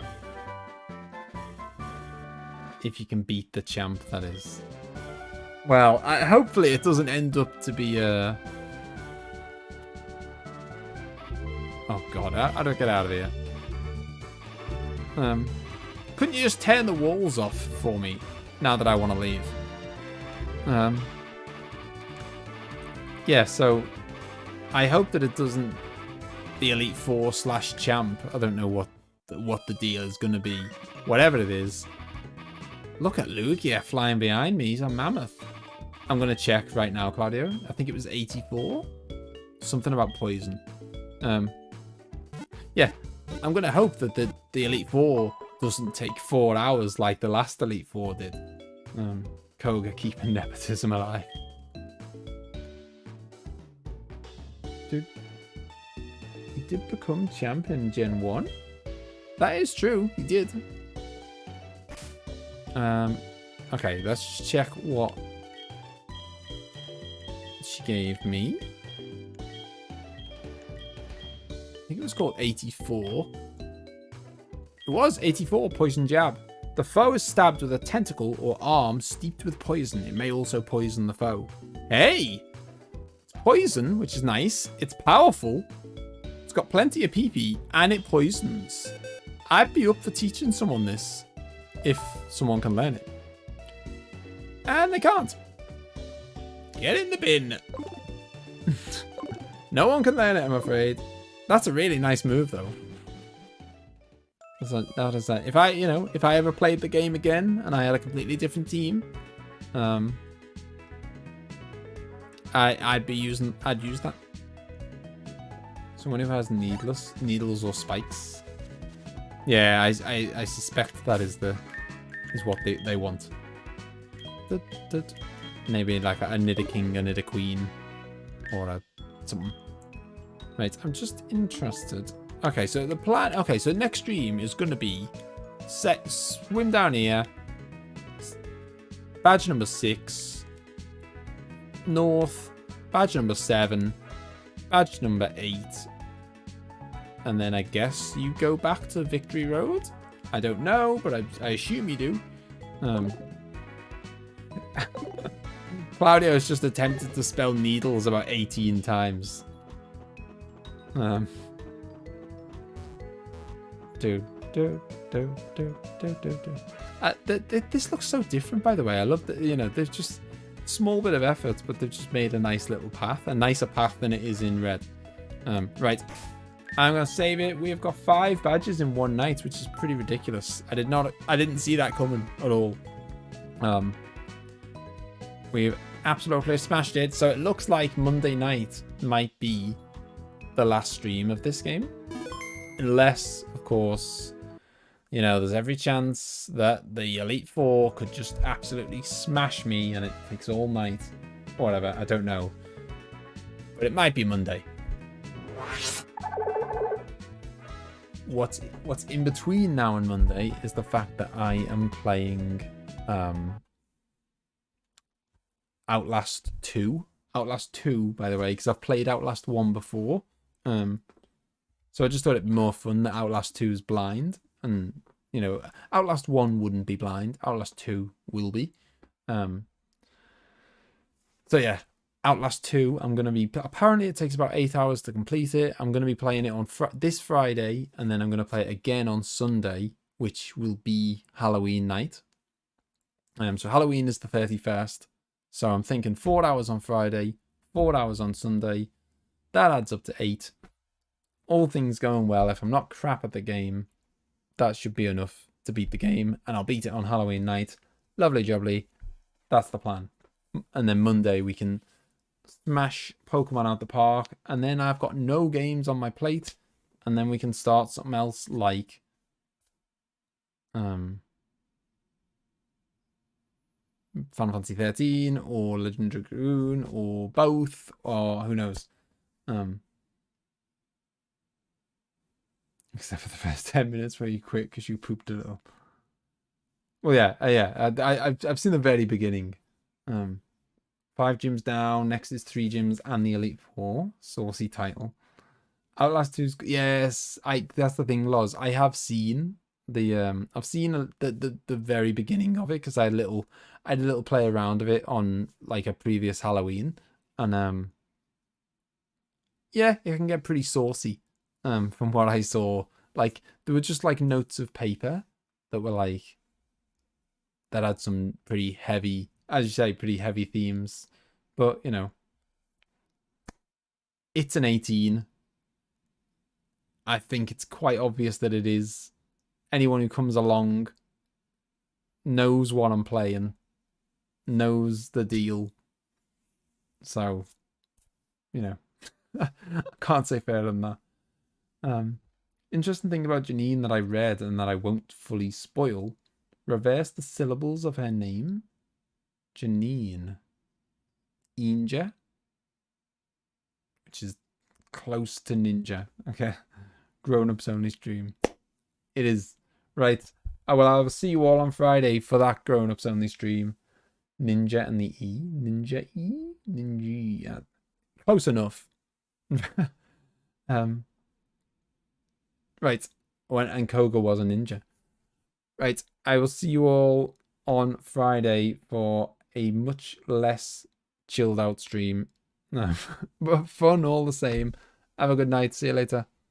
If you can beat the champ, that is. Well, hopefully it doesn't end up to be a... Oh god, how do I get out of here? Couldn't you just turn the walls off for me now that I want to leave? Yeah, so I hope that it doesn't... The Elite Four / champ. I don't know what the deal is going to be. Whatever it is. Look at Lugia flying behind me. He's a mammoth. I'm going to check right now, Claudio. I think it was 84. Something about poison. Yeah, I'm going to hope that the Elite Four doesn't take 4 hours like the last Elite Four did. Koga keeping nepotism alive. Dude, he did become champion Gen 1? That is true, he did. Okay, let's check what she gave me. I think it was called 84. It was 84, poison jab. The foe is stabbed with a tentacle or arm steeped with poison. It may also poison the foe. Hey! It's poison, which is nice. It's powerful. It's got plenty of PP, and it poisons. I'd be up for teaching someone this, if someone can learn it. And they can't. Get in the bin. No one can learn it, I'm afraid. That's a really nice move, though. That is that. If I ever played the game again and I had a completely different team, I'd use that. Someone who has needles or spikes. Yeah, I suspect that is what they want. Maybe like a Nidoking, a Nidoqueen, or something. Right, I'm just interested. Okay, so the plan. Okay, so next stream is going to be swim down here. Badge number 6. North. Badge number 7. Badge number 8. And then I guess you go back to Victory Road? I don't know, but I assume you do. Claudio has just attempted to spell needles about 18 times. This looks so different, by the way. I love that, they've just small bit of effort, but they've just made a nice little path, a nicer path than it is in red. Right, I'm gonna save it. We have got 5 badges in one night, which is pretty ridiculous. I didn't see that coming at all. We've absolutely smashed it. So it looks like Monday night might be the last stream of this game, unless, of course, there's every chance that the Elite Four could just absolutely smash me and it takes all night or whatever. I don't know, but it might be Monday. What's in between now and Monday is the fact that I am playing Outlast 2. Outlast 2, by the way, because I've played Outlast 1 before. So I just thought it'd be more fun that Outlast 2 is blind. And, Outlast 1 wouldn't be blind. Outlast 2 will be. So yeah, Outlast 2, I'm going to be... Apparently it takes about 8 hours to complete it. I'm going to be playing it on this Friday, and then I'm going to play it again on Sunday, which will be Halloween night. So Halloween is the 31st. So I'm thinking 4 hours on Friday, 4 hours on Sunday. That adds up to 8. All things going well, if I'm not crap at the game, that should be enough to beat the game. And I'll beat it on Halloween night. Lovely jubbly. That's the plan. And then Monday we can smash Pokemon out the park. And then I've got no games on my plate. And then we can start something else like... Final Fantasy 13 or Legend of Dragoon or both, or who knows. Except for the first 10 minutes where you quit because you pooped a little. Well, yeah. I've seen the very beginning. 5 gyms down. Next is 3 gyms and the Elite Four. Saucy title. Outlast 2's, yes. That's the thing, Loz. I have seen the I've seen the very beginning of it because I had a little play around of it on like a previous Halloween, and yeah, it can get pretty saucy. From what I saw, like there were just like notes of paper that were like that had some pretty heavy, as you say, pretty heavy themes. But you know, it's an 18. I think it's quite obvious that it is. Anyone who comes along knows what I'm playing, knows the deal. So, you know, I can't say fairer than that. Interesting thing about Janine that I read and that I won't fully spoil. Reverse the syllables of her name. Janine. Inja. Which is close to ninja. Okay. Grown-ups only stream. It is. Right. Well, I'll see you all on Friday for that grown-ups only stream. Ninja and the E. Ninja E? Ninja. Yeah. Close enough. Right. And Koga was a ninja. Right. I will see you all on Friday for a much less chilled out stream. But fun all the same. Have a good night. See you later.